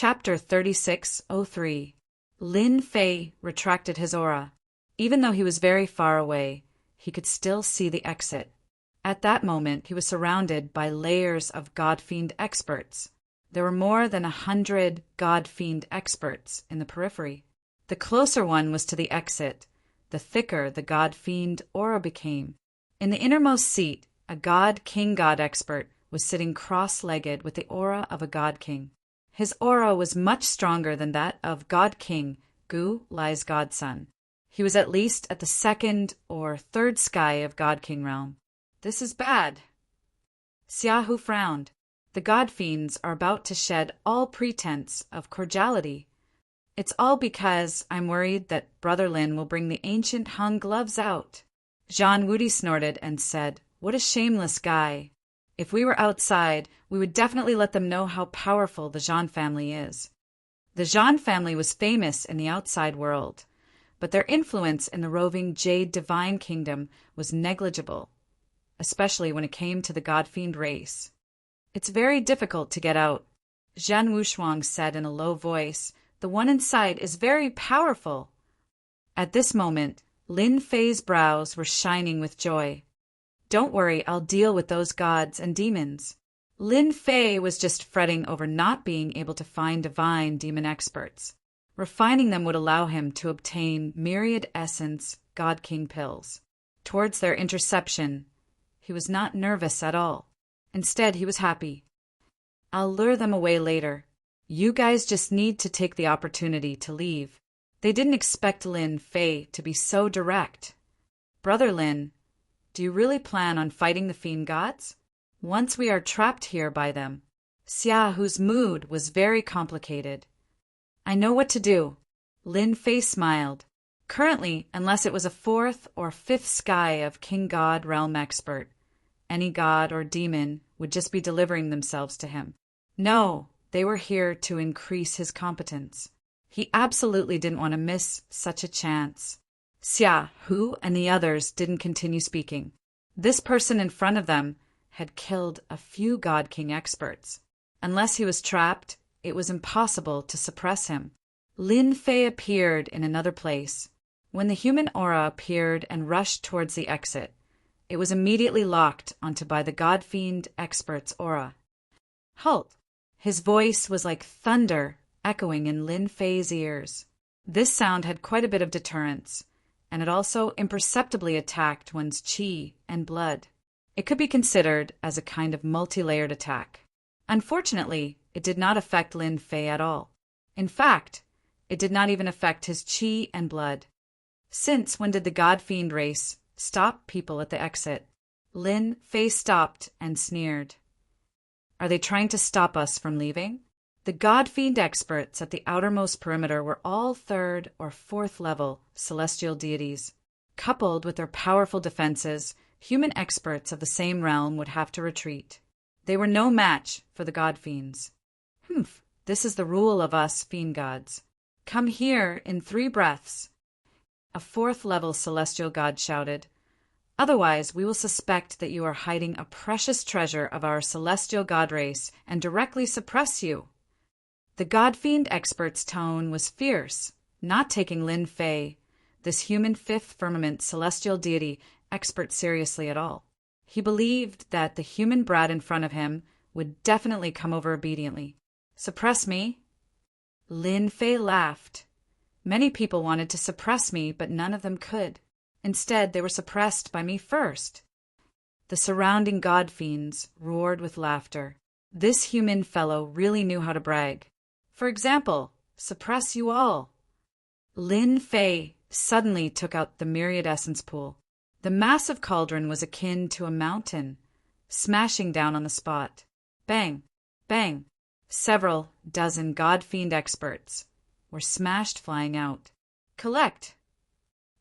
Chapter 3603. Lin Fei retracted his aura. Even though he was very far away, he could still see the exit. At that moment, he was surrounded by layers of God-fiend experts. There were more than 100 God-fiend experts in the periphery. The closer one was to the exit, the thicker the God-fiend aura became. In the innermost seat, a God-King-God expert was sitting cross-legged with the aura of a God-King. His aura was much stronger than that of God-King, Gu Lai's godson. He was at least at the second or third sky of God-King realm. This is bad. Xiaohu frowned. The God-fiends are about to shed all pretense of cordiality. It's all because I'm worried that Brother Lin will bring the ancient Hung gloves out. Zhang Wudi snorted and said, "What a shameless guy. If we were outside, we would definitely let them know how powerful the Zhan family is." The Zhan family was famous in the outside world, but their influence in the roving Jade Divine Kingdom was negligible, especially when it came to the God-fiend race. "It's very difficult to get out," Zhan Wushuang said in a low voice. "The one inside is very powerful." At this moment, Lin Fei's brows were shining with joy. "Don't worry, I'll deal with those gods and demons." Lin Fei was just fretting over not being able to find divine demon experts. Refining them would allow him to obtain myriad essence God King pills. Towards their interception, he was not nervous at all. Instead, he was happy. "I'll lure them away later. You guys just need to take the opportunity to leave." They didn't expect Lin Fei to be so direct. "Brother Lin, do you really plan on fighting the fiend gods? Once we are trapped here by them?" Xiaohu's mood was very complicated. "I know what to do." Lin Fei smiled. Currently, unless it was a fourth or fifth sky of King God realm expert, any god or demon would just be delivering themselves to him. No, they were here to increase his competence. He absolutely didn't want to miss such a chance. Xiaohu and the others didn't continue speaking. This person in front of them had killed a few God King experts. Unless he was trapped, it was impossible to suppress him. Lin Fei appeared in another place. When the human aura appeared and rushed towards the exit, it was immediately locked onto by the God-fiend expert's aura. "Halt!" His voice was like thunder echoing in Lin Fei's ears. This sound had quite a bit of deterrence, and it also imperceptibly attacked one's qi and blood. It could be considered as a kind of multi-layered attack. Unfortunately, it did not affect Lin Fei at all. In fact, it did not even affect his qi and blood. Since when did the God-fiend race stop people at the exit? Lin Fei stopped and sneered. "Are they trying to stop us from leaving?" The God-fiend experts at the outermost perimeter were all third or fourth level celestial deities. Coupled with their powerful defenses, human experts of the same realm would have to retreat. They were no match for the God-fiends. "Humph, this is the rule of us fiend gods. Come here in 3 breaths." A fourth-level celestial god shouted. "Otherwise, we will suspect that you are hiding a precious treasure of our celestial god race and directly suppress you." The God-fiend expert's tone was fierce, not taking Lin Fei, this human fifth firmament celestial deity expert, seriously at all. He believed that the human brat in front of him would definitely come over obediently. "Suppress me?" Lin Fei laughed. "Many people wanted to suppress me, but none of them could. Instead, they were suppressed by me first." The surrounding God-fiends roared with laughter. This human fellow really knew how to brag. "For example, suppress you all." Lin Fei suddenly took out the myriad essence pool. The massive cauldron was akin to a mountain, smashing down on the spot. Bang, bang. Several dozen God-fiend experts were smashed, flying out. "Collect."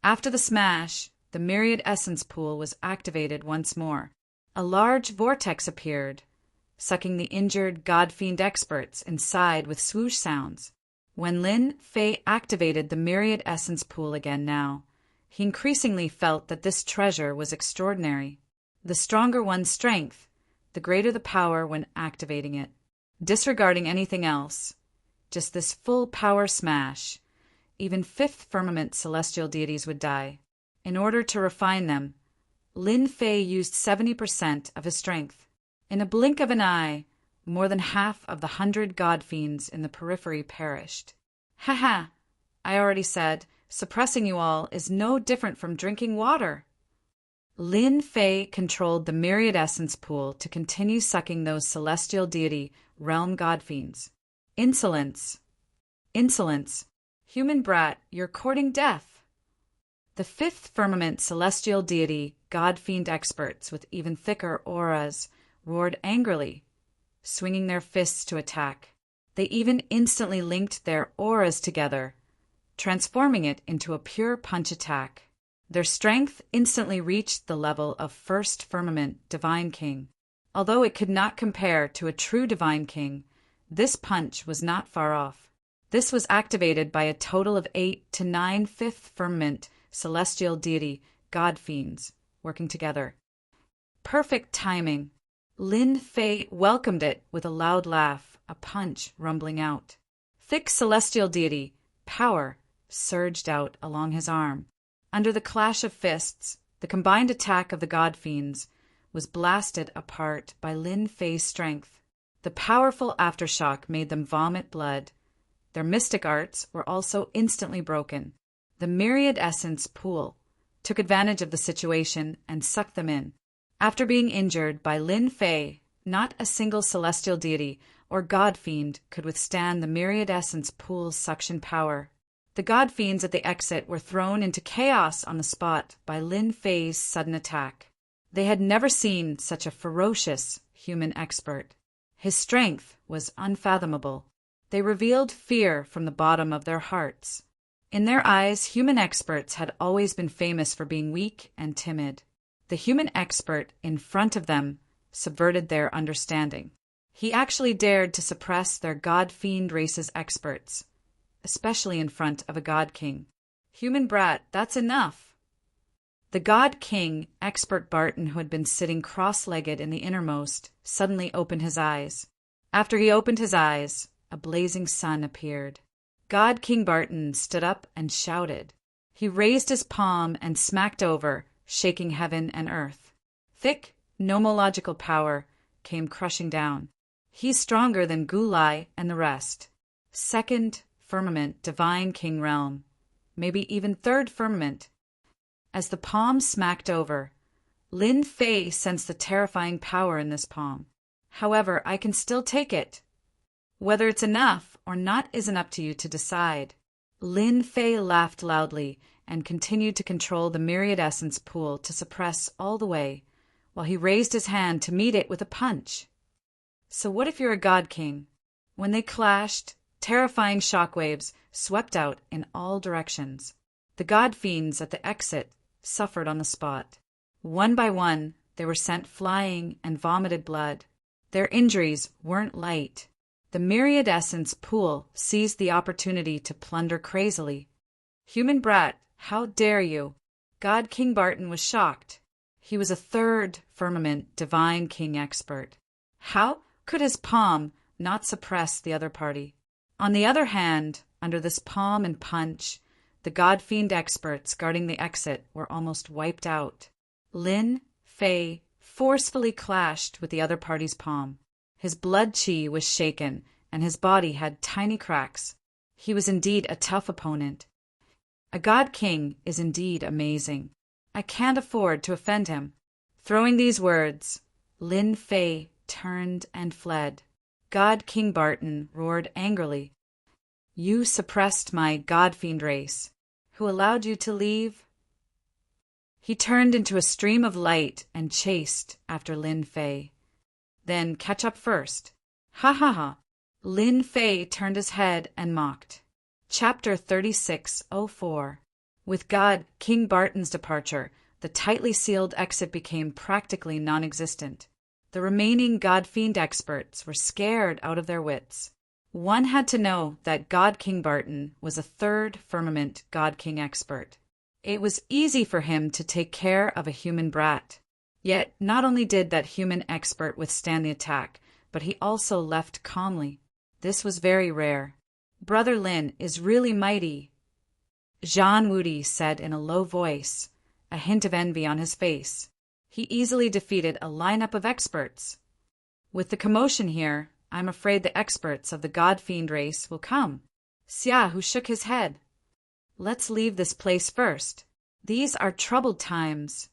After the smash, the myriad essence pool was activated once more. A large vortex appeared, sucking the injured God-fiend experts inside with swoosh sounds. When Lin Fei activated the myriad essence pool again now, he increasingly felt that this treasure was extraordinary. The stronger one's strength, the greater the power when activating it. Disregarding anything else, just this full power smash. Even fifth firmament celestial deities would die. In order to refine them, Lin Fei used 70% of his strength. In a blink of an eye, more than half of the 100 god fiends in the periphery perished. Haha, I already said, suppressing you all is no different from drinking water. Lin Fei controlled the myriad essence pool to continue sucking those celestial deity realm god fiends. Insolence. Insolence. Human brat, you're courting death. The fifth firmament celestial deity god fiend experts with even thicker auras roared angrily, swinging their fists to attack. They even instantly linked their auras together, transforming it into a pure punch attack. Their strength instantly reached the level of first firmament Divine King. Although it could not compare to a true Divine King, this punch was not far off. This was activated by a total of 8 to 9 fifth firmament celestial deity god fiends working together. Perfect timing. Lin Fei welcomed it with a loud laugh, a punch rumbling out. Thick celestial deity power surged out along his arm. Under the clash of fists, the combined attack of the god fiends was blasted apart by Lin Fei's strength. The powerful aftershock made them vomit blood. Their mystic arts were also instantly broken. The myriad essence pool took advantage of the situation and sucked them in. After being injured by Lin Fei, not a single celestial deity or god fiend could withstand the myriad essence pool's suction power. The god fiends at the exit were thrown into chaos on the spot by Lin Fei's sudden attack. They had never seen such a ferocious human expert. His strength was unfathomable. They revealed fear from the bottom of their hearts. In their eyes, human experts had always been famous for being weak and timid. The human expert in front of them subverted their understanding. He actually dared to suppress their god-fiend race's experts, especially in front of a god king. Human brat, that's enough. The god king, expert Barton, who had been sitting cross-legged in the innermost, suddenly opened his eyes. After he opened his eyes, a blazing sun appeared. God King Barton stood up and shouted. He raised his palm and smacked over, shaking heaven and earth. Thick, nomological power came crushing down. He's stronger than Gulai and the rest. Second firmament, divine king realm. Maybe even third firmament. As the palm smacked over, Lin Fei sensed the terrifying power in this palm. However, I can still take it. Whether it's enough or not isn't up to you to decide. Lin Fei laughed loudly and continued to control the myriad essence pool to suppress all the way, while he raised his hand to meet it with a punch. So what if you're a god king? When they clashed, terrifying shockwaves swept out in all directions. The god fiends at the exit suffered on the spot. One by one, they were sent flying and vomited blood. Their injuries weren't light. The myriad essence pool seized the opportunity to plunder crazily. Human brat, how dare you? God King Barton was shocked. He was a third firmament divine king expert. How could his palm not suppress the other party? On the other hand, under this palm and punch, the god fiend experts guarding the exit were almost wiped out. Lin Fei forcefully clashed with the other party's palm. His blood chi was shaken, and his body had tiny cracks. He was indeed a tough opponent. A god king is indeed amazing. I can't afford to offend him. Throwing these words, Lin Fei turned and fled. God King Barton roared angrily. You suppressed my god-fiend race. Who allowed you to leave? He turned into a stream of light and chased after Lin Fei. Then catch up first. Ha ha ha. Lin Fei turned his head and mocked. Chapter 3604. With God King Barton's departure, the tightly sealed exit became practically non-existent. The remaining God-fiend experts were scared out of their wits. One had to know that God King Barton was a third firmament God King expert. It was easy for him to take care of a human brat. Yet not only did that human expert withstand the attack, but he also left calmly. This was very rare. Brother Lin is really mighty, Jean Woody said in a low voice, a hint of envy on his face. He easily defeated a lineup of experts. With the commotion here, I'm afraid the experts of the God-Fiend race will come. Xia, who shook his head. Let's leave this place first. These are troubled times.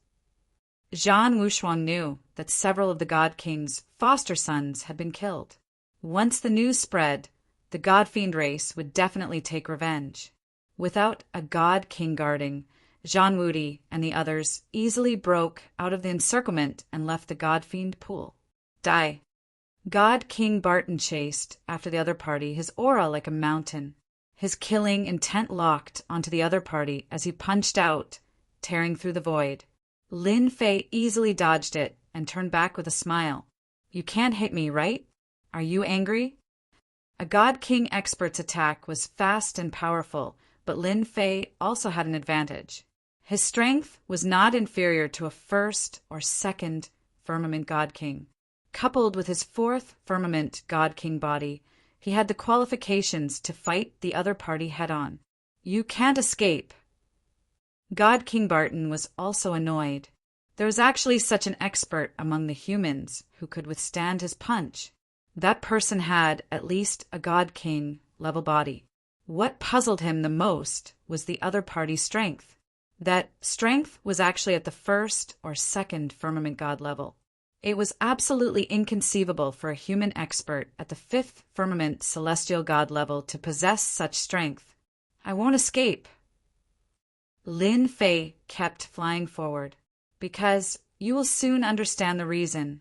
Zhan Wushuang knew that several of the God King's foster sons had been killed. Once the news spread, the God-Fiend race would definitely take revenge. Without a God King guarding, Zhan Wudi and the others easily broke out of the encirclement and left the God-Fiend pool. Die. God King Barton chased after the other party, his aura like a mountain, his killing intent locked onto the other party as he punched out, tearing through the void. Lin Fei easily dodged it and turned back with a smile. You can't hit me, right? Are you angry? A God King expert's attack was fast and powerful, but Lin Fei also had an advantage. His strength was not inferior to a first or second Firmament God King. Coupled with his fourth Firmament God King body, he had the qualifications to fight the other party head-on. You can't escape. God King Barton was also annoyed. There was actually such an expert among the humans who could withstand his punch. That person had at least a God King level body. What puzzled him the most was the other party's strength. That strength was actually at the first or second Firmament God level. It was absolutely inconceivable for a human expert at the fifth Firmament Celestial God level to possess such strength. I won't escape. Lin Fei kept flying forward. Because you will soon understand the reason.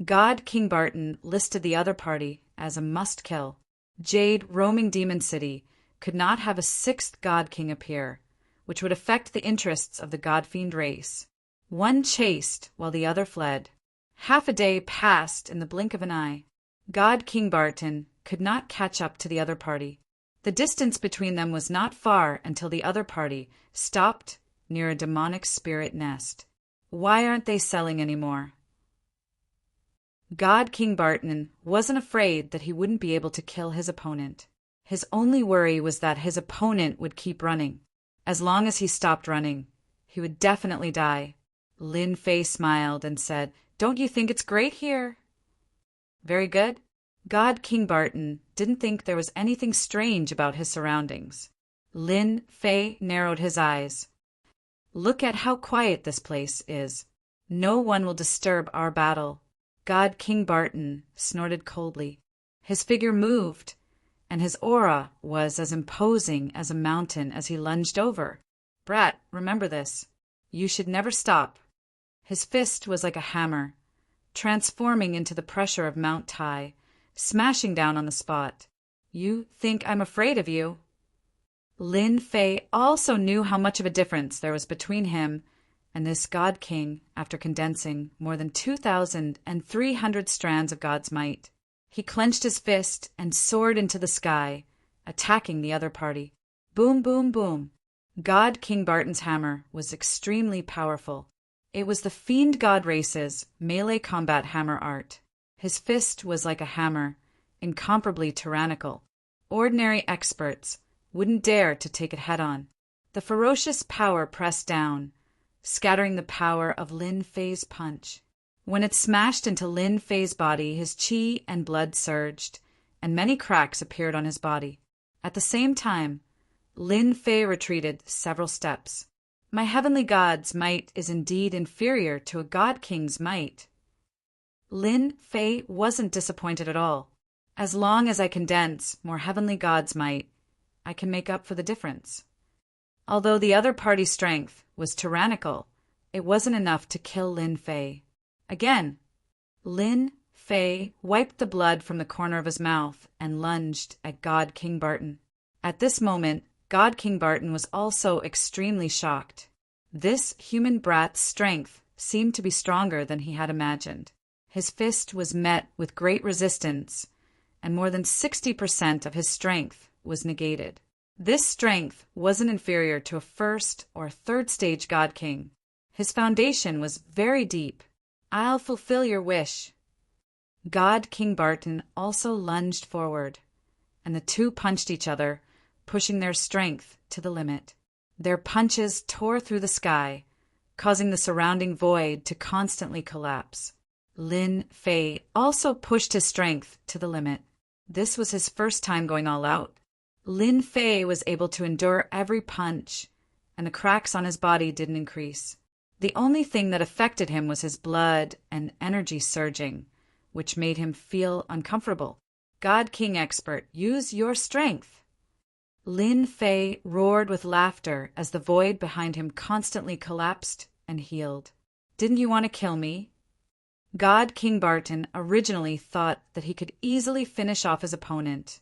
God King Barton listed the other party as a must-kill. Jade roaming Demon City could not have a sixth God King appear, which would affect the interests of the God-Fiend race. One chased while the other fled. Half a day passed in the blink of an eye. God King Barton could not catch up to the other party. The distance between them was not far until the other party stopped near a demonic spirit nest. Why aren't they selling anymore? God King Barton wasn't afraid that he wouldn't be able to kill his opponent. His only worry was that his opponent would keep running. As long as he stopped running, he would definitely die. Lin Fei smiled and said, "Don't you think it's great here?" Very good. God King Barton didn't think there was anything strange about his surroundings. Lin Fei narrowed his eyes. Look at how quiet this place is. No one will disturb our battle. God King Barton snorted coldly. His figure moved, and his aura was as imposing as a mountain as he lunged over. Brat, remember this. You should never stop. His fist was like a hammer, transforming into the pressure of Mount Tai, smashing down on the spot. You think I'm afraid of you? Lin Fei also knew how much of a difference there was between him and this God King after condensing more than 2,300 strands of God's might. He clenched his fist and soared into the sky, attacking the other party. Boom, boom, boom. God King Barton's hammer was extremely powerful. It was the Fiend God race's melee combat hammer art. His fist was like a hammer, incomparably tyrannical. Ordinary experts wouldn't dare to take it head-on. The ferocious power pressed down, scattering the power of Lin Fei's punch. When it smashed into Lin Fei's body, his chi and blood surged, and many cracks appeared on his body. At the same time, Lin Fei retreated several steps. My heavenly god's might is indeed inferior to a God King's might. Lin Fei wasn't disappointed at all. As long as I condense more heavenly god's might, I can make up for the difference. Although the other party's strength was tyrannical, it wasn't enough to kill Lin Fei. Again, Lin Fei wiped the blood from the corner of his mouth and lunged at God King Barton. At this moment, God King Barton was also extremely shocked. This human brat's strength seemed to be stronger than he had imagined. His fist was met with great resistance, and more than 60% of his strength was negated. This strength wasn't inferior to a first or third stage God King. His foundation was very deep. I'll fulfill your wish. God King Barton also lunged forward, and the two punched each other, pushing their strength to the limit. Their punches tore through the sky, causing the surrounding void to constantly collapse. Lin Fei also pushed his strength to the limit. This was his first time going all out. Lin Fei was able to endure every punch, and the cracks on his body didn't increase. The only thing that affected him was his blood and energy surging, which made him feel uncomfortable. God King expert, use your strength. Lin Fei roared with laughter as the void behind him constantly collapsed and healed. Didn't you want to kill me? God King Barton originally thought that he could easily finish off his opponent,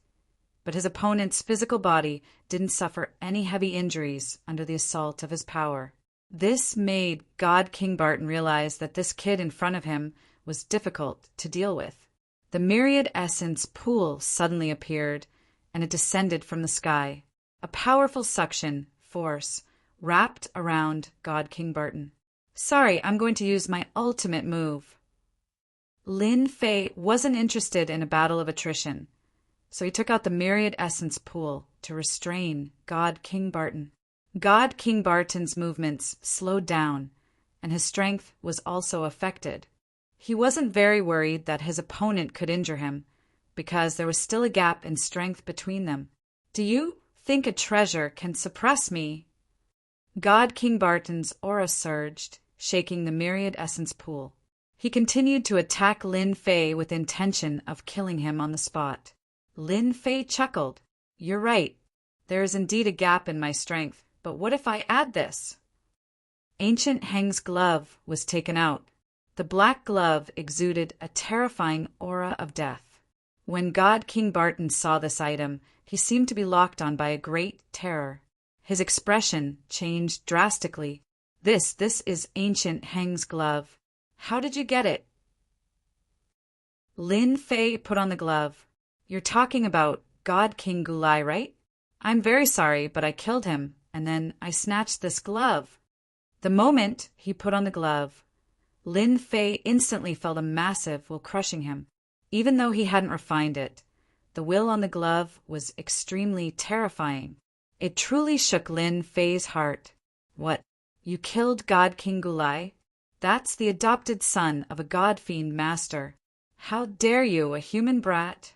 but his opponent's physical body didn't suffer any heavy injuries under the assault of his power. This made God King Barton realize that this kid in front of him was difficult to deal with. The myriad essence pool suddenly appeared, and it descended from the sky. A powerful suction force wrapped around God King Barton. Sorry, I'm going to use my ultimate move. Lin Fei wasn't interested in a battle of attrition, so he took out the myriad essence pool to restrain God King Barton. God King Barton's movements slowed down, and his strength was also affected. He wasn't very worried that his opponent could injure him, because there was still a gap in strength between them. Do you think a treasure can suppress me? God King Barton's aura surged, shaking the myriad essence pool. He continued to attack Lin Fei with intention of killing him on the spot. Lin Fei chuckled. You're right. There is indeed a gap in my strength, but what if I add this? Ancient Heng's glove was taken out. The black glove exuded a terrifying aura of death. When God King Barton saw this item, he seemed to be locked on by a great terror. His expression changed drastically. This is Ancient Heng's glove. How did you get it? Lin Fei put on the glove. You're talking about God King Gulai, right? I'm very sorry, but I killed him, and then I snatched this glove. The moment he put on the glove, Lin Fei instantly felt a massive will crushing him. Even though he hadn't refined it, the will on the glove was extremely terrifying. It truly shook Lin Fei's heart. What? You killed God King Gulai? That's the adopted son of a god fiend master. How dare you, a human brat?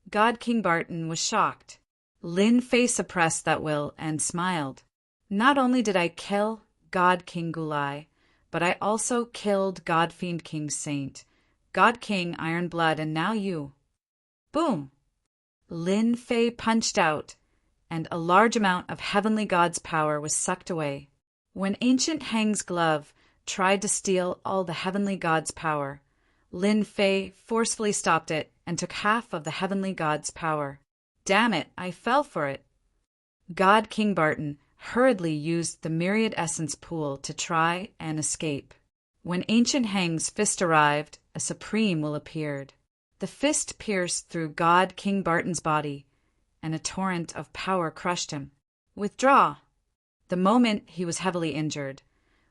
God King Barton was shocked. Lin Fei suppressed that will and smiled. Not only did I kill God King Gulai, but I also killed God Fiend King Saint, God King Iron Blood, and now you. Boom! Lin Fei punched out, and a large amount of Heavenly God's power was sucked away. When Ancient Heng's glove tried to steal all the Heavenly God's power, Lin Fei forcefully stopped it and took half of the Heavenly God's power. Damn it, I fell for it. God King Barton hurriedly used the myriad essence pool to try and escape. When Ancient Heng's fist arrived, a supreme will appeared. The fist pierced through God King Barton's body, and a torrent of power crushed him. Withdraw! The moment he was heavily injured,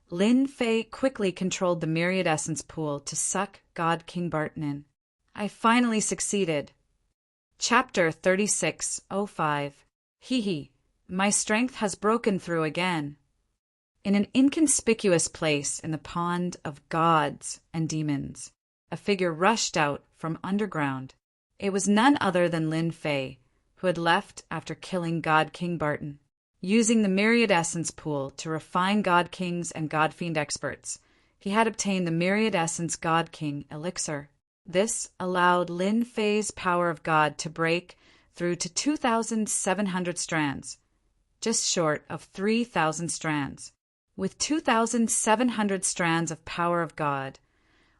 Lin Fei quickly controlled the myriad essence pool to suck God King Barton in. I finally succeeded. Chapter 36:05. Hee. My strength has broken through again. In an inconspicuous place in the pond of gods and demons, a figure rushed out from underground. It was none other than Lin Fei, who had left after killing God King Barton. Using the myriad essence pool to refine God Kings and God Fiend experts, he had obtained the myriad essence God King elixir. This allowed Lin Fei's power of God to break through to 2,700 strands, just short of 3,000 strands. With 2,700 strands of power of God,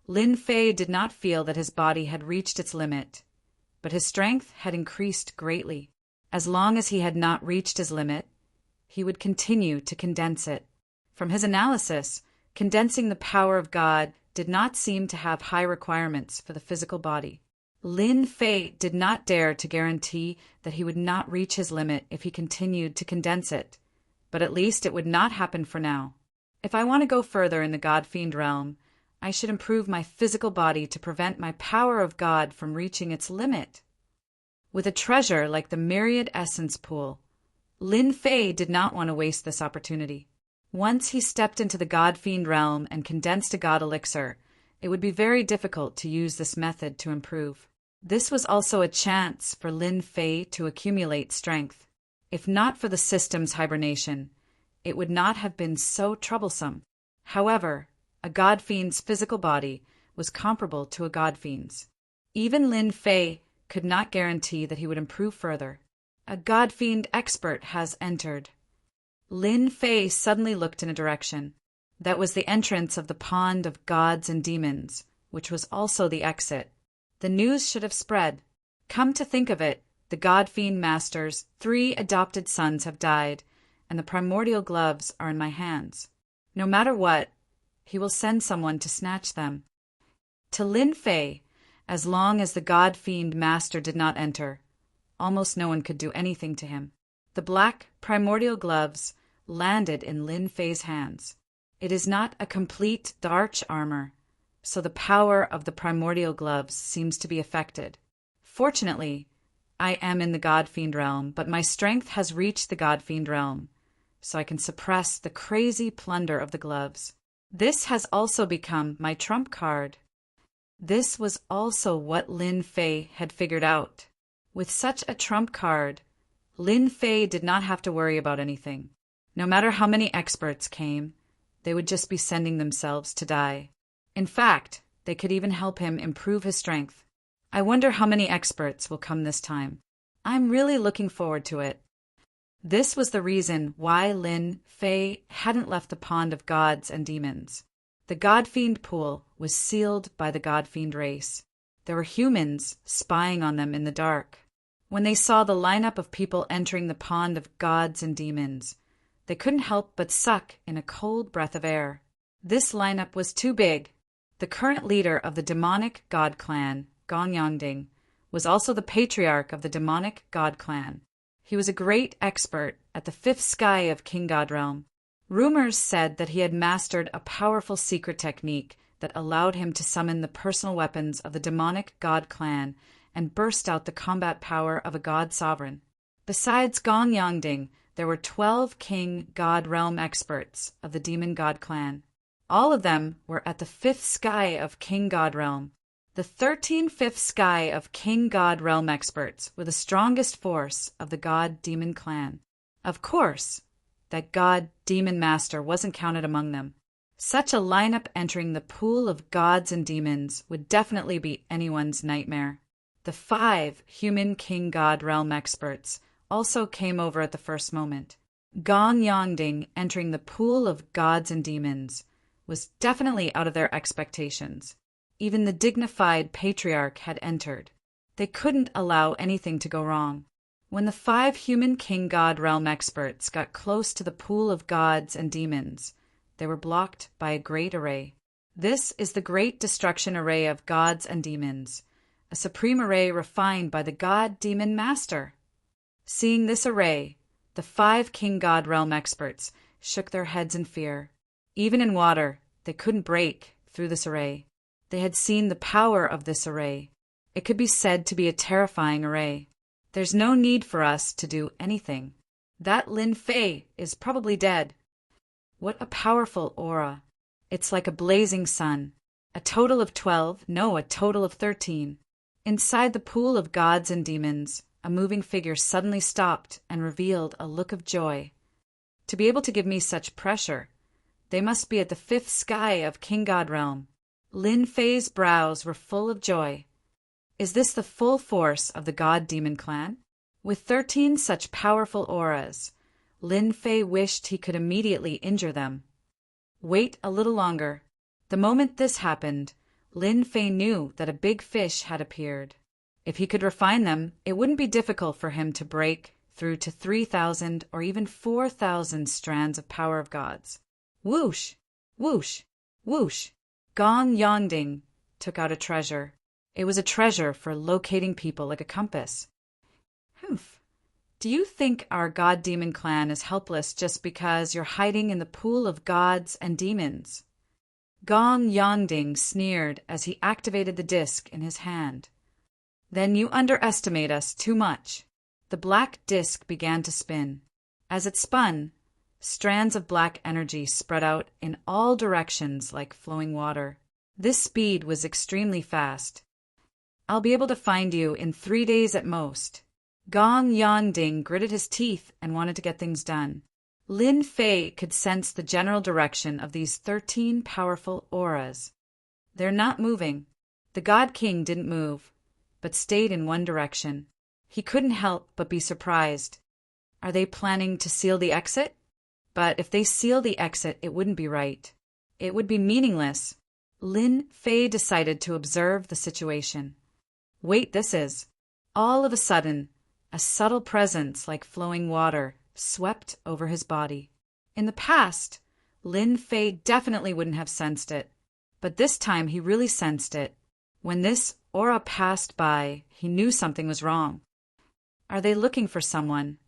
Lin Fei did not feel that his body had reached its limit, but his strength had increased greatly. As long as he had not reached his limit, he would continue to condense it. From his analysis, condensing the power of God did not seem to have high requirements for the physical body. Lin Fei did not dare to guarantee that he would not reach his limit if he continued to condense it, but at least it would not happen for now. If I want to go further in the God-Fiend realm, I should improve my physical body to prevent my power of God from reaching its limit. With a treasure like the Myriad Essence Pool, Lin Fei did not want to waste this opportunity. Once he stepped into the God Fiend realm and condensed a God elixir, it would be very difficult to use this method to improve. This was also a chance for Lin Fei to accumulate strength. If not for the system's hibernation, it would not have been so troublesome. However, a God Fiend's physical body was comparable to a God Fiend's. Even Lin Fei could not guarantee that he would improve further. A God Fiend expert has entered. Lin Fei suddenly looked in a direction. That was the entrance of the pond of gods and demons, which was also the exit. The news should have spread. Come to think of it, the God Fiend Master's 3 adopted sons have died, and the primordial gloves are in my hands. No matter what, he will send someone to snatch them. To Lin Fei, as long as the God Fiend Master did not enter, almost no one could do anything to him. The black primordial gloves landed in Lin Fei's hands. It is not a complete dark armor, so the power of the primordial gloves seems to be affected. Fortunately, I am in the God Fiend realm, but my strength has reached the God Fiend realm, so I can suppress the crazy plunder of the gloves. This has also become my trump card. This was also what Lin Fei had figured out. With such a trump card, Lin Fei did not have to worry about anything. No matter how many experts came, they would just be sending themselves to die. In fact, they could even help him improve his strength. I wonder how many experts will come this time. I'm really looking forward to it. This was the reason why Lin Fei hadn't left the pond of gods and demons. The God Fiend pool was sealed by the God Fiend race. There were humans spying on them in the dark. When they saw the lineup of people entering the pond of gods and demons, they couldn't help but suck in a cold breath of air. This lineup was too big. The current leader of the demonic god clan, Gong Yongding, was also the patriarch of the demonic god clan. He was a great expert at the 5th sky of King God Realm. Rumors said that he had mastered a powerful secret technique that allowed him to summon the personal weapons of the demonic god clan and burst out the combat power of a god sovereign. Besides Gong Yongding, there were 12 King God Realm experts of the demon god clan. All of them were at the 5th sky of King God Realm. The 13 5th sky of King God Realm experts were the strongest force of the God Demon clan. Of course, that God Demon Master wasn't counted among them. Such a lineup entering the pool of gods and demons would definitely be anyone's nightmare. The 5 human King God Realm experts also came over at the first moment. Gong Yongding entering the pool of gods and demons was definitely out of their expectations. Even the dignified patriarch had entered. They couldn't allow anything to go wrong. When the 5 human King God Realm experts got close to the pool of gods and demons, they were blocked by a great array. This is the Great Destruction Array of gods and demons, a supreme array refined by the God Demon Master. Seeing this array, the 5 King God Realm experts shook their heads in fear. Even in water, they couldn't break through this array. They had seen the power of this array. It could be said to be a terrifying array. There's no need for us to do anything. That Lin Fei is probably dead. What a powerful aura. It's like a blazing sun. A total of 12, no, a total of 13. Inside the pool of gods and demons, a moving figure suddenly stopped and revealed a look of joy. To be able to give me such pressure, they must be at the 5th sky of King God Realm. Lin Fei's brows were full of joy. Is this the full force of the God Demon clan? With 13 such powerful auras, Lin Fei wished he could immediately injure them. Wait a little longer. The moment this happened, Lin Fei knew that a big fish had appeared. If he could refine them, it wouldn't be difficult for him to break through to 3,000 or even 4,000 strands of power of gods. Whoosh! Whoosh! Whoosh! Gong Yongding took out a treasure. It was a treasure for locating people like a compass. Humph. Do you think our God Demon clan is helpless just because you're hiding in the pool of gods and demons? Gong Yongding sneered as he activated the disc in his hand. Then you underestimate us too much. The black disk began to spin. As it spun, strands of black energy spread out in all directions like flowing water. This speed was extremely fast. I'll be able to find you in 3 days at most. Gong Yongding gritted his teeth and wanted to get things done. Lin Fei could sense the general direction of these 13 powerful auras. They're not moving. The God King didn't move, but stayed in one direction. He couldn't help but be surprised. Are they planning to seal the exit? But if they seal the exit, it wouldn't be right. It would be meaningless. Lin Fei decided to observe the situation. Wait, this is. All of a sudden, a subtle presence like flowing water swept over his body. In the past, Lin Fei definitely wouldn't have sensed it, but this time he really sensed it. When this aura passed by, he knew something was wrong. Are they looking for someone?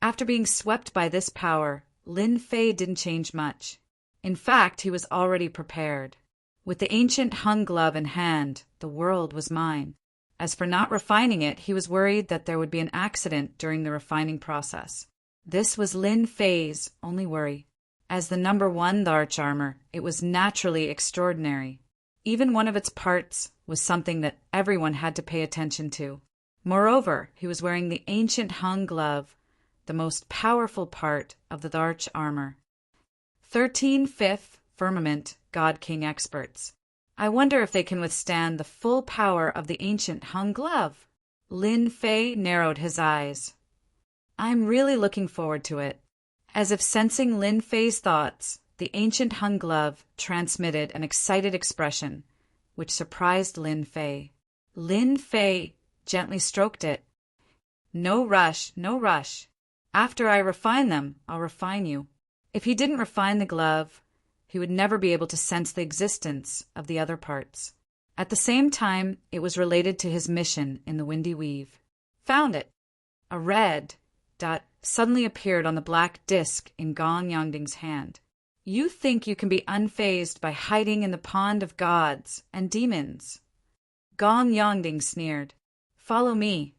After being swept by this power, Lin Fei didn't change much. In fact, he was already prepared. With the ancient hung glove in hand, the world was mine. As for not refining it, he was worried that there would be an accident during the refining process. This was Lin Fei's only worry. As the number 1 Dharch armor, it was naturally extraordinary. Even one of its parts was something that everyone had to pay attention to. Moreover, he was wearing the ancient hung glove, the most powerful part of the Dharch armor. 13 Fifth Firmament God King experts. I wonder if they can withstand the full power of the ancient hung glove. Lin Fei narrowed his eyes. I'm really looking forward to it. As if sensing Lin Fei's thoughts, the ancient hung glove transmitted an excited expression, which surprised Lin Fei. Lin Fei gently stroked it. No rush, no rush. After I refine them, I'll refine you. If he didn't refine the glove, he would never be able to sense the existence of the other parts. At the same time, it was related to his mission in the Windy Weave. Found it. A red dot suddenly appeared on the black disk in Gong Yongding's hand. You think you can be unfazed by hiding in the pond of gods and demons? Gong Yongding sneered. Follow me.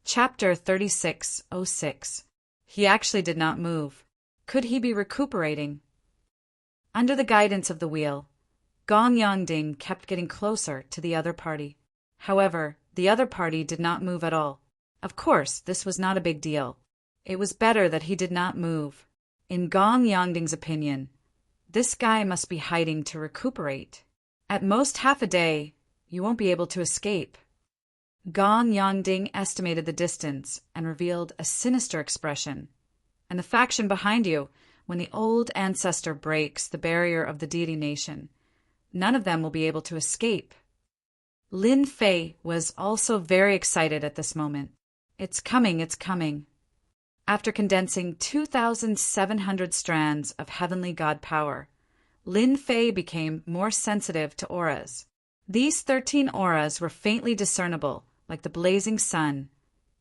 Chapter 3606. He actually did not move. Could he be recuperating? Under the guidance of the wheel, Gong Yongding kept getting closer to the other party. However, the other party did not move at all. Of course, this was not a big deal. It was better that he did not move. In Gong Yongding's opinion, this guy must be hiding to recuperate. At most half a day, you won't be able to escape. Gong Yongding estimated the distance and revealed a sinister expression. And the faction behind you, when the old ancestor breaks the barrier of the deity nation, none of them will be able to escape. Lin Fei was also very excited at this moment. It's coming, it's coming. After condensing 2,700 strands of heavenly god power, Lin Fei became more sensitive to auras. These 13 auras were faintly discernible, like the blazing sun,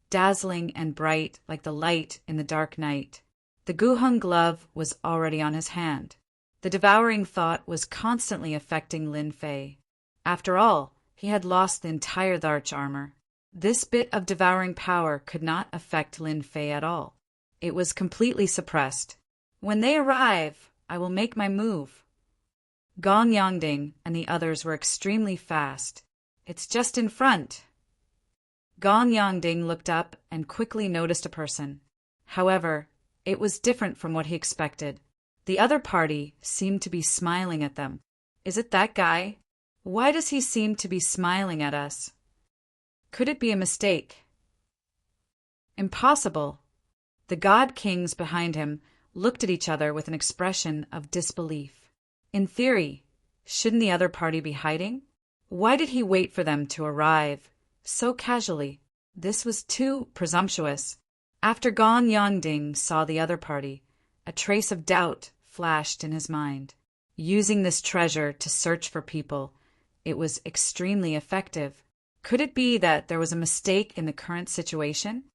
dazzling and bright like the light in the dark night. The Guheng glove was already on his hand. The devouring thought was constantly affecting Lin Fei. After all, he had lost the entire Dharch armor. This bit of devouring power could not affect Lin Fei at all. It was completely suppressed. When they arrive, I will make my move. Gong Yongding and the others were extremely fast. It's just in front. Gong Yongding looked up and quickly noticed a person. However, it was different from what he expected. The other party seemed to be smiling at them. Is it that guy? Why does he seem to be smiling at us? Could it be a mistake? Impossible. The god kings behind him looked at each other with an expression of disbelief. In theory, shouldn't the other party be hiding? Why did he wait for them to arrive so casually? This was too presumptuous. After Gong Yongding saw the other party, a trace of doubt flashed in his mind. Using this treasure to search for people, it was extremely effective. Could it be that there was a mistake in the current situation?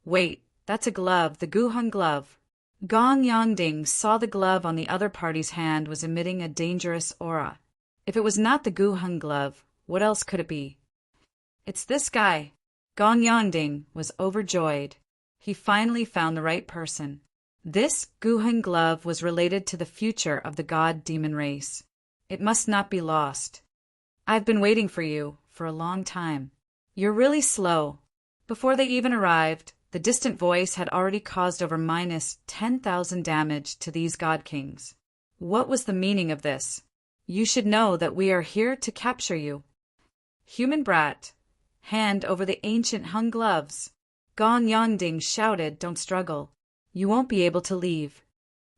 Wait, that's a glove, the Guheng glove. Gong Yongding saw the glove on the other party's hand was emitting a dangerous aura. If it was not the Guheng glove, what else could it be? It's this guy. Gong Yongding was overjoyed. He finally found the right person. This Guheng glove was related to the future of the god-demon race. It must not be lost. I've been waiting for you for a long time. You're really slow. Before they even arrived, the distant voice had already caused over minus 10,000 damage to these god kings. What was the meaning of this? You should know that we are here to capture you. Human brat, hand over the ancient hung gloves. Gong Yongding shouted, don't struggle. You won't be able to leave.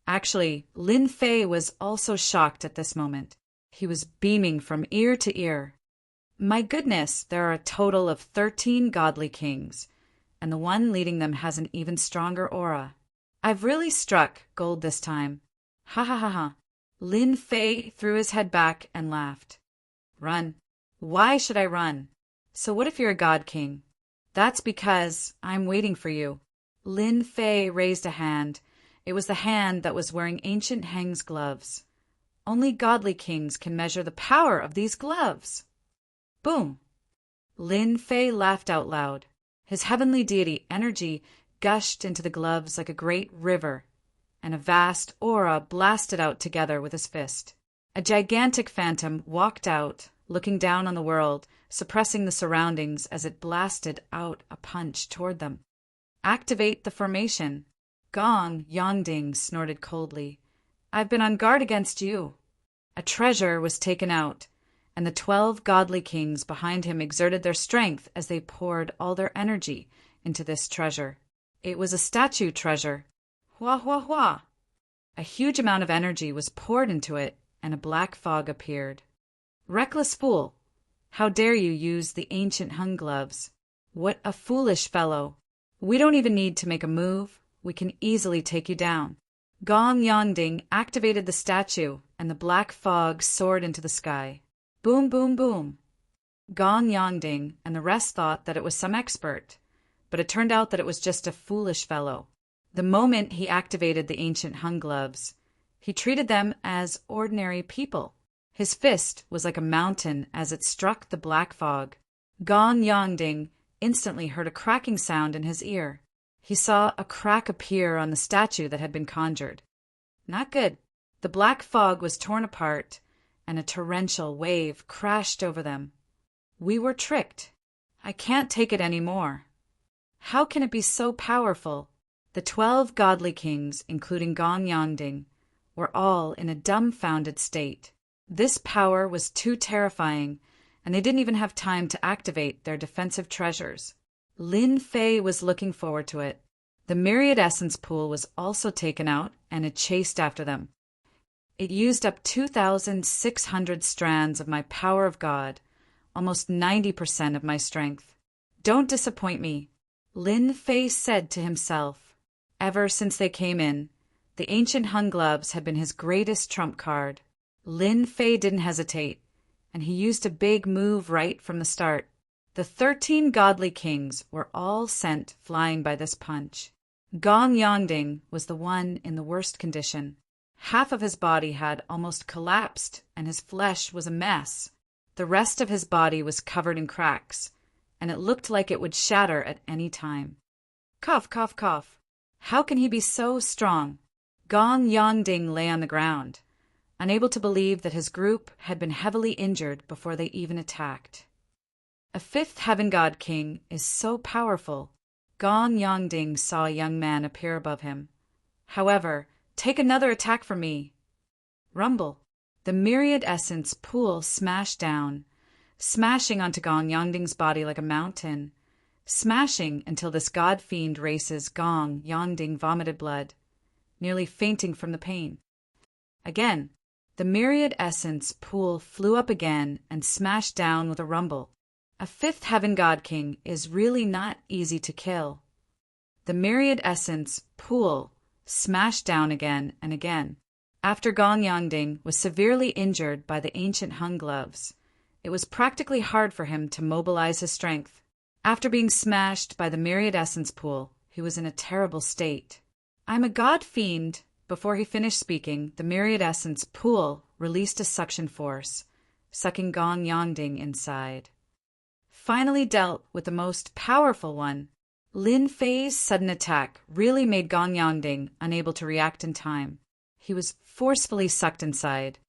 Actually, Lin Fei was also shocked at this moment. He was beaming from ear to ear. My goodness, there are a total of 13 godly kings, and the one leading them has an even stronger aura. I've really struck gold this time. Ha ha ha ha. Lin Fei threw his head back and laughed. Run. Why should I run? So what if you're a god king? That's because I'm waiting for you. Lin Fei raised a hand. It was the hand that was wearing ancient Heng's gloves. Only godly kings can measure the power of these gloves. Boom! Lin Fei laughed out loud. His heavenly deity energy gushed into the gloves like a great river, and a vast aura blasted out together with his fist. A gigantic phantom walked out, looking down on the world, suppressing the surroundings as it blasted out a punch toward them. Activate the formation. Gong Yongding snorted coldly. I've been on guard against you. A treasure was taken out, and the 12 godly kings behind him exerted their strength as they poured all their energy into this treasure. It was a statue treasure. Hua hua hua! A huge amount of energy was poured into it, and a black fog appeared. Reckless fool! How dare you use the ancient hung gloves? What a foolish fellow! We don't even need to make a move. We can easily take you down. Gong Yongding activated the statue, and the black fog soared into the sky. Boom, boom, boom. Gong Yongding and the rest thought that it was some expert, but it turned out that it was just a foolish fellow. The moment he activated the ancient hung gloves, he treated them as ordinary people. His fist was like a mountain as it struck the black fog. Gong Yongding instantly heard a cracking sound in his ear. He saw a crack appear on the statue that had been conjured. Not good. The black fog was torn apart, and a torrential wave crashed over them. We were tricked. I can't take it any more. How can it be so powerful? The 12 godly kings, including Gong Yongding, were all in a dumbfounded state. This power was too terrifying, and they didn't even have time to activate their defensive treasures. Lin Fei was looking forward to it. The myriad essence pool was also taken out, and it chased after them. It used up 2,600 strands of my power of God, almost 90% of my strength. Don't disappoint me, Lin Fei said to himself. Ever since they came in, the ancient hung gloves had been his greatest trump card. Lin Fei didn't hesitate, and he used a big move right from the start. The 13 godly kings were all sent flying by this punch. Gong Yongding was the one in the worst condition. Half of his body had almost collapsed, and his flesh was a mess. The rest of his body was covered in cracks, and it looked like it would shatter at any time. Cough, cough, cough. How can he be so strong? Gong Yongding lay on the ground, unable to believe that his group had been heavily injured before they even attacked. A 5th heaven god king is so powerful. Gong Yongding saw a young man appear above him. However, take another attack from me. Rumble. The myriad essence pool smashed down, smashing onto Gong Yongding's body like a mountain, smashing until this god fiend race's Gong Yongding vomited blood, nearly fainting from the pain. Again, the myriad essence pool flew up again and smashed down with a rumble. A 5th heaven god king is really not easy to kill. The myriad essence pool smashed down again and again. After Gong Yongding was severely injured by the ancient hung gloves, it was practically hard for him to mobilize his strength. After being smashed by the myriad essence pool, he was in a terrible state. I'm a god fiend. Before he finished speaking, the myriad essence pool released a suction force, sucking Gong Yongding inside. finally dealt with the most powerful one. Lin Fei's sudden attack really made Gong Yangding unable to react in time. He was forcefully sucked inside.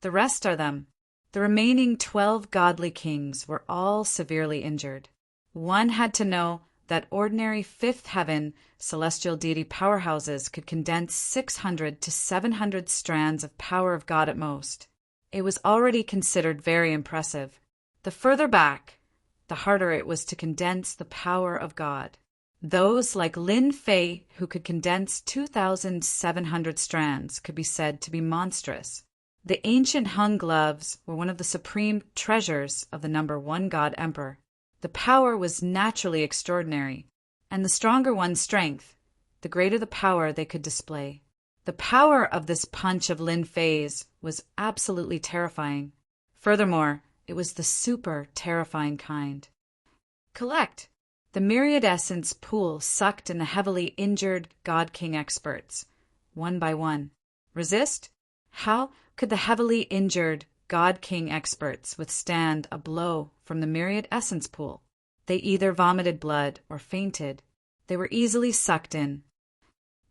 The rest are them. The remaining 12 godly kings were all severely injured. One had to know that ordinary fifth heaven celestial deity powerhouses could condense 600 to 700 strands of power of God at most. It was already considered very impressive. The further back, the harder it was to condense the power of God. Those like Lin Fei, who could condense 2,700 strands, could be said to be monstrous. The ancient Hung gloves were one of the supreme treasures of the number one God Emperor. The power was naturally extraordinary, and the stronger one's strength, the greater the power they could display. The power of this punch of Lin Fei's was absolutely terrifying. Furthermore, it was the super terrifying kind. Collect. The myriad essence pool sucked in the heavily injured God King experts, one by one. Resist? How could the heavily injured God King experts withstand a blow from the myriad essence pool? They either vomited blood or fainted. They were easily sucked in.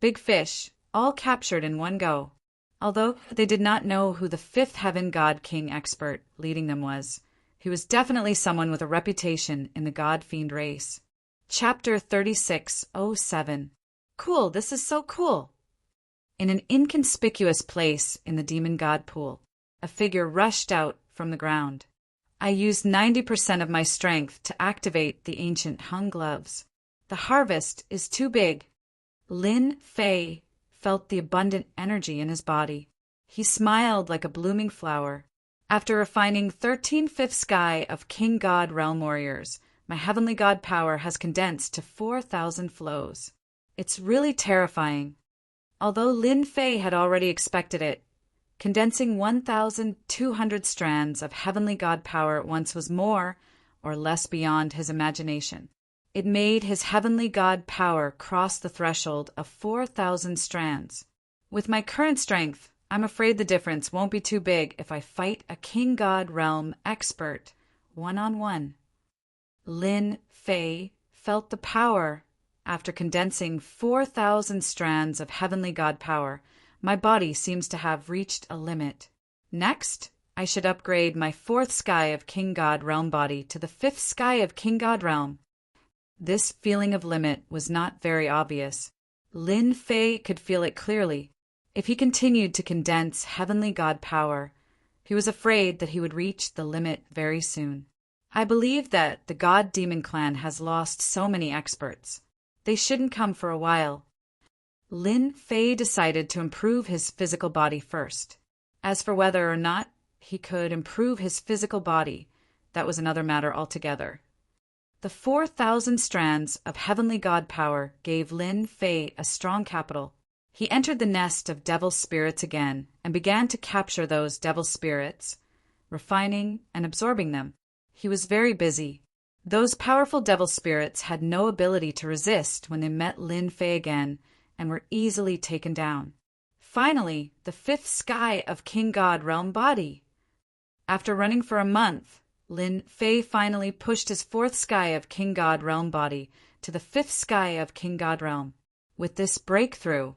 Big fish, all captured in one go. Although they did not know who the fifth heaven God King expert leading them was, he was definitely someone with a reputation in the God Fiend race. Chapter 3607. Cool, this is so cool. In an inconspicuous place in the demon god pool, a figure rushed out from the ground. I used 90% of my strength to activate the ancient Hung gloves. The harvest is too big. Lin Fei felt the abundant energy in his body. He smiled like a blooming flower. After refining 13/5 sky of King God Realm Warriors, my heavenly god power has condensed to 4,000 flows. It's really terrifying. Although Lin Fei had already expected it, condensing 1,200 strands of heavenly god power at once was more or less beyond his imagination. It made his heavenly god power cross the threshold of 4,000 strands. With my current strength, I'm afraid the difference won't be too big if I fight a King God Realm expert one-on-one. Lin Fei felt the power. After condensing 4,000 strands of heavenly god power, my body seems to have reached a limit. Next, I should upgrade my 4th sky of King God Realm body to the 5th sky of King God Realm. This feeling of limit was not very obvious. Lin Fei could feel it clearly. If he continued to condense heavenly god power, he was afraid that he would reach the limit very soon. I believe that the God Demon Clan has lost so many experts. They shouldn't come for a while. Lin Fei decided to improve his physical body first. As for whether or not he could improve his physical body, that was another matter altogether. The 4,000 strands of heavenly god power gave Lin Fei a strong capital. He entered the nest of devil spirits again and began to capture those devil spirits, refining and absorbing them. He was very busy. Those powerful devil spirits had no ability to resist when they met Lin Fei again and were easily taken down. Finally, the 5th sky of King God Realm body. After running for a month, Lin Fei finally pushed his 4th sky of King God Realm body to the 5th sky of King God Realm. With this breakthrough,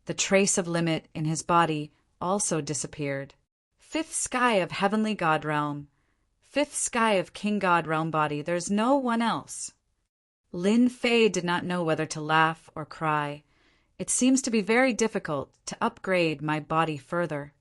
the trace of limit in his body also disappeared. 5th sky of Heavenly God Realm. 5th sky of King God Realm body, there's no one else. Lin Fei did not know whether to laugh or cry. It seems to be very difficult to upgrade my body further.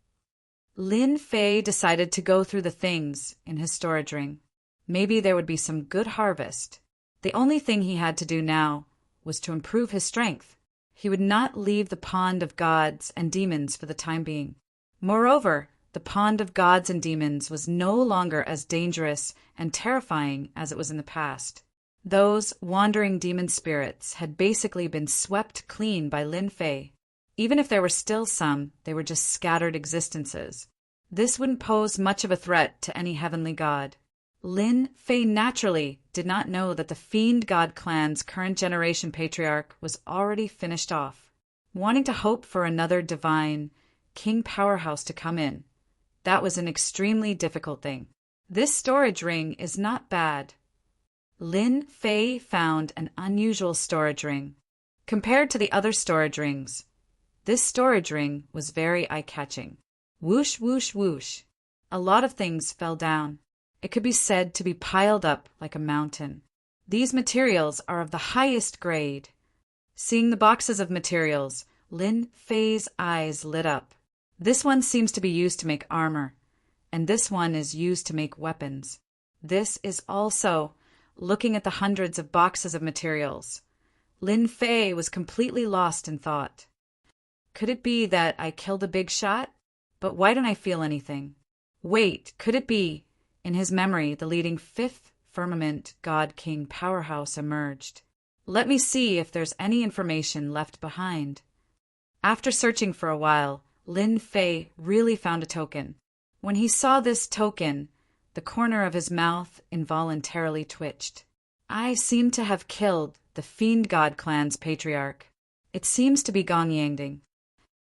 Lin Fei decided to go through the things in his storage ring. Maybe there would be some good harvest. The only thing he had to do now was to improve his strength. He would not leave the pond of gods and demons for the time being. Moreover, the pond of gods and demons was no longer as dangerous and terrifying as it was in the past. Those wandering demon spirits had basically been swept clean by Lin Fei. Even if there were still some, they were just scattered existences. This wouldn't pose much of a threat to any heavenly god. Lin Fei naturally did not know that the Fiend God clan's current generation patriarch was already finished off. Wanting to hope for another divine king powerhouse to come in, that was an extremely difficult thing. This storage ring is not bad. Lin Fei found an unusual storage ring. Compared to the other storage rings, this storage ring was very eye-catching. Whoosh, whoosh, whoosh. A lot of things fell down. It could be said to be piled up like a mountain. These materials are of the highest grade. Seeing the boxes of materials, Lin Fei's eyes lit up. This one seems to be used to make armor, and this one is used to make weapons. This is also, looking at the hundreds of boxes of materials, Lin Fei was completely lost in thought. Could it be that I killed a big shot? But why don't I feel anything? Wait, could it be? In his memory, the leading fifth firmament God King powerhouse emerged. Let me see if there's any information left behind. After searching for a while, Lin Fei really found a token. When he saw this token, the corner of his mouth involuntarily twitched. I seem to have killed the Fiend God clan's patriarch. It seems to be Gong Yangding.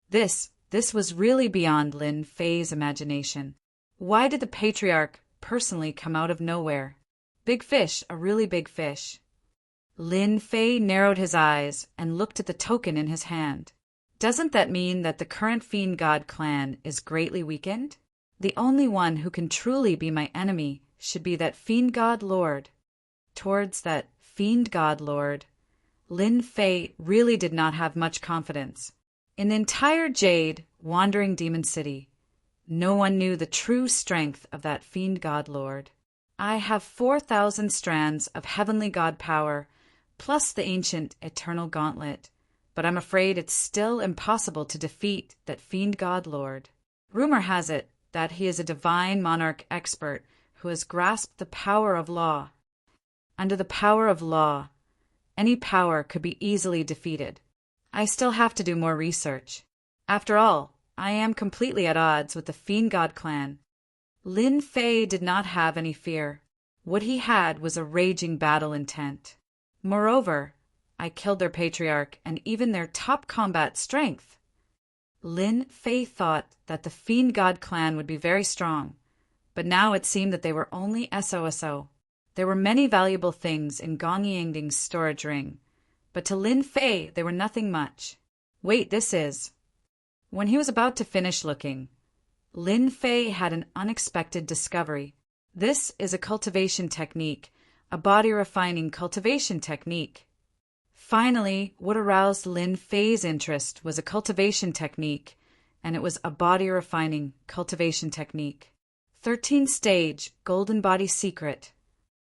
This was really beyond Lin Fei's imagination. Why did the patriarch personally come out of nowhere? Big fish, a really big fish. Lin Fei narrowed his eyes and looked at the token in his hand. Doesn't that mean that the current Fiend God clan is greatly weakened? The only one who can truly be my enemy should be that Fiend God Lord. Towards that Fiend God Lord, Lin Fei really did not have much confidence. In the entire Jade, Wandering Demon City, no one knew the true strength of that Fiend God Lord. I have 4,000 strands of heavenly God power, plus the ancient eternal gauntlet, but I'm afraid it's still impossible to defeat that Fiend God Lord. Rumor has it that he is a divine monarch expert who has grasped the power of law. Under the power of law, any power could be easily defeated. I still have to do more research. After all, I am completely at odds with the Fiend God clan. Lin Fei did not have any fear. What he had was a raging battle intent. Moreover, I killed their patriarch and even their top combat strength. Lin Fei thought that the Fiend God clan would be very strong, but now it seemed that they were only SOSO. There were many valuable things in Gong Yangding's storage ring, but to Lin Fei they were nothing much. Wait, this is... When he was about to finish looking, Lin Fei had an unexpected discovery. This is a cultivation technique, a body-refining cultivation technique. Finally, what aroused Lin Fei's interest was a cultivation technique, and it was a body-refining cultivation technique. 13-stage Golden Body Secret.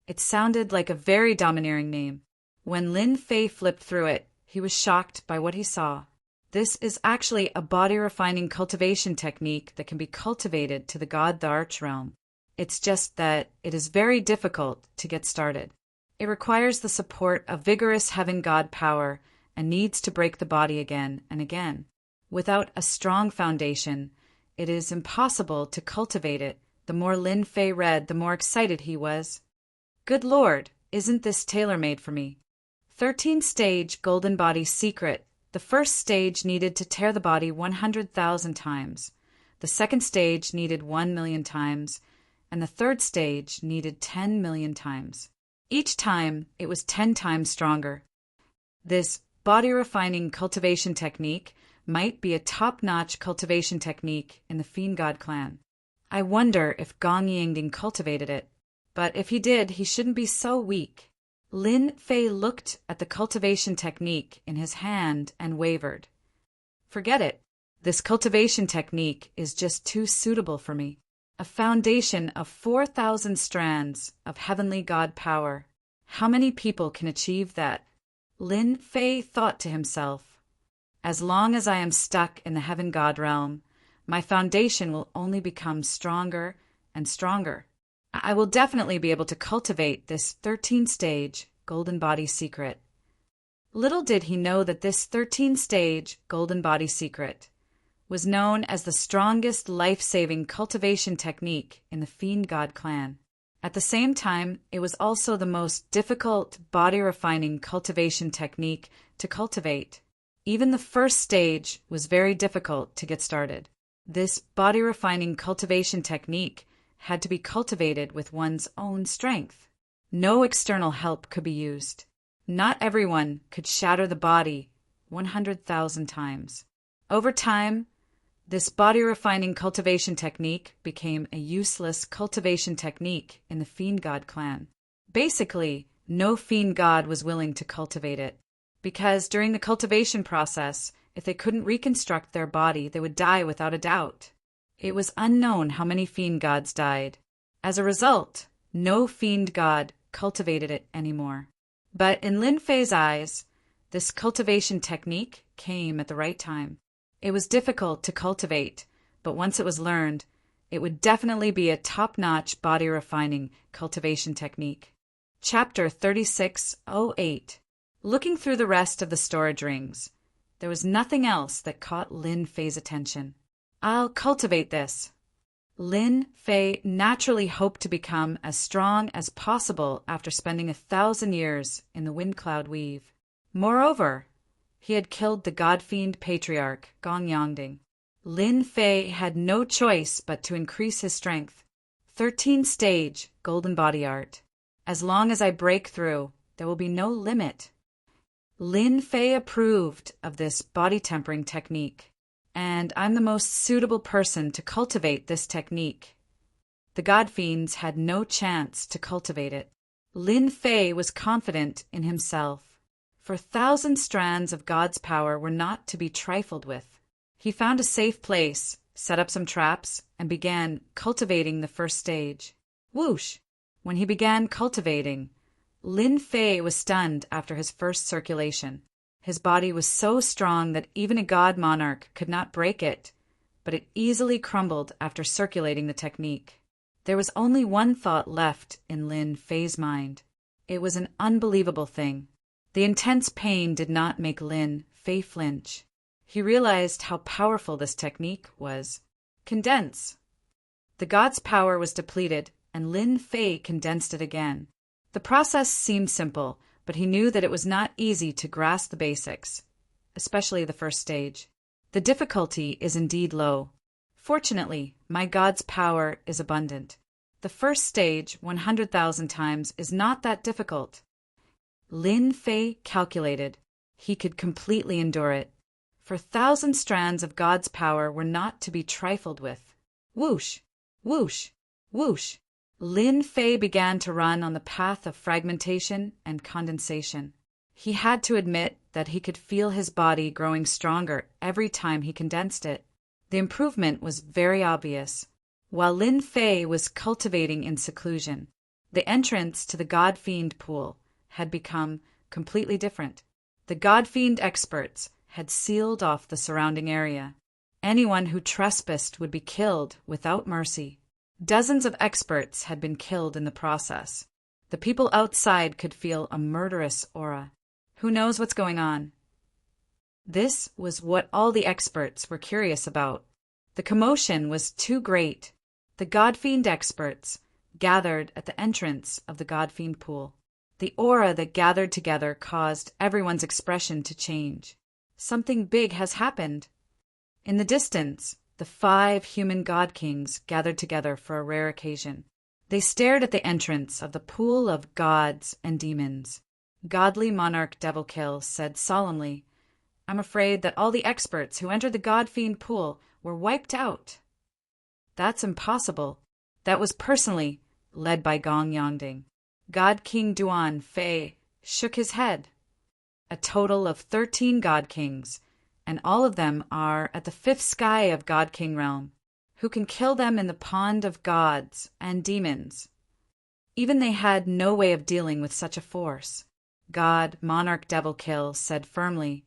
It sounded like a very domineering name. When Lin Fei flipped through it, he was shocked by what he saw. This is actually a body-refining cultivation technique that can be cultivated to the God the Arch realm. It's just that it is very difficult to get started. It requires the support of vigorous heaven God power and needs to break the body again and again. Without a strong foundation, it is impossible to cultivate it. The more Lin Fei read, the more excited he was. Good Lord, isn't this tailor-made for me? 13-stage Golden Body Secret. The first stage needed to tear the body 100,000 times. The second stage needed 1 million times, and the third stage needed 10 million times. Each time, it was 10 times stronger. This body-refining cultivation technique might be a top-notch cultivation technique in the Fiend God clan. I wonder if Gong Yangding cultivated it. But if he did, he shouldn't be so weak. Lin Fei looked at the cultivation technique in his hand and wavered. Forget it. This cultivation technique is just too suitable for me. A foundation of 4,000 strands of heavenly God power. How many people can achieve that? Lin Fei thought to himself, as long as I am stuck in the heaven God realm, my foundation will only become stronger and stronger. I will definitely be able to cultivate this 13-stage Golden Body Secret. Little did he know that this 13-stage Golden Body Secret was known as the strongest life-saving cultivation technique in the Fiend God clan. At the same time, it was also the most difficult body-refining cultivation technique to cultivate. Even the first stage was very difficult to get started. This body-refining cultivation technique had to be cultivated with one's own strength. No external help could be used. Not everyone could shatter the body 100,000 times. Over time, this body-refining cultivation technique became a useless cultivation technique in the Fiend God clan. Basically, no Fiend God was willing to cultivate it, because during the cultivation process, if they couldn't reconstruct their body, they would die without a doubt. It was unknown how many Fiend Gods died. As a result, no Fiend God cultivated it anymore. But in Lin Fei's eyes, this cultivation technique came at the right time. It was difficult to cultivate, but once it was learned, it would definitely be a top-notch body-refining cultivation technique. Chapter 3608. Looking through the rest of the storage rings, there was nothing else that caught Lin Fei's attention. I'll cultivate this. Lin Fei naturally hoped to become as strong as possible after spending 1,000 years in the Wind Cloud Weave. Moreover, he had killed the God-fiend patriarch, Gong Yongding. Lin Fei had no choice but to increase his strength. 13-stage golden body art. As long as I break through, there will be no limit. Lin Fei approved of this body tempering technique, and I'm the most suitable person to cultivate this technique. The God-fiends had no chance to cultivate it. Lin Fei was confident in himself, for 1,000 strands of God's power were not to be trifled with. He found a safe place, set up some traps, and began cultivating the first stage. Whoosh! When he began cultivating, Lin Fei was stunned after his first circulation. His body was so strong that even a god monarch could not break it, but it easily crumbled after circulating the technique. There was only one thought left in Lin Fei's mind. It was an unbelievable thing. The intense pain did not make Lin Fei flinch. He realized how powerful this technique was. Condense. The god's power was depleted, and Lin Fei condensed it again. The process seemed simple, but he knew that it was not easy to grasp the basics, especially the first stage. The difficulty is indeed low. Fortunately, my god's power is abundant. The first stage, 100,000 times, is not that difficult. Lin Fei calculated. He could completely endure it. For 1,000 strands of God's power were not to be trifled with. Whoosh! Whoosh! Whoosh! Lin Fei began to run on the path of fragmentation and condensation. He had to admit that he could feel his body growing stronger every time he condensed it. The improvement was very obvious. While Lin Fei was cultivating in seclusion, the entrance to the God-fiend pool had become completely different. The God-fiend experts had sealed off the surrounding area. Anyone who trespassed would be killed without mercy. Dozens of experts had been killed in the process. The people outside could feel a murderous aura. Who knows what's going on? This was what all the experts were curious about. The commotion was too great. The God-fiend experts gathered at the entrance of the God-fiend pool. The aura that gathered together caused everyone's expression to change. Something big has happened. In the distance, the 5 human god kings gathered together for a rare occasion. They stared at the entrance of the pool of gods and demons. Godly monarch Devilkill said solemnly, "I'm afraid that all the experts who entered the God-fiend pool were wiped out." "That's impossible." That was personally led by Gong Yongding. God King Duan Fei shook his head. A total of 13 God Kings, and all of them are at the 5th sky of God King realm. Who can kill them in the pond of gods and demons? Even they had no way of dealing with such a force. God Monarch Devilkill said firmly,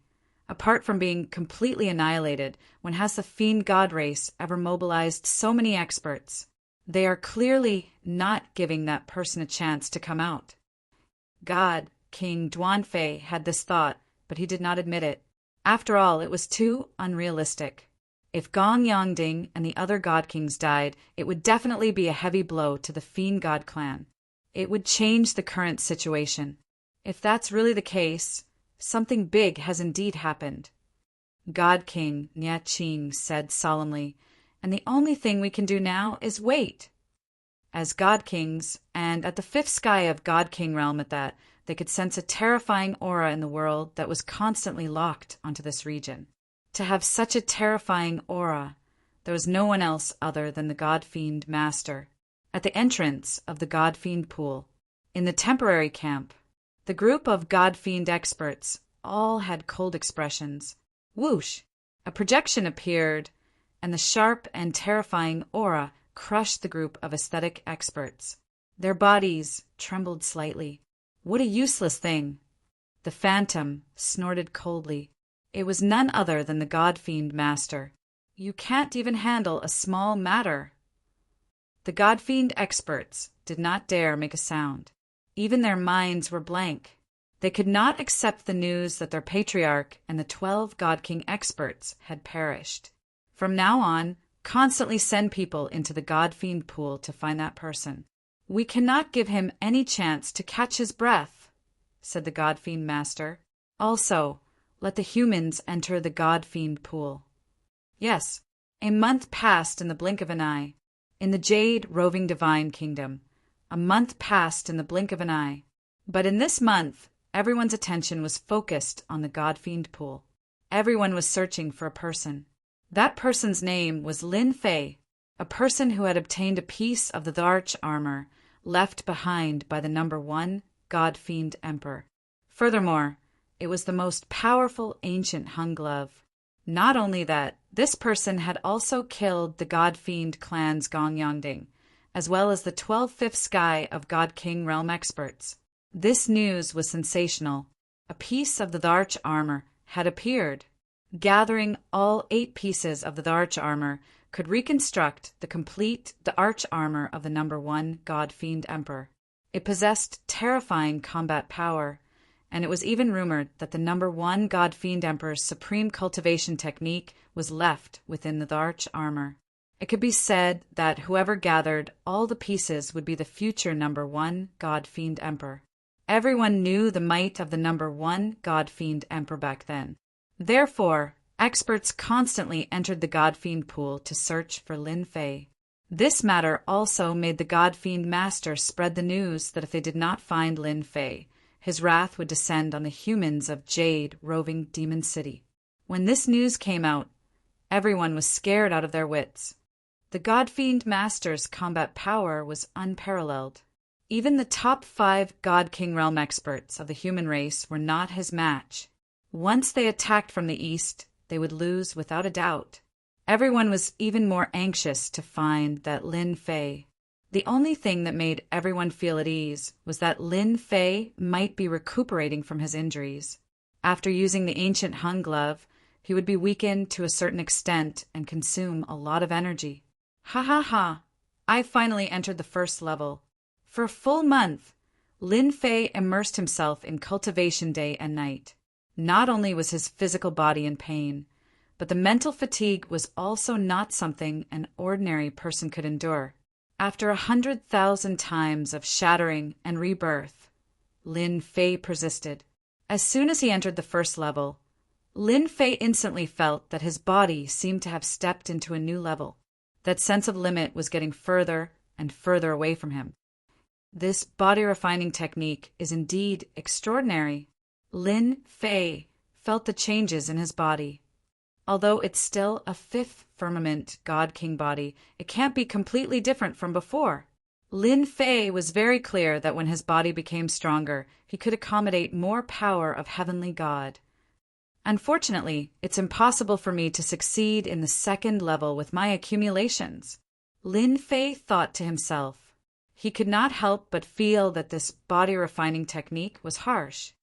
"Apart from being completely annihilated, when has the fiend god race ever mobilized so many experts? They are clearly not giving that person a chance to come out." God King Duanfei had this thought, but he did not admit it. After all, it was too unrealistic. If Gong Yongding and the other god kings died, it would definitely be a heavy blow to the fiend god clan. It would change the current situation. If that's really the case, something big has indeed happened. God King Nia Qing said solemnly, "And the only thing we can do now is wait." as God Kings, and at the fifth sky of God King realm at that, they could sense a terrifying aura in the world that was constantly locked onto this region. To have such a terrifying aura, there was no one else other than the God Fiend Master. At the entrance of the God Fiend pool, in the temporary camp, the group of God Fiend experts all had cold expressions. Whoosh! A projection appeared, and the sharp and terrifying aura crushed the group of aesthetic experts. Their bodies trembled slightly. What a useless thing! The phantom snorted coldly. It was none other than the God Fiend Master. You can't even handle a small matter. The God Fiend experts did not dare make a sound. Even their minds were blank. They could not accept the news that their patriarch and the 12 God King experts had perished. From now on, constantly send people into the God Fiend pool to find that person. We cannot give him any chance to catch his breath, said the God Fiend Master. Also, let the humans enter the God Fiend pool. Yes, a month passed in the blink of an eye. In the Jade Roving Divine Kingdom, a month passed in the blink of an eye. But in this month, everyone's attention was focused on the God Fiend pool. Everyone was searching for a person. That person's name was Lin Fei, a person who had obtained a piece of the Dharch armor left behind by the number 1 God Fiend Emperor. Furthermore, it was the most powerful ancient hung glove. Not only that, this person had also killed the God Fiend clan's Gongyangding, as well as the 12 fifth sky of God King realm experts. This news was sensational. A piece of the Dharch armor had appeared. Gathering all 8 pieces of the Dharch armor could reconstruct the complete Dharch armor of the number 1 God Fiend Emperor. It possessed terrifying combat power, and it was even rumored that the number 1 God Fiend Emperor's supreme cultivation technique was left within the Dharch armor. It could be said that whoever gathered all the pieces would be the future number 1 God Fiend Emperor. Everyone knew the might of the number 1 God Fiend Emperor back then. Therefore, experts constantly entered the God Fiend pool to search for Lin Fei. This matter also made the God Fiend Master spread the news that if they did not find Lin Fei, his wrath would descend on the humans of Jade Roving Demon City. When this news came out, everyone was scared out of their wits. The God Fiend Master's combat power was unparalleled. Even the top 5 God King realm experts of the human race were not his match. Once they attacked from the east, they would lose without a doubt. Everyone was even more anxious to find that Lin Fei. The only thing that made everyone feel at ease was that Lin Fei might be recuperating from his injuries. After using the ancient hung glove, he would be weakened to a certain extent and consume a lot of energy. Ha ha ha! I finally entered the first level. For a full month, Lin Fei immersed himself in cultivation day and night. Not only was his physical body in pain, but the mental fatigue was also not something an ordinary person could endure. After 100,000 times of shattering and rebirth, Lin Fei persisted. As soon as he entered the first level, Lin Fei instantly felt that his body seemed to have stepped into a new level. That sense of limit was getting further and further away from him. This body-refining technique is indeed extraordinary. Lin Fei felt the changes in his body. Although it's still a 5th firmament God King body, it can't be completely different from before. Lin Fei was very clear that when his body became stronger, he could accommodate more power of heavenly God. Unfortunately, it's impossible for me to succeed in the 2nd level with my accumulations. Lin Fei thought to himself. He could not help but feel that this body-refining technique was harsh.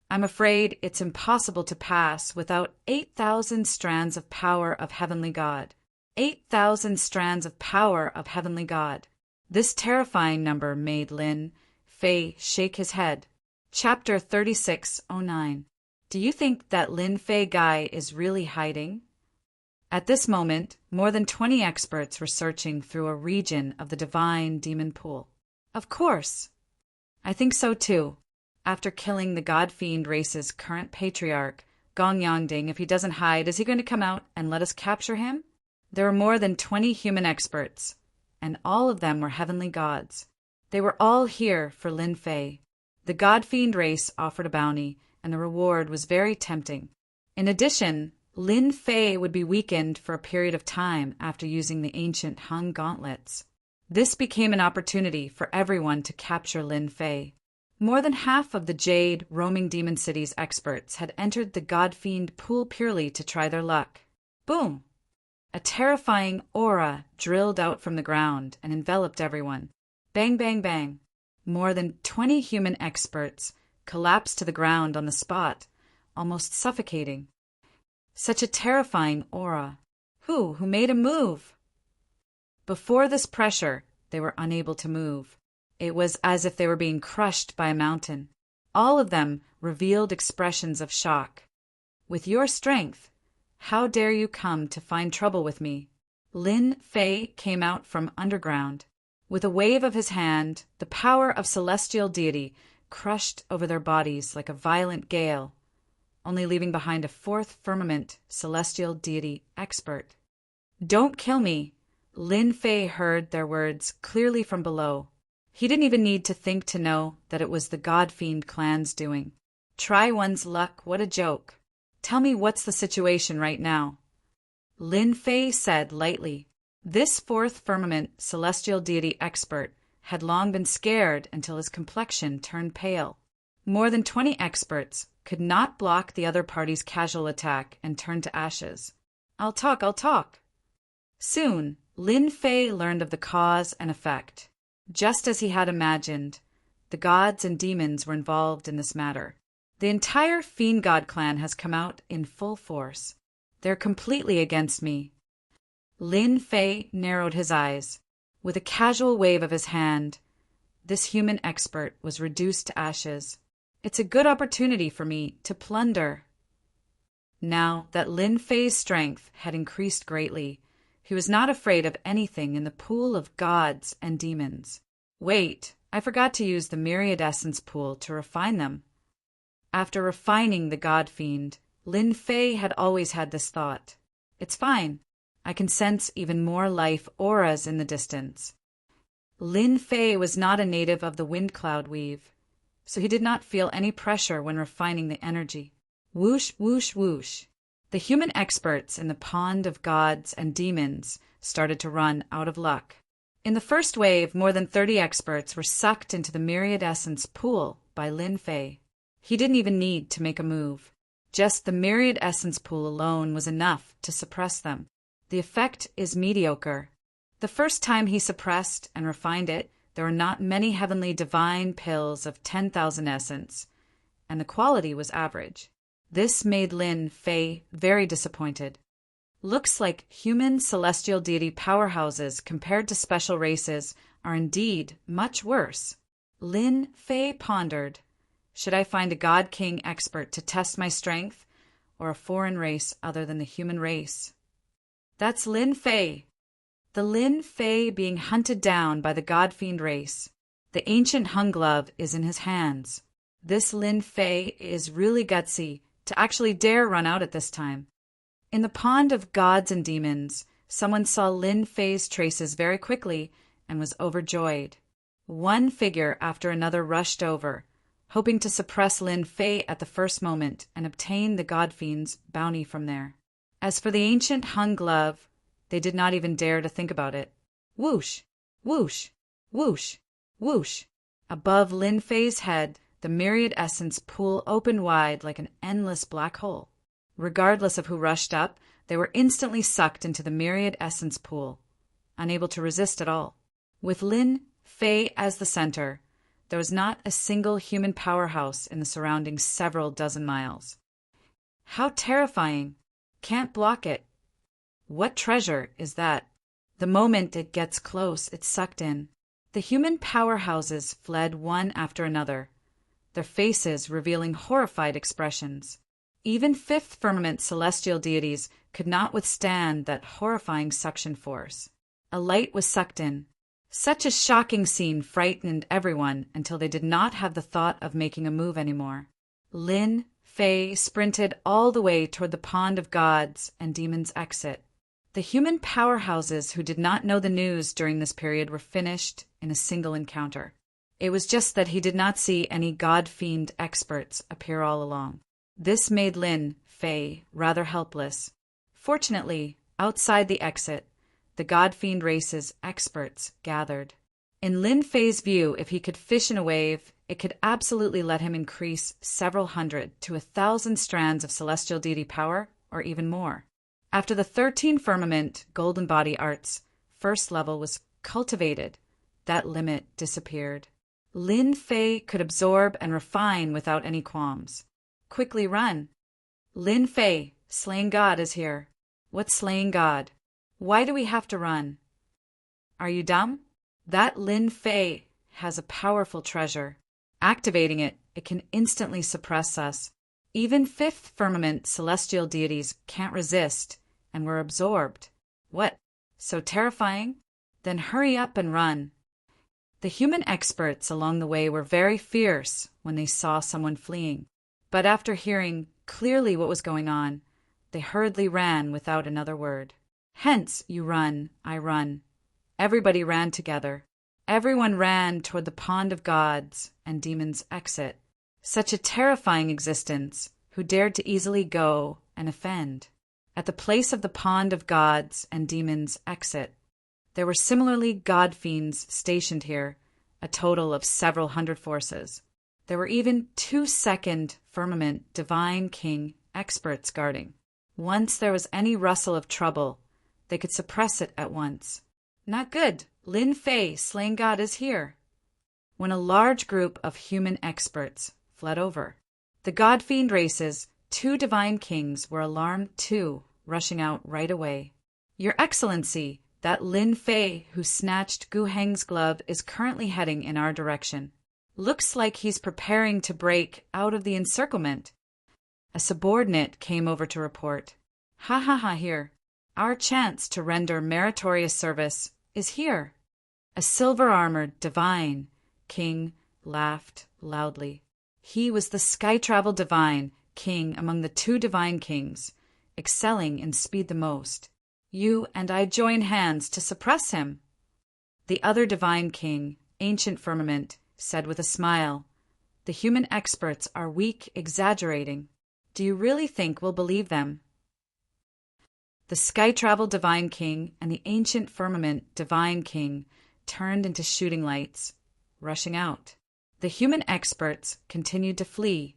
I'm afraid it's impossible to pass without 8,000 strands of power of heavenly God. 8,000 strands of power of heavenly God. This terrifying number made Lin Fei shake his head. Chapter 3609. Do you think that Lin Fei guy is really hiding? At this moment, more than 20 experts were searching through a region of the divine demon pool. Of course. I think so too. After killing the God Fiend race's current patriarch, Gong Yangding, if he doesn't hide, is he going to come out and let us capture him? There were more than 20 human experts. and all of them were heavenly gods. They were all here for Lin Fei. The God-fiend race offered a bounty, and the reward was very tempting. In addition, Lin Fei would be weakened for a period of time after using the ancient Hung gauntlets. This became an opportunity for everyone to capture Lin Fei. More than half of the Jade roaming Demon City's experts had entered the God-fiend pool purely to try their luck. Boom! A terrifying aura drilled out from the ground and enveloped everyone. Bang, bang, bang. More than 20 human experts collapsed to the ground on the spot, almost suffocating. Such a terrifying aura. Who made a move? Before this pressure, they were unable to move. It was as if they were being crushed by a mountain. All of them revealed expressions of shock. With your strength, how dare you come to find trouble with me? Lin Fei came out from underground. With a wave of his hand, the power of celestial deity crushed over their bodies like a violent gale, only leaving behind a fourth firmament celestial deity expert. Don't kill me! Lin Fei heard their words clearly from below. He didn't even need to think to know that it was the God-fiend clan's doing. Try one's luck, what a joke. Tell me what's the situation right now. Lin Fei said lightly. This fourth firmament celestial deity expert had long been scared until his complexion turned pale. More than 20 experts could not block the other party's casual attack and turned to ashes. I'll talk. Soon, Lin Fei learned of the cause and effect. Just as he had imagined, the gods and demons were involved in this matter. The entire Fiend God clan has come out in full force. They're completely against me. Lin Fei narrowed his eyes. With a casual wave of his hand, this human expert was reduced to ashes. It's a good opportunity for me to plunder. Now that Lin Fei's strength had increased greatly, he was not afraid of anything in the pool of gods and demons. Wait, I forgot to use the myriad essence pool to refine them. After refining the God-fiend, Lin Fei had always had this thought. It's fine. I can sense even more life auras in the distance. Lin Fei was not a native of the wind cloud weave, so he did not feel any pressure when refining the energy. Whoosh, whoosh, whoosh. The human experts in the pond of gods and demons started to run out of luck. In the first wave, more than 30 experts were sucked into the myriad essence pool by Lin Fei. He didn't even need to make a move. Just the myriad essence pool alone was enough to suppress them. The effect is mediocre. The first time he suppressed and refined it, there were not many heavenly divine pills of 10,000 essence, and the quality was average. This made Lin Fei very disappointed. Looks like human celestial deity powerhouses compared to special races are indeed much worse. Lin Fei pondered. Should I find a God King expert to test my strength, or a foreign race other than the human race? That's Lin Fei. The Lin Fei being hunted down by the God-fiend race. The ancient Hung glove is in his hands. This Lin Fei is really gutsy to actually dare run out at this time. In the pond of gods and demons, someone saw Lin Fei's traces very quickly and was overjoyed. One figure after another rushed over, hoping to suppress Lin Fei at the first moment and obtain the God-fiend's bounty from there. As for the ancient Hung glove, they did not even dare to think about it. Whoosh, whoosh, whoosh, whoosh. Above Lin Fei's head, the myriad essence pool opened wide like an endless black hole. Regardless of who rushed up, they were instantly sucked into the myriad essence pool, unable to resist at all. With Lin Fei as the center, there was not a single human powerhouse in the surrounding several dozen miles. How terrifying! Can't block it. What treasure is that? The moment it gets close, it's sucked in. The human powerhouses fled one after another, their faces revealing horrified expressions. Even fifth firmament celestial deities could not withstand that horrifying suction force. A light was sucked in. Such a shocking scene frightened everyone until they did not have the thought of making a move anymore. Lin Fei sprinted all the way toward the pond of gods and demons exit. The human powerhouses who did not know the news during this period were finished in a single encounter. It was just that he did not see any god-fiend experts appear all along. This made Lin Fei rather helpless. Fortunately, outside the exit, the god-fiend race's experts gathered. In Lin Fei's view, if he could fish in a wave, it could absolutely let him increase several hundred to 1,000 strands of celestial deity power, or even more. After the 13 firmament golden body arts first level was cultivated, that limit disappeared. Lin Fei could absorb and refine without any qualms. Quickly run. Lin Fei, slaying God, is here. What's slaying God? Why do we have to run? Are you dumb? That Lin Fei has a powerful treasure. Activating it, it can instantly suppress us. Even fifth firmament celestial deities can't resist and were absorbed. What? So terrifying? Then hurry up and run. The human experts along the way were very fierce when they saw someone fleeing. But after hearing clearly what was going on, they hurriedly ran without another word. Hence, you run, I run. Everybody ran together. Everyone ran toward the pond of gods and demons' exit. Such a terrifying existence, who dared to easily go and offend. At the place of the pond of gods and demons' exit, there were similarly god-fiends stationed here, a total of several hundred forces. There were even 2 second firmament divine king experts guarding. Once there was any rustle of trouble, they could suppress it at once. Not good. Lin Fei, slaying God, is here. When a large group of human experts fled over, the god-fiend race's 2 divine kings were alarmed too, rushing out right away. Your Excellency, that Lin Fei who snatched Gu Heng's glove is currently heading in our direction. Looks like he's preparing to break out of the encirclement. A subordinate came over to report. Ha ha ha, here. Our chance to render meritorious service is here. A silver-armored divine king laughed loudly. He was the sky-travel divine king among the 2 divine kings, excelling in speed the most. You and I join hands to suppress him. The other divine king, ancient firmament, said with a smile, the human experts are weak, exaggerating. Do you really think we'll believe them? The sky-travel divine king and the ancient firmament divine king turned into shooting lights, rushing out. The human experts continued to flee,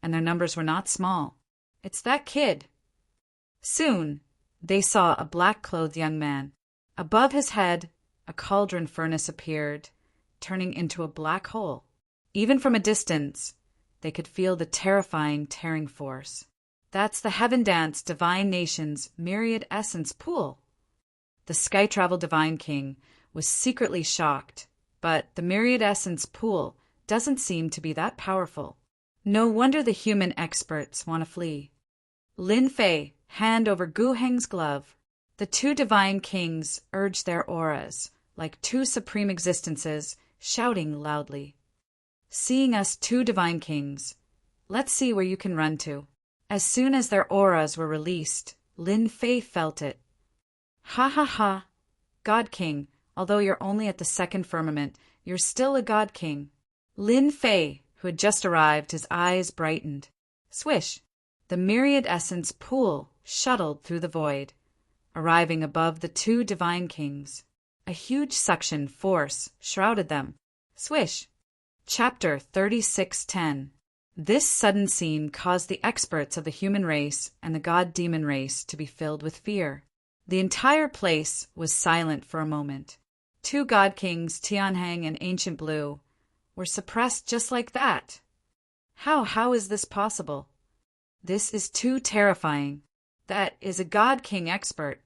and their numbers were not small. It's that kid. Soon, they saw a black-clothed young man. Above his head, a cauldron furnace appeared, turning into a black hole. Even from a distance, they could feel the terrifying tearing force. That's the Heaven Dance Divine Nation's Myriad Essence pool. The Sky Travel Divine King was secretly shocked, but the Myriad Essence pool doesn't seem to be that powerful. No wonder the human experts want to flee. Lin Fei, hand over Gu Heng's glove. The 2 divine kings urged their auras, like 2 supreme existences, shouting loudly. Seeing us 2 divine kings, let's see where you can run to. As soon as their auras were released, Lin Fei felt it. Ha ha ha! God King, although you're only at the 2nd firmament, you're still a God King. Lin Fei, who had just arrived, his eyes brightened. Swish! The myriad essence pool shuttled through the void, arriving above the 2 divine kings. A huge suction force shrouded them. Swish! Chapter 3610. This sudden scene caused the experts of the human race and the god-demon race to be filled with fear. The entire place was silent for a moment. 2 god kings, Tianheng and Ancient Blue, were suppressed just like that. How is this possible? This is too terrifying. That is a god king expert.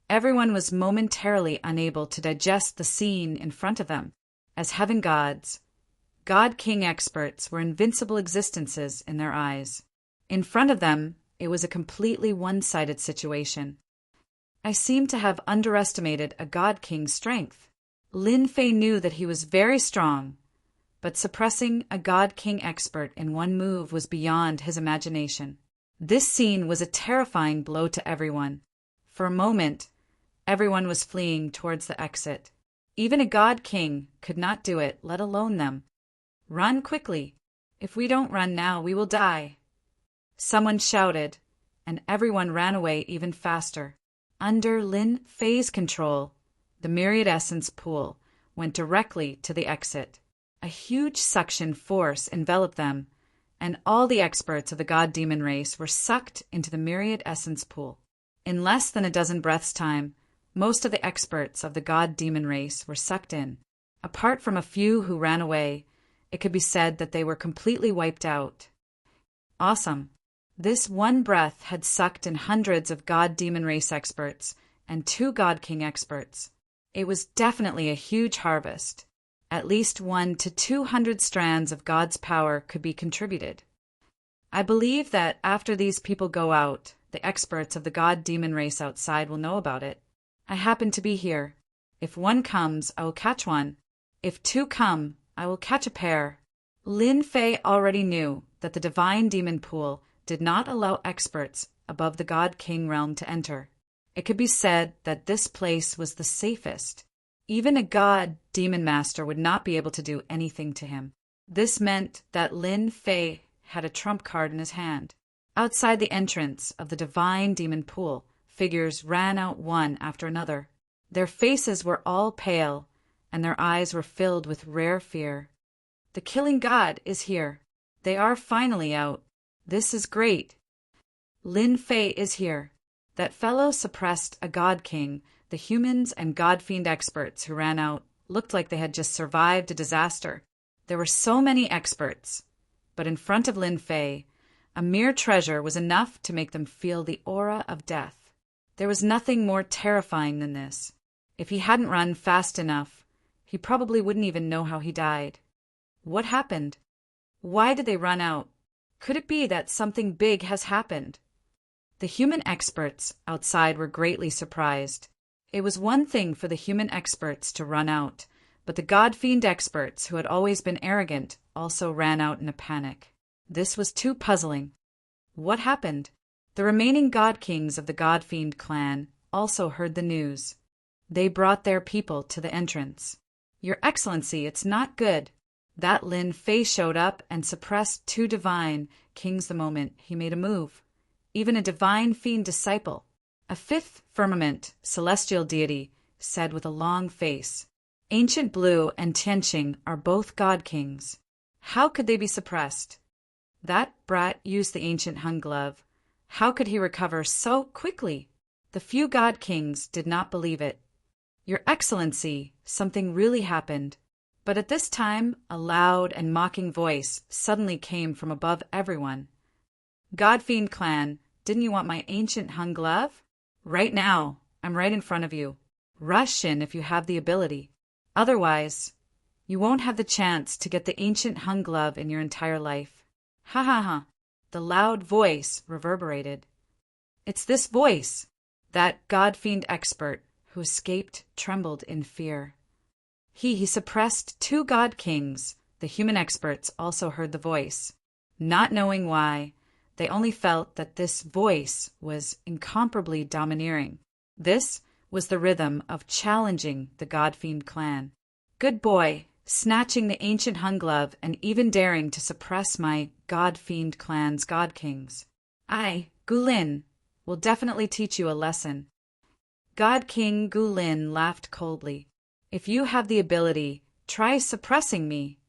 Everyone was momentarily unable to digest the scene in front of them. As heaven gods, God King experts were invincible existences in their eyes. In front of them, it was a completely one-sided situation. I seem to have underestimated a God King's strength. Lin Fei knew that he was very strong, but suppressing a God King expert in one move was beyond his imagination. This scene was a terrifying blow to everyone. For a moment, everyone was fleeing towards the exit. Even a god king could not do it, let alone them. Run quickly. If we don't run now, we will die. Someone shouted, and everyone ran away even faster. Under Lin Fei's control, the myriad essence pool went directly to the exit. A huge suction force enveloped them, and all the experts of the god-demon race were sucked into the myriad essence pool. In less than a dozen breaths' time, most of the experts of the god-demon race were sucked in. Apart from a few who ran away, it could be said that they were completely wiped out. Awesome. This one breath had sucked in hundreds of god-demon race experts and 2 god king experts. It was definitely a huge harvest. At least 100 to 200 strands of God's power could be contributed. I believe that after these people go out, the experts of the god-demon race outside will know about it. I happen to be here. If 1 comes, I will catch 1. If 2 come, I will catch a pair. Lin Fei already knew that the divine demon pool did not allow experts above the god king realm to enter. It could be said that this place was the safest. Even a god demon master would not be able to do anything to him. This meant that Lin Fei had a trump card in his hand. Outside the entrance of the divine demon pool, figures ran out one after another. Their faces were all pale, and their eyes were filled with rare fear. The killing god is here. They are finally out. This is great. Lin Fei is here. That fellow suppressed a god king. The humans and god-fiend experts who ran out looked like they had just survived a disaster. There were so many experts, but in front of Lin Fei, a mere treasure was enough to make them feel the aura of death. There was nothing more terrifying than this. If he hadn't run fast enough, he probably wouldn't even know how he died. What happened? Why did they run out? Could it be that something big has happened? The human experts outside were greatly surprised. It was one thing for the human experts to run out, but the god-fiend experts, who had always been arrogant, also ran out in a panic. This was too puzzling. What happened? The remaining god kings of the god-fiend clan also heard the news. They brought their people to the entrance. Your Excellency, it's not good. That Lin Fei showed up and suppressed 2 divine kings the moment he made a move. Even a divine fiend disciple. A 5th firmament celestial deity said with a long face, Ancient Blue and Tianqing are both god kings. How could they be suppressed? That brat used the ancient Hun glove. How could he recover so quickly? The few god kings did not believe it. Your Excellency, something really happened. But at this time, a loud and mocking voice suddenly came from above everyone. God-fiend clan, didn't you want my ancient Hun glove? Right now, I'm right in front of you. Rush in if you have the ability. Otherwise, you won't have the chance to get the ancient Hun glove in your entire life. Ha ha ha. The loud voice reverberated. It's this voice. That god-fiend expert who escaped trembled in fear. He suppressed 2 god kings. The human experts also heard the voice. Not knowing why, they only felt that this voice was incomparably domineering. This was the rhythm of challenging the God-Fiend clan. Good boy, snatching the ancient Hun glove and even daring to suppress my God-Fiend clan's God Kings. I, Gulin, will definitely teach you a lesson. God King Gulin laughed coldly. If you have the ability, try suppressing me.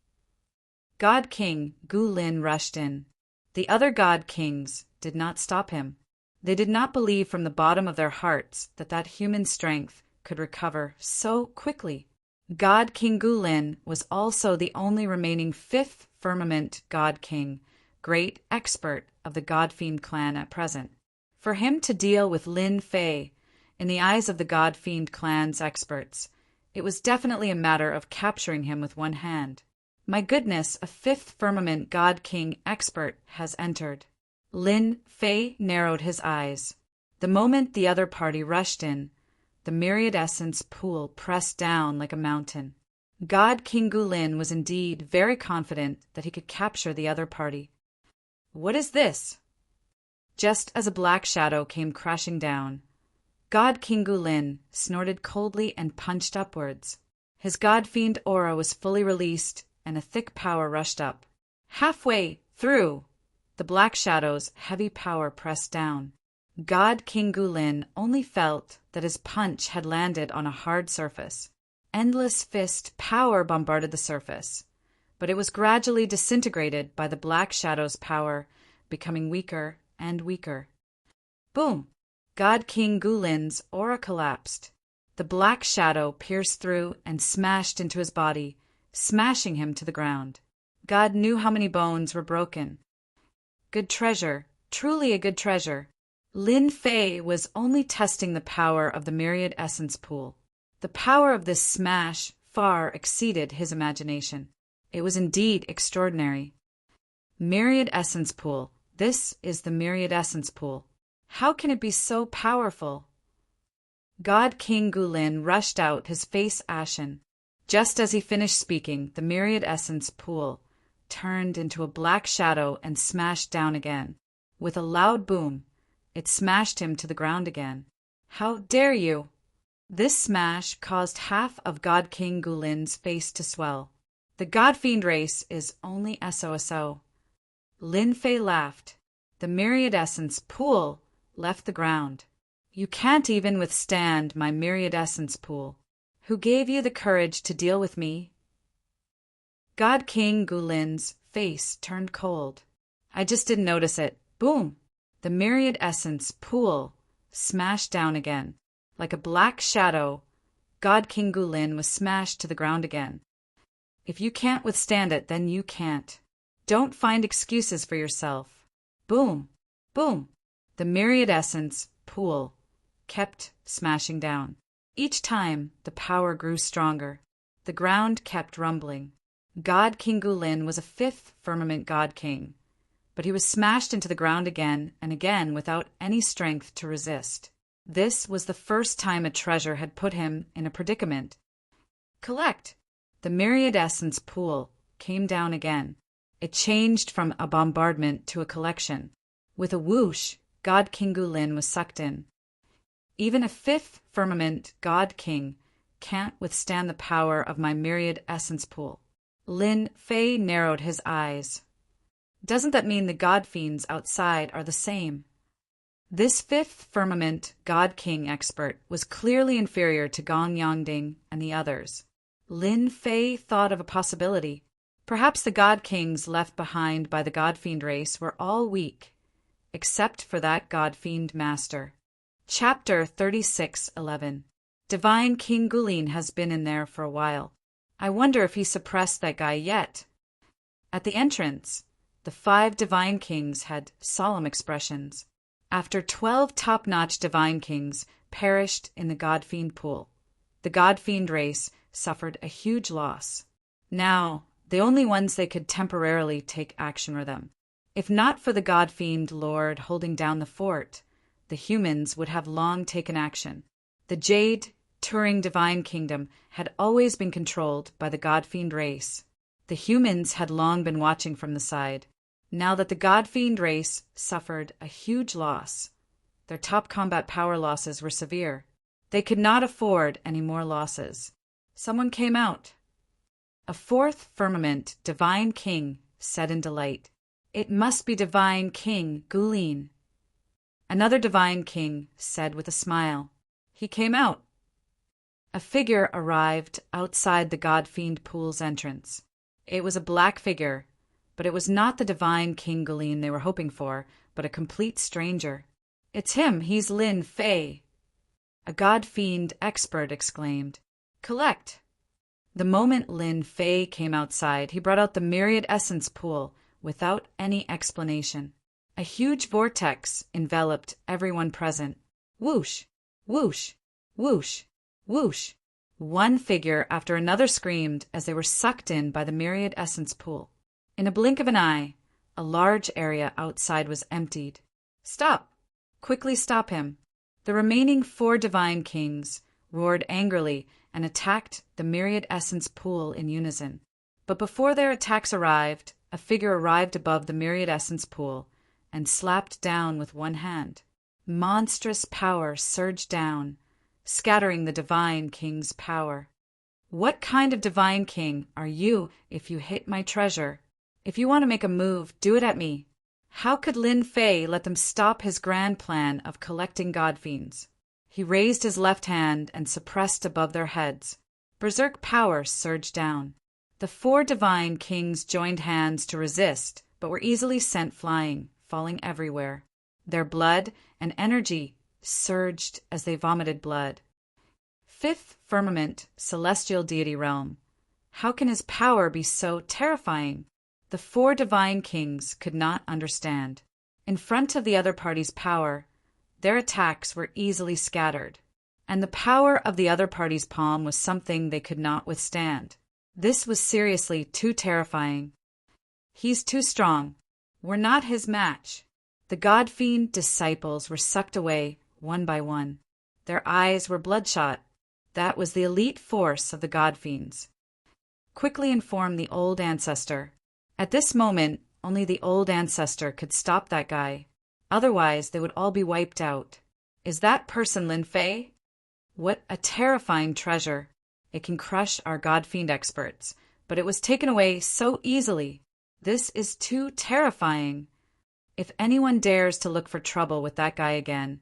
God King Gulin rushed in. The other God Kings did not stop him. They did not believe from the bottom of their hearts that human strength could recover so quickly. God King Gulin was also the only remaining 5th firmament God King, great expert of the God-Fiend clan at present. For him to deal with Lin Fei, in the eyes of the God-Fiend clan's experts, it was definitely a matter of capturing him with one hand. My goodness, a 5th firmament God King expert has entered. Lin Fei narrowed his eyes. The moment the other party rushed in, the myriad essence pool pressed down like a mountain. God King Gulin was indeed very confident that he could capture the other party. What is this? Just as a black shadow came crashing down, God King Gulin snorted coldly and punched upwards. His god-fiend aura was fully released, and a thick power rushed up. Halfway through, the black shadow's heavy power pressed down. God King Gulin only felt that his punch had landed on a hard surface. Endless fist power bombarded the surface, but it was gradually disintegrated by the black shadow's power, becoming weaker and weaker. Boom! God King Gulin's aura collapsed. The black shadow pierced through and smashed into his body, smashing him to the ground. God knew how many bones were broken. Good treasure, truly a good treasure. Lin Fei was only testing the power of the myriad essence pool. The power of this smash far exceeded his imagination. It was indeed extraordinary. Myriad essence pool. This is the myriad essence pool. How can it be so powerful? God King Gulin rushed out, his face ashen. Just as he finished speaking, the myriad essence pool turned into a black shadow and smashed down again. With a loud boom, it smashed him to the ground again. How dare you! This smash caused half of God King Gulin's face to swell. The God-fiend race is only SOSO. Lin Fei laughed. The myriad essence pool left the ground. You can't even withstand my myriad essence pool. Who gave you the courage to deal with me? God King Gulin's face turned cold. I just didn't notice it. Boom! The myriad essence pool smashed down again. Like a black shadow, God King Gulin was smashed to the ground again. If you can't withstand it, then you can't. Don't find excuses for yourself. Boom! Boom! The myriad essence pool kept smashing down. Each time, the power grew stronger. The ground kept rumbling. God King Gulin was a fifth firmament God King, but he was smashed into the ground again and again without any strength to resist. This was the first time a treasure had put him in a predicament. Collect! The myriad essence pool came down again. It changed from a bombardment to a collection. With a whoosh, God King Gulin was sucked in. Even a fifth firmament God King can't withstand the power of my myriad essence pool. Lin Fei narrowed his eyes. Doesn't that mean the God Fiends outside are the same? This fifth firmament God King expert was clearly inferior to Gong Yongding and the others. Lin Fei thought of a possibility. Perhaps the God Kings left behind by the God Fiend race were all weak, except for that God Fiend master. Chapter 36:11. Divine King Gulin has been in there for a while. I wonder if he suppressed that guy yet. At the entrance, the 5 divine kings had solemn expressions. After 12 top-notch divine kings perished in the God-Fiend pool, the God-Fiend race suffered a huge loss. Now, the only ones they could temporarily take action were them. If not for the God-Fiend Lord holding down the fort, the humans would have long taken action. The Jade Turing Divine Kingdom had always been controlled by the God-Fiend race. The humans had long been watching from the side. Now that the God-Fiend race suffered a huge loss, their top combat power losses were severe. They could not afford any more losses. Someone came out. A 4th firmament Divine King said in delight, "It must be Divine King Gulin." Another Divine King said with a smile, "He came out." A figure arrived outside the God-Fiend pool's entrance. It was a black figure, but it was not the Divine King Gulin they were hoping for, but a complete stranger. "It's him, he's Lin Fei," a God-Fiend expert exclaimed. "Collect." The moment Lin Fei came outside, he brought out the myriad essence pool without any explanation. A huge vortex enveloped everyone present. Whoosh, whoosh, whoosh, whoosh. One figure after another screamed as they were sucked in by the myriad essence pool. In a blink of an eye, a large area outside was emptied. "Stop! Quickly stop him!" The remaining 4 divine kings roared angrily and attacked the myriad essence pool in unison. But before their attacks arrived, a figure arrived above the myriad essence pool and slapped down with one hand. monstrous power surged down, scattering the Divine King's power. What kind of Divine King are you if you hit my treasure? If you want to make a move, do it at me. How could Lin Fei let them stop his grand plan of collecting godfiends? He raised his left hand and suppressed above their heads. Berserk power surged down. The 4 divine kings joined hands to resist, but were easily sent flying, falling everywhere. Their blood and energy surged as they vomited blood. 5th firmament, celestial deity realm. How can his power be so terrifying? The 4 divine kings could not understand. In front of the other party's power, their attacks were easily scattered, and the power of the other party's palm was something they could not withstand. This was seriously too terrifying. He's too strong. We're not his match. The godfiend disciples were sucked away one by one. Their eyes were bloodshot. That was the elite force of the godfiends. Quickly inform the old ancestor. At this moment, only the old ancestor could stop that guy. Otherwise, they would all be wiped out. Is that person Lin Fei? What a terrifying treasure. It can crush our godfiend experts, but it was taken away so easily. This is too terrifying. If anyone dares to look for trouble with that guy again,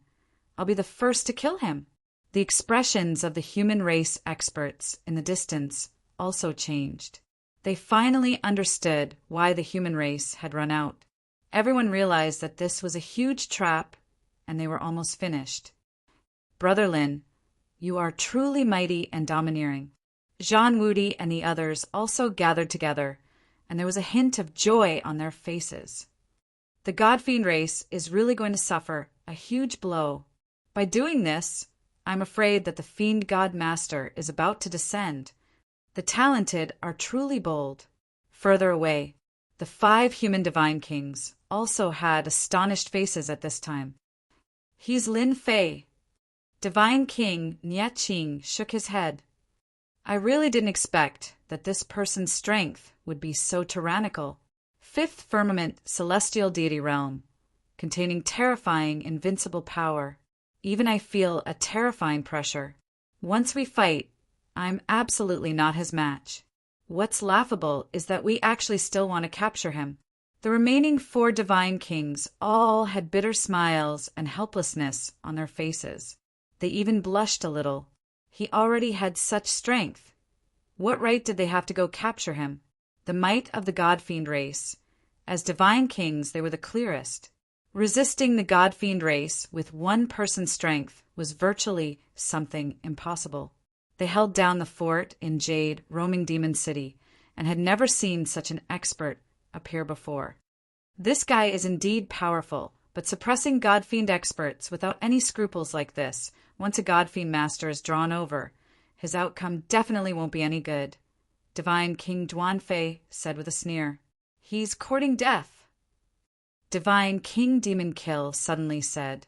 I'll be the first to kill him. The expressions of the human race experts in the distance also changed. They finally understood why the human race had run out. Everyone realized that this was a huge trap, and they were almost finished. Brother Lin, you are truly mighty and domineering. Zhan Wudi and the others also gathered together, and there was a hint of joy on their faces. The godfiend race is really going to suffer a huge blow. By doing this, I'm afraid that the fiend god master is about to descend. The talented are truly bold. Further away, the 5 human divine kings also had astonished faces at this time. He's Lin Fei. Divine King Nie Qing shook his head. I really didn't expect that this person's strength would be so tyrannical. 5th firmament, celestial deity realm, containing terrifying, invincible power. Even I feel a terrifying pressure. Once we fight, I'm absolutely not his match. What's laughable is that we actually still want to capture him. The remaining 4 divine kings all had bitter smiles and helplessness on their faces. They even blushed a little. He already had such strength. What right did they have to go capture him? The might of the godfiend race. As divine kings, they were the clearest. Resisting the godfiend race with one person's strength was virtually something impossible. They held down the fort in Jade, roaming Demon City, and had never seen such an expert appear before. This guy is indeed powerful, but suppressing godfiend experts without any scruples like this, once a godfiend master is drawn over, his outcome definitely won't be any good. Divine King Duanfei said with a sneer. He's courting death. Divine King Demon Kill suddenly said,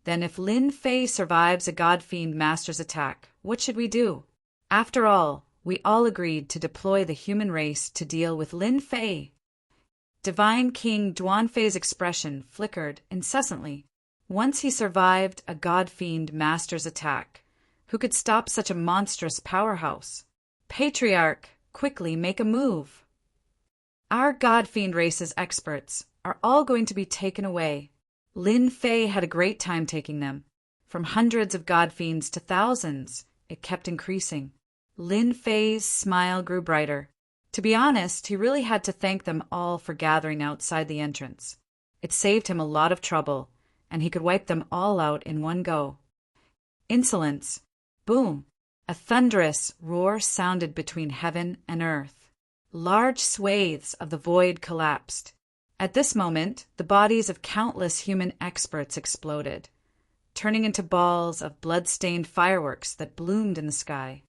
Then if Lin Fei survives a godfiend master's attack, what should we do? After all, we all agreed to deploy the human race to deal with Lin Fei. Divine King Duanfei's expression flickered incessantly. Once he survived a godfiend master's attack, who could stop such a monstrous powerhouse? Patriarch, quickly make a move. Our godfiend race's experts are all going to be taken away. Lin Fei had a great time taking them. From hundreds of godfiends to thousands, it kept increasing. Lin Fei's smile grew brighter. To be honest, he really had to thank them all for gathering outside the entrance. It saved him a lot of trouble, and he could wipe them all out in one go. Insolence. Boom. A thunderous roar sounded between heaven and earth. Large swathes of the void collapsed. At this moment, the bodies of countless human experts exploded, turning into balls of blood-stained fireworks that bloomed in the sky.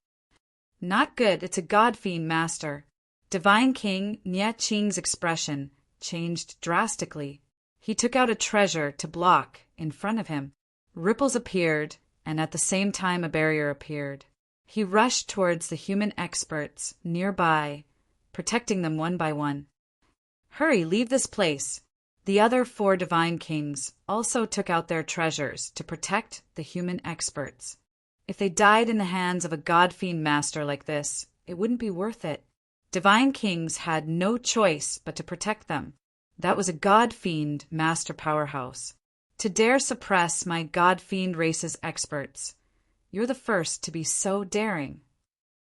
Not good, it's a godfiend master. Divine King Nie Qing's expression changed drastically. He took out a treasure to block in front of him. Ripples appeared, and at the same time a barrier appeared. He rushed towards the human experts nearby, protecting them one by one. Hurry, leave this place. The other 4 divine kings also took out their treasures to protect the human experts. If they died in the hands of a god-fiend master like this, it wouldn't be worth it. Divine kings had no choice but to protect them. That was a god-fiend master powerhouse. To dare suppress my god-fiend race's experts, you're the first to be so daring.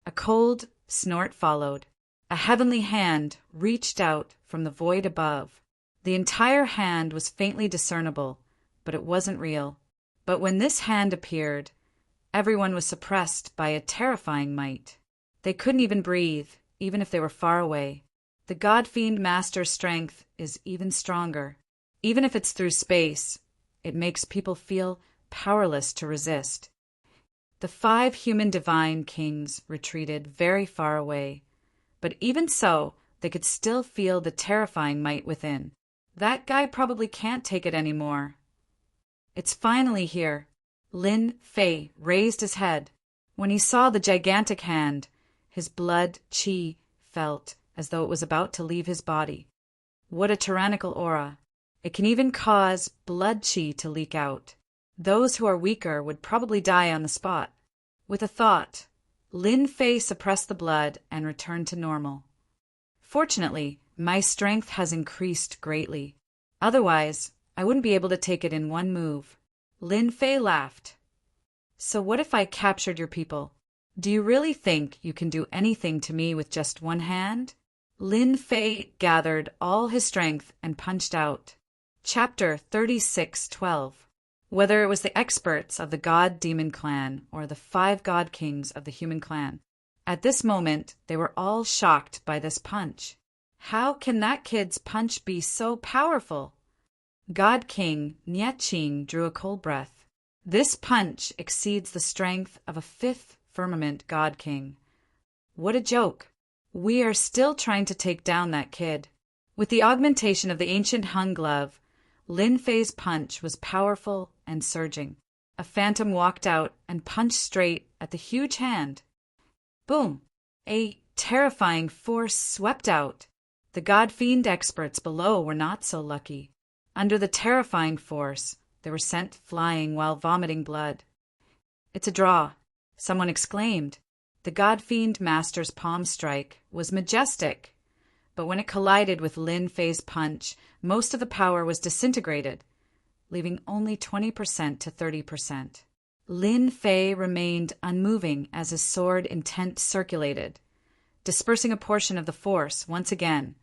A cold snort followed. A heavenly hand reached out from the void above. The entire hand was faintly discernible, but it wasn't real. But when this hand appeared, everyone was suppressed by a terrifying might. They couldn't even breathe, even if they were far away. The god-fiend master's strength is even stronger. Even if it's through space, it makes people feel powerless to resist. The 5 human divine kings retreated very far away, but even so, they could still feel the terrifying might within. That guy probably can't take it anymore. It's finally here. Lin Fei raised his head. When he saw the gigantic hand, his blood qi felt as though it was about to leave his body. What a tyrannical aura. It can even cause blood qi to leak out. Those who are weaker would probably die on the spot. With a thought, Lin Fei suppressed the blood and returned to normal. Fortunately, my strength has increased greatly. Otherwise, I wouldn't be able to take it in one move. Lin Fei laughed. So what if I captured your people? Do you really think you can do anything to me with just one hand? Lin Fei gathered all his strength and punched out. Chapter 36:12. Whether it was the experts of the God-Demon clan or the 5 God Kings of the human clan, at this moment they were all shocked by this punch. How can that kid's punch be so powerful? God King Nieching drew a cold breath. This punch exceeds the strength of a 5th firmament God King. What a joke. We are still trying to take down that kid. With the augmentation of the ancient Hung Glove, Lin Fei's punch was powerful and surging. A phantom walked out and punched straight at the huge hand. Boom! A terrifying force swept out. The god-fiend experts below were not so lucky. Under the terrifying force, they were sent flying while vomiting blood. It's a draw, someone exclaimed. The god-fiend master's palm strike was majestic, but when it collided with Lin Fei's punch, most of the power was disintegrated, leaving only 20% to 30%. Lin Fei remained unmoving as his sword intent circulated, dispersing a portion of the force once again,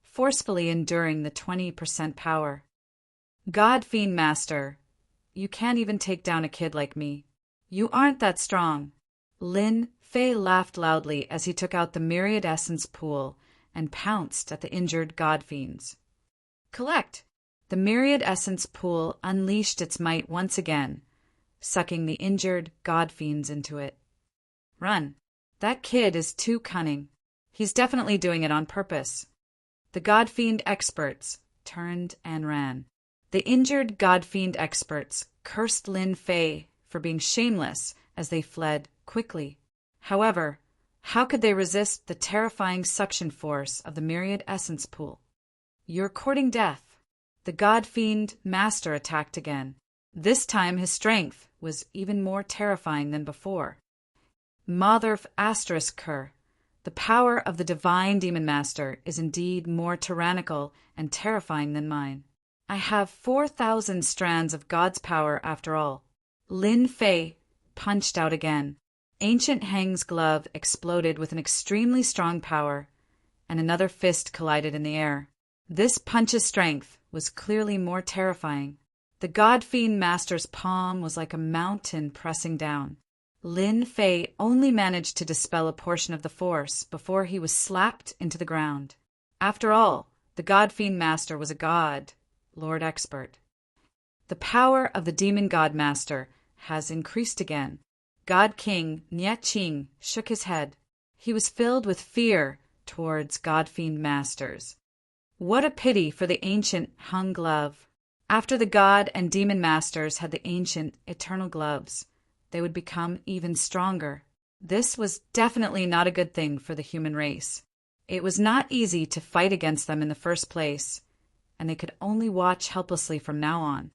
forcefully enduring the 20% power. God-fiend master, you can't even take down a kid like me. You aren't that strong. Lin Fei laughed loudly as he took out the myriad essence pool and pounced at the injured god-fiends. Collect! The myriad essence pool unleashed its might once again, sucking the injured god-fiends into it. Run! That kid is too cunning. He's definitely doing it on purpose. The god-fiend experts turned and ran. The injured god-fiend experts cursed Lin Fei for being shameless as they fled quickly. However, how could they resist the terrifying suction force of the myriad essence pool? You're courting death. The god-fiend master attacked again. This time his strength was even more terrifying than before. Mother Asterisker, the power of the divine demon master is indeed more tyrannical and terrifying than mine. I have 4,000 strands of God's power after all. Lin Fei punched out again. Ancient Hang's glove exploded with an extremely strong power, and another fist collided in the air. This punch's strength was clearly more terrifying. The god-fiend master's palm was like a mountain pressing down. Lin Fei only managed to dispel a portion of the force before he was slapped into the ground. After all, the god-fiend master was a god, Lord Expert. The power of the demon god master has increased again. God King Nieching shook his head. He was filled with fear towards god-fiend masters. What a pity for the ancient Hung Glove. After the god and demon masters had the ancient eternal gloves, they would become even stronger. This was definitely not a good thing for the human race. It was not easy to fight against them in the first place, and they could only watch helplessly from now on.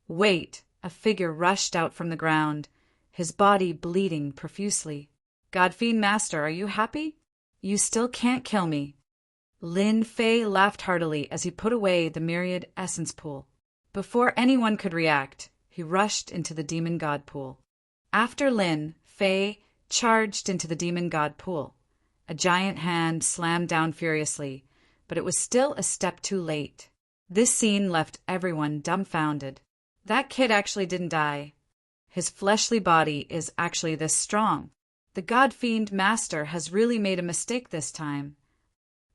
Wait! A figure rushed out from the ground, his body bleeding profusely. "Godfiend Master, are you happy? You still can't kill me." Lin Fei laughed heartily as he put away the myriad essence pool. Before anyone could react, he rushed into the demon god pool. After Lin Fei charged into the demon god pool, a giant hand slammed down furiously, but it was still a step too late. This scene left everyone dumbfounded. That kid actually didn't die. His fleshly body is actually this strong. The God-fiend Master has really made a mistake this time.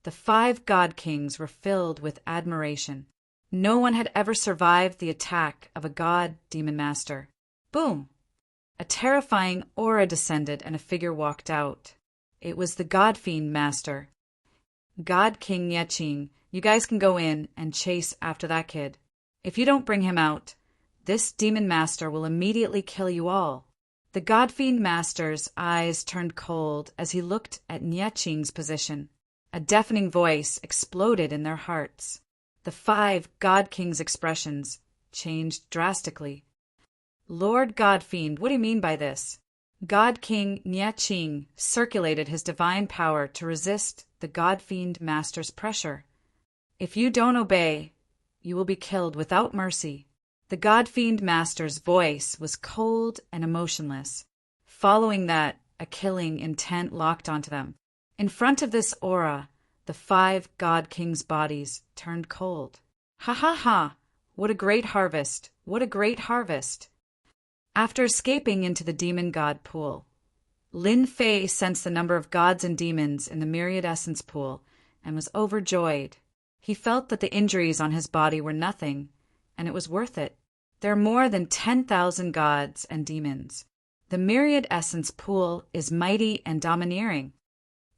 The 5 God Kings were filled with admiration. No one had ever survived the attack of a God Demon Master. Boom! A terrifying aura descended and a figure walked out. It was the God-fiend Master. God King Yeqing, you guys can go in and chase after that kid. If you don't bring him out, this Demon Master will immediately kill you all. The God-fiend Master's eyes turned cold as he looked at Yeqing's position. A deafening voice exploded in their hearts. The 5 God Kings' expressions changed drastically. "Lord God-fiend, what do you mean by this?" God King Yeqing circulated his divine power to resist the God-fiend Master's pressure. "If you don't obey, you will be killed without mercy." The God-fiend Master's voice was cold and emotionless. Following that, a killing intent locked onto them. In front of this aura, the 5 God Kings' bodies turned cold. "Ha ha ha! What a great harvest! What a great harvest!" After escaping into the demon god pool, Lin Fei sensed the number of gods and demons in the myriad essence pool and was overjoyed. He felt that the injuries on his body were nothing, and it was worth it. There are more than 10,000 gods and demons. The myriad essence pool is mighty and domineering.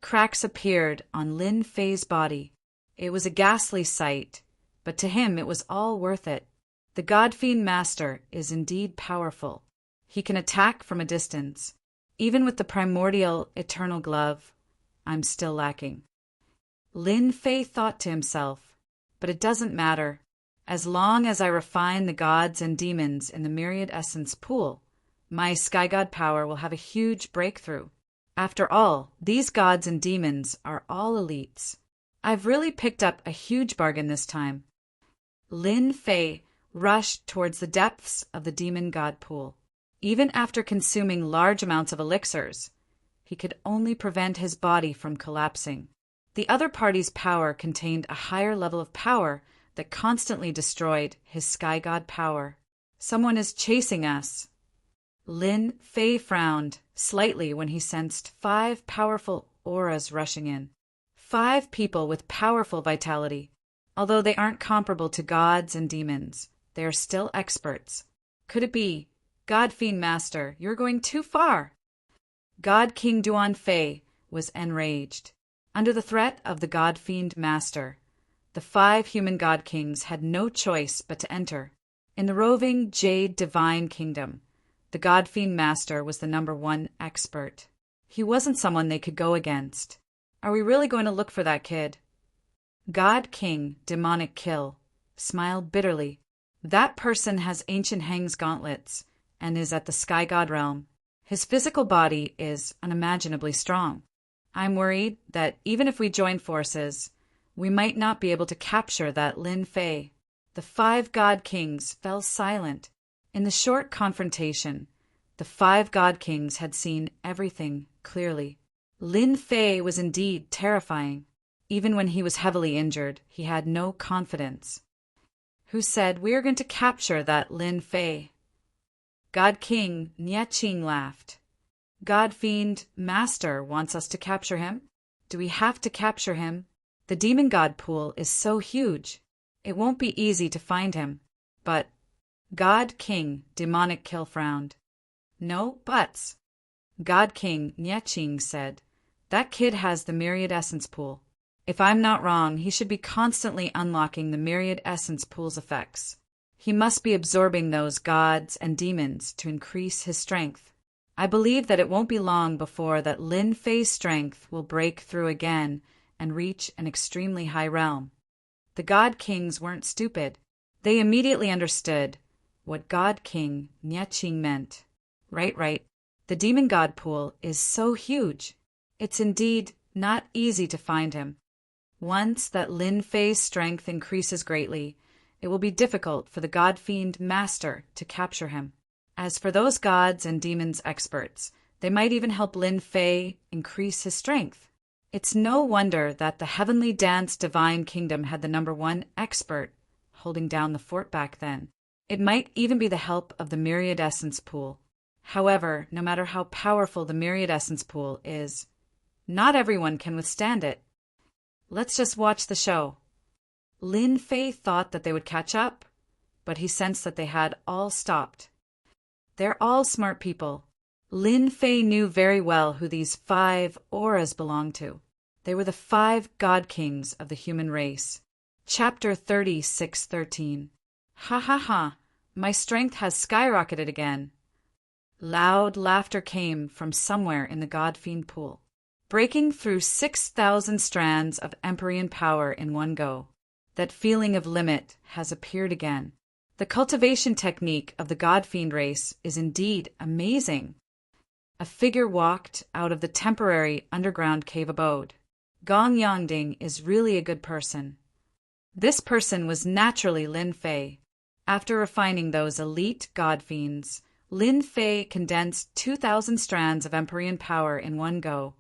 Cracks appeared on Lin Fei's body. It was a ghastly sight, but to him it was all worth it. The God-fiend Master is indeed powerful. He can attack from a distance. Even with the primordial eternal glove, I'm still lacking. Lin Fei thought to himself, but it doesn't matter. As long as I refine the gods and demons in the myriad essence pool, my sky god power will have a huge breakthrough. After all, these gods and demons are all elites. I've really picked up a huge bargain this time. Lin Fei rushed towards the depths of the demon god pool. Even after consuming large amounts of elixirs, he could only prevent his body from collapsing. The other party's power contained a higher level of power that constantly destroyed his sky god power. "Someone is chasing us." Lin Fei frowned slightly when he sensed 5 powerful auras rushing in. 5 people with powerful vitality. Although they aren't comparable to gods and demons, they are still experts. Could it be, God-fiend Master, you're going too far? God King Duan Fei was enraged. Under the threat of the God-fiend Master, the 5 human God Kings had no choice but to enter. In the roving Jade Divine Kingdom, the God-fiend Master was the #1 expert. He wasn't someone they could go against. Are we really going to look for that kid? God King Demonic Kill smiled bitterly. That person has Ancient Hang's gauntlets and is at the Sky God realm. His physical body is unimaginably strong. I'm worried that even if we join forces, we might not be able to capture that Lin Fei. The 5 God Kings fell silent. In the short confrontation, the 5 God Kings had seen everything clearly. Lin Fei was indeed terrifying. Even when he was heavily injured, he had no confidence. Who said, "We are going to capture that Lin Fei"? God King Yeqing laughed. God-fiend Master wants us to capture him? Do we have to capture him? The demon god pool is so huge. It won't be easy to find him. But God King Demonic Kill frowned. "No buts." God King Yeqing said, "That kid has the myriad essence pool. If I'm not wrong, he should be constantly unlocking the myriad essence pool's effects. He must be absorbing those gods and demons to increase his strength. I believe that it won't be long before that Lin Fei's strength will break through again and reach an extremely high realm." The God Kings weren't stupid. They immediately understood what God King Nyeching meant. Right. The demon god pool is so huge. It's indeed not easy to find him. Once that Lin Fei's strength increases greatly, it will be difficult for the God Fiend Master to capture him. As for those gods and demons experts, they might even help Lin Fei increase his strength. It's no wonder that the Heavenly Dance Divine Kingdom had the #1 expert holding down the fort back then. It might even be the help of the Myriad Essence Pool. However, no matter how powerful the Myriad Essence Pool is, not everyone can withstand it. Let's just watch the show. Lin Fei thought that they would catch up, but he sensed that they had all stopped. They're all smart people. Lin Fei knew very well who these 5 auras belonged to. They were the 5 God Kings of the human race. Chapter 36:13. Ha ha ha, my strength has skyrocketed again. Loud laughter came from somewhere in the God Fiend pool, breaking through 6,000 strands of Empyrean power in one go. That feeling of limit has appeared again. The cultivation technique of the God Fiend race is indeed amazing. A figure walked out of the temporary underground cave abode. Gong Yongding is really a good person. This person was naturally Lin Fei. After refining those elite God Fiends, Lin Fei condensed 2,000 strands of Empyrean power in one go,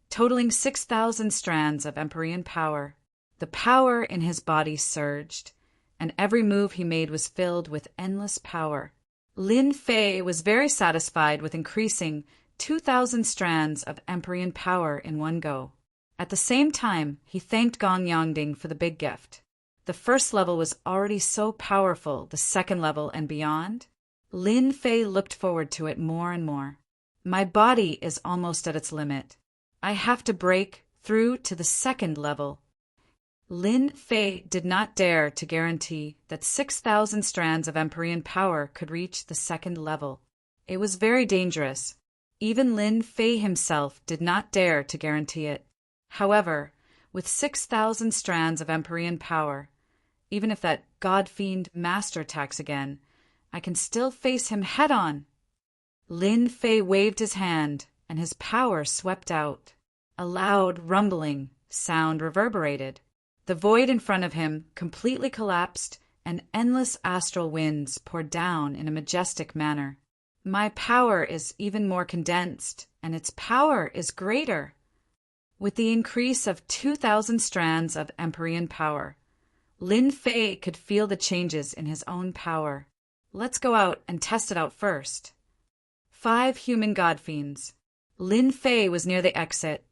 totaling 6,000 strands of Empyrean power. The power in his body surged, and every move he made was filled with endless power. Lin Fei was very satisfied with increasing 2,000 strands of Empyrean power in one go. At the same time, he thanked Gong Yongding for the big gift. The first level was already so powerful, the second level and beyond. Lin Fei looked forward to it more and more. My body is almost at its limit. I have to break through to the second level. Lin Fei did not dare to guarantee that 6,000 strands of Empyrean power could reach the second level. It was very dangerous. Even Lin Fei himself did not dare to guarantee it. However, with 6,000 strands of Empyrean power, even if that God Fiend Master attacks again, I can still face him head-on. Lin Fei waved his hand, and his power swept out. A loud, rumbling sound reverberated. The void in front of him completely collapsed, and endless astral winds poured down in a majestic manner. My power is even more condensed, and its power is greater. With the increase of 2,000 strands of Empyrean power, Lin Fei could feel the changes in his own power. Let's go out and test it out first. 5 human God Fiends. Lin Fei was near the exit,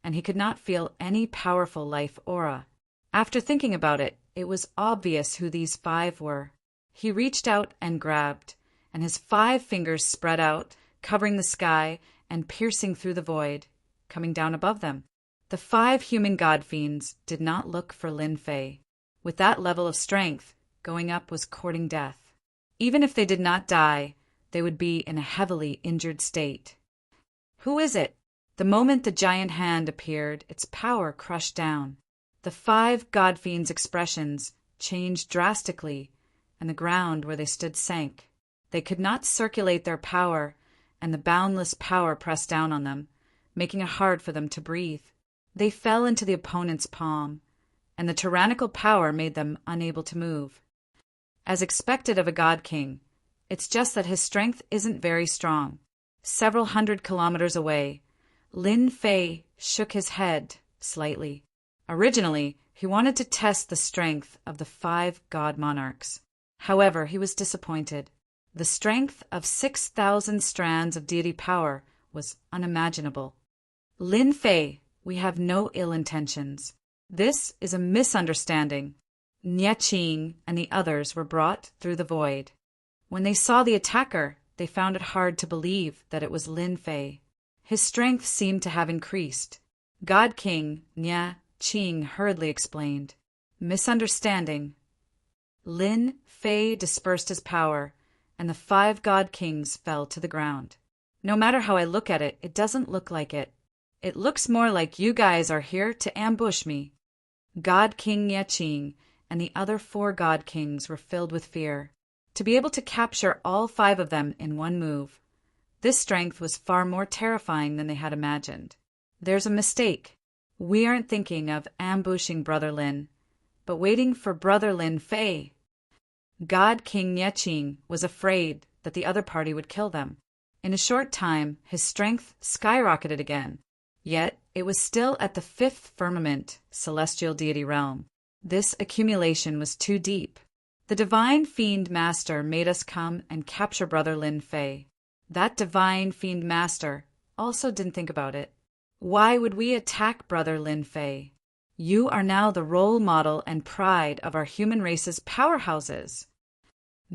and he could not feel any powerful life aura. After thinking about it, it was obvious who these 5 were. He reached out and grabbed, and his 5 fingers spread out, covering the sky and piercing through the void, coming down above them. The 5 human God Fiends did not look for Lin Fei. With that level of strength, going up was courting death. Even if they did not die, they would be in a heavily injured state. Who is it? The moment the giant hand appeared, its power crushed down. The 5 God Fiends' expressions changed drastically, and the ground where they stood sank. They could not circulate their power, and the boundless power pressed down on them, making it hard for them to breathe. They fell into the opponent's palm, and the tyrannical power made them unable to move. As expected of a God King, it's just that his strength isn't very strong. Several hundred kilometers away, Lin Fei shook his head slightly. Originally, he wanted to test the strength of the 5 God Monarchs. However, he was disappointed. The strength of 6,000 strands of deity power was unimaginable. Lin Fei, we have no ill intentions. This is a misunderstanding. Nyeching and the others were brought through the void. When they saw the attacker, they found it hard to believe that it was Lin Fei. His strength seemed to have increased. God King Nyeching hurriedly explained. Misunderstanding. Lin Fei dispersed his power, and the 5 God Kings fell to the ground. No matter how I look at it, it doesn't look like it. It looks more like you guys are here to ambush me. God King Nyeching and the other 4 god kings were filled with fear. To be able to capture all 5 of them in one move, this strength was far more terrifying than they had imagined. There's a mistake. We aren't thinking of ambushing Brother Lin, but waiting for Brother Lin Fei. God King Nieching was afraid that the other party would kill them. In a short time, his strength skyrocketed again. Yet, it was still at the 5th firmament, celestial deity realm. This accumulation was too deep. The divine fiend master made us come and capture Brother Lin Fei. That divine fiend master also didn't think about it. Why would we attack Brother Lin Fei? You are now the role model and pride of our human race's powerhouses.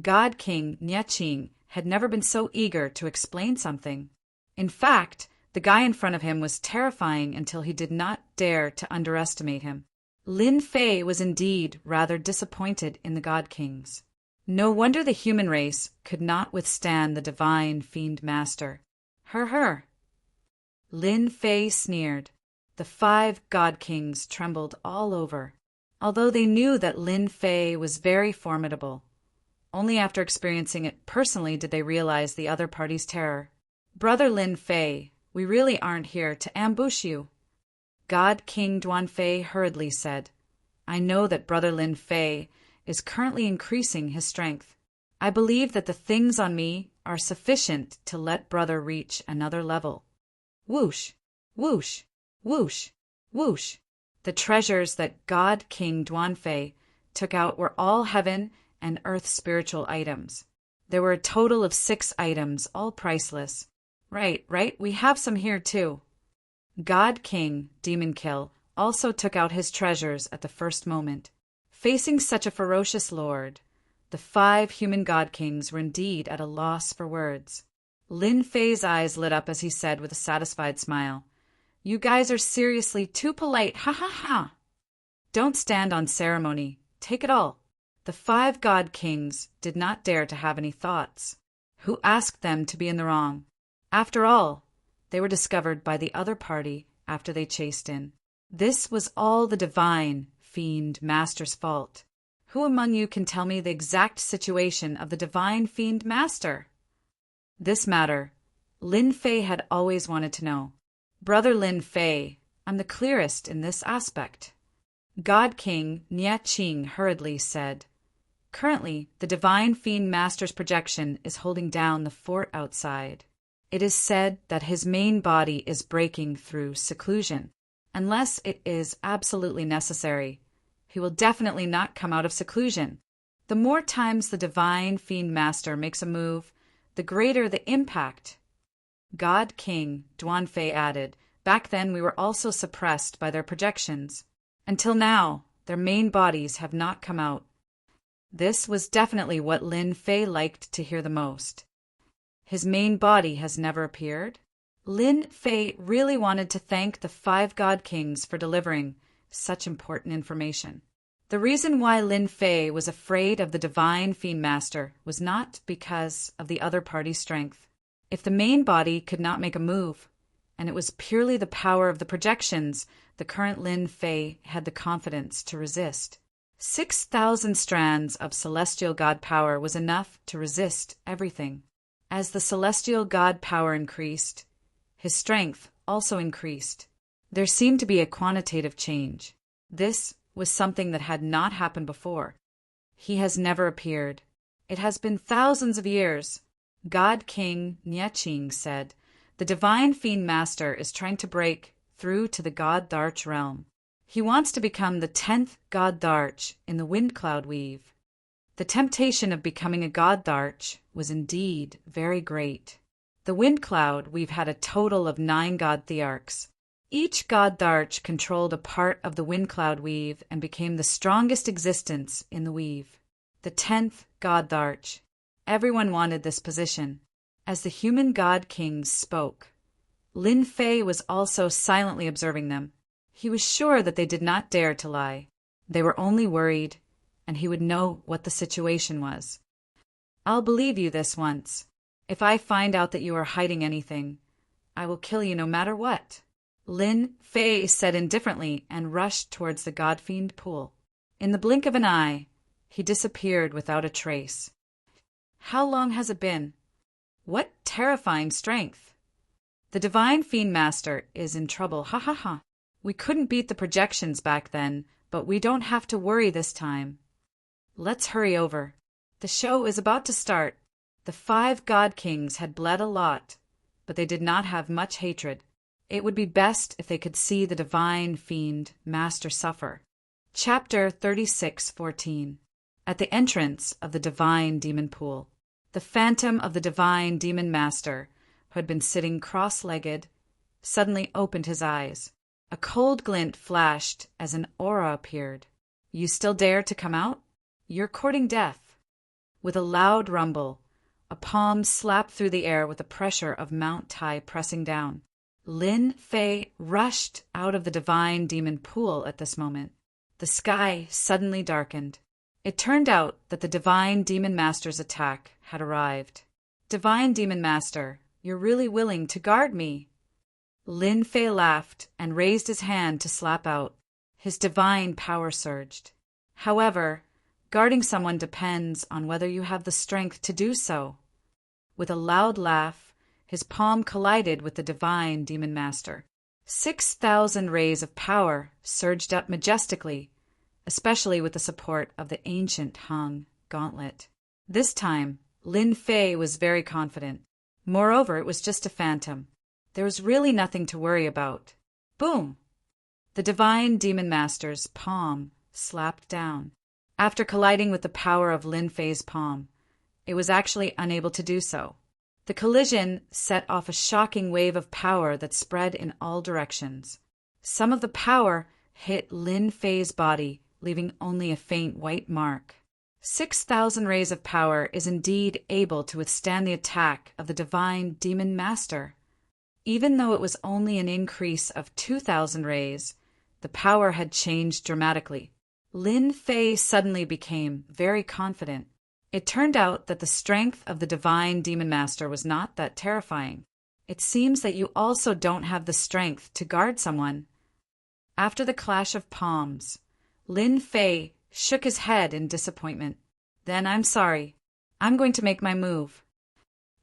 God King Nieching had never been so eager to explain something. In fact, the guy in front of him was terrifying until he did not dare to underestimate him. Lin Fei was indeed rather disappointed in the God Kings. No wonder the human race could not withstand the divine fiend master. Her. Lin Fei sneered. The 5 god kings trembled all over, although they knew that Lin Fei was very formidable. Only after experiencing it personally did they realize the other party's terror. Brother Lin Fei, we really aren't here to ambush you. God King Duanfei hurriedly said, I know that Brother Lin Fei is currently increasing his strength. I believe that the things on me are sufficient to let Brother reach another level. Whoosh, whoosh, whoosh, whoosh. The treasures that God King Duanfei took out were all heaven and earth spiritual items. There were a total of 6 items, all priceless. Right, we have some here too. God King Demon Kill also took out his treasures at the first moment. Facing such a ferocious lord, the 5 human god kings were indeed at a loss for words. Lin Fei's eyes lit up as he said with a satisfied smile, You guys are seriously too polite, ha ha ha! Don't stand on ceremony, take it all. The 5 god kings did not dare to have any thoughts. Who asked them to be in the wrong? After all, they were discovered by the other party after they chased in. This was all the divine fiend master's fault. Who among you can tell me the exact situation of the divine fiend master? This matter, Lin Fei had always wanted to know. Brother Lin Fei, I'm the clearest in this aspect. God King Nieching hurriedly said, Currently, the divine fiend master's projection is holding down the fort outside. It is said that his main body is breaking through seclusion. Unless it is absolutely necessary, he will definitely not come out of seclusion. The more times the divine fiend master makes a move, the greater the impact. God King Duanfei added, Back then we were also suppressed by their projections. Until now, their main bodies have not come out. This was definitely what Lin Fei liked to hear the most. His main body has never appeared? Lin Fei really wanted to thank the 5 god kings for delivering such important information. The reason why Lin Fei was afraid of the divine fiend master was not because of the other party's strength. If the main body could not make a move, and it was purely the power of the projections, the current Lin Fei had the confidence to resist. 6,000 strands of celestial god power was enough to resist everything. As the celestial god power increased, his strength also increased. There seemed to be a quantitative change. This was something that had not happened before. He has never appeared. It has been thousands of years. God King Nieching said, The divine fiend master is trying to break through to the god Dharch realm. He wants to become the 10th god Dharch in the wind cloud weave. The temptation of becoming a god Dharch was indeed very great. The wind cloud we've had a total of 9 god Thearchs. Each god Dharch controlled a part of the wind cloud weave and became the strongest existence in the weave. The 10th god Dharch. Everyone wanted this position. As the human god kings spoke, Lin Fei was also silently observing them. He was sure that they did not dare to lie. They were only worried, and he would know what the situation was. I'll believe you this once. If I find out that you are hiding anything, I will kill you no matter what. Lin Fei said indifferently and rushed towards the god fiend pool. In the blink of an eye, he disappeared without a trace. How long has it been? What terrifying strength! The Divine Fiend Master is in trouble, ha ha ha. We couldn't beat the projections back then, but we don't have to worry this time. Let's hurry over. The show is about to start. The 5 God Kings had bled a lot, but they did not have much hatred. It would be best if they could see the Divine Fiend Master suffer. Chapter 36:14. At the entrance of the Divine Demon Pool, the phantom of the Divine Demon Master, who had been sitting cross-legged, suddenly opened his eyes. A cold glint flashed as an aura appeared. You still dare to come out? You're courting death. With a loud rumble, a palm slapped through the air with the pressure of Mount Tai pressing down. Lin Fei rushed out of the Divine Demon Pool at this moment. The sky suddenly darkened. It turned out that the Divine Demon Master's attack had arrived. Divine Demon Master, you're really willing to guard me? Lin Fei laughed and raised his hand to slap out. His divine power surged. However, guarding someone depends on whether you have the strength to do so. With a loud laugh, his palm collided with the Divine Demon Master. 6,000 rays of power surged up majestically, especially with the support of the ancient Hung Gauntlet. This time, Lin Fei was very confident. Moreover, it was just a phantom. There was really nothing to worry about. Boom! The Divine Demon Master's palm slapped down. After colliding with the power of Lin Fei's palm, it was actually unable to do so. The collision set off a shocking wave of power that spread in all directions. Some of the power hit Lin Fei's body, leaving only a faint white mark. 6,000 rays of power is indeed able to withstand the attack of the Divine Demon Master. Even though it was only an increase of 2,000 rays, the power had changed dramatically. Lin Fei suddenly became very confident. It turned out that the strength of the Divine Demon Master was not that terrifying. It seems that you also don't have the strength to guard someone. After the clash of palms, Lin Fei shook his head in disappointment. Then I'm sorry. I'm going to make my move.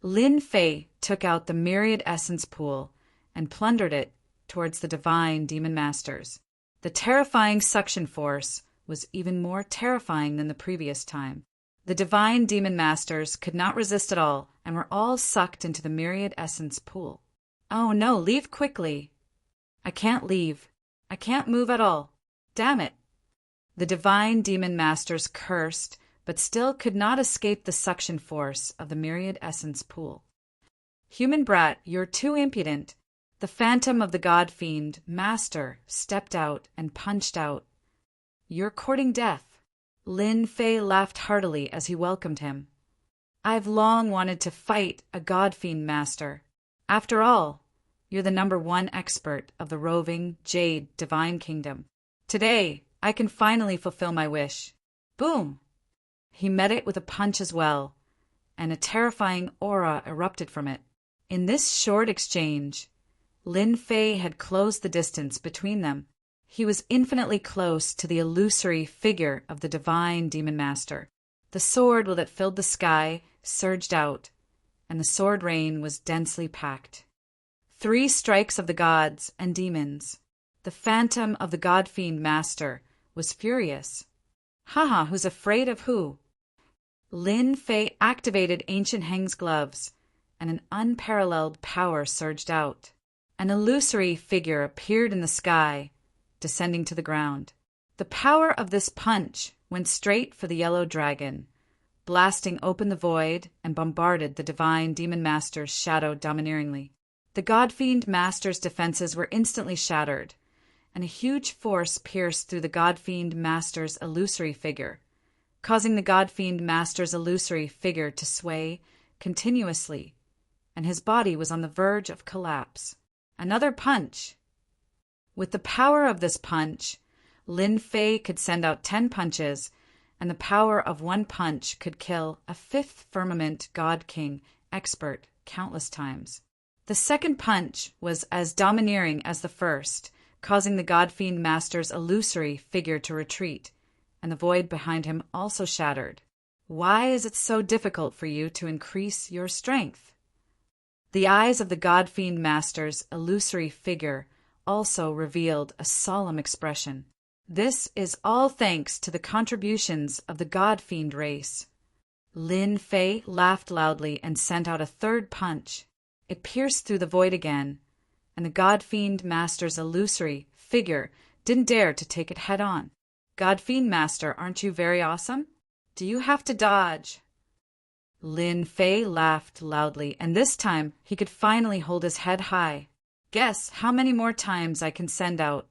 Lin Fei took out the Myriad Essence Pool and plundered it towards the Divine Demon Masters. The terrifying suction force was even more terrifying than the previous time. The Divine Demon Masters could not resist at all and were all sucked into the Myriad Essence Pool. Oh no, leave quickly. I can't leave. I can't move at all. Damn it. The Divine Demon Masters cursed, but still could not escape the suction force of the Myriad Essence Pool. Human brat, you're too impudent. The phantom of the God Fiend Master stepped out and punched out. You're courting death. Lin Fei laughed heartily as he welcomed him. I've long wanted to fight a God Fiend Master. After all, you're the #1 expert of the roving Jade Divine Kingdom. Today, I can finally fulfill my wish. Boom! He met it with a punch as well, and a terrifying aura erupted from it. In this short exchange, Lin Fei had closed the distance between them. He was infinitely close to the illusory figure of the Divine Demon Master. The sword that filled the sky surged out, and the sword rain was densely packed. 3 strikes of the gods and demons. The phantom of the God Fiend Master was furious. Haha, who's afraid of who? Lin Fei activated Ancient Heng's gloves, and an unparalleled power surged out. An illusory figure appeared in the sky, descending to the ground. The power of this punch went straight for the yellow dragon, blasting open the void and bombarded the Divine Demon Master's shadow domineeringly. The God Fiend Master's defenses were instantly shattered, and a huge force pierced through the God Fiend Master's illusory figure, causing the God Fiend Master's illusory figure to sway continuously, and his body was on the verge of collapse. Another punch! With the power of this punch, Lin Fei could send out 10 punches, and the power of 1 punch could kill a 5th Firmament God King expert countless times. The second punch was as domineering as the first, causing the God Fiend Master's illusory figure to retreat, and the void behind him also shattered. Why is it so difficult for you to increase your strength? The eyes of the God-fiend master's illusory figure also revealed a solemn expression. This is all thanks to the contributions of the God-fiend race. Lin Fei laughed loudly and sent out a third punch. It pierced through the void again, and the God-fiend master's illusory figure didn't dare to take it head-on. God-fiend master, aren't you very awesome? Do you have to dodge? Lin Fei laughed loudly, and this time he could finally hold his head high. Guess how many more times I can send out.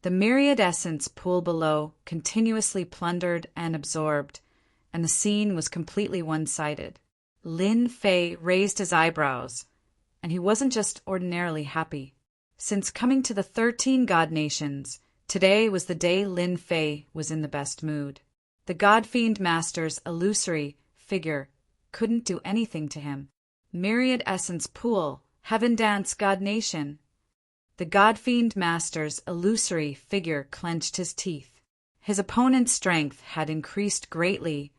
The myriad essence pool below continuously plundered and absorbed, and the scene was completely one-sided. Lin Fei raised his eyebrows, and he wasn't just ordinarily happy. Since coming to the 13 God Nations, today was the day Lin Fei was in the best mood. The God-fiend master's illusory figure couldn't do anything to him. Myriad essence pool, heaven dance God Nation. The God-fiend master's illusory figure clenched his teeth. His opponent's strength had increased greatly,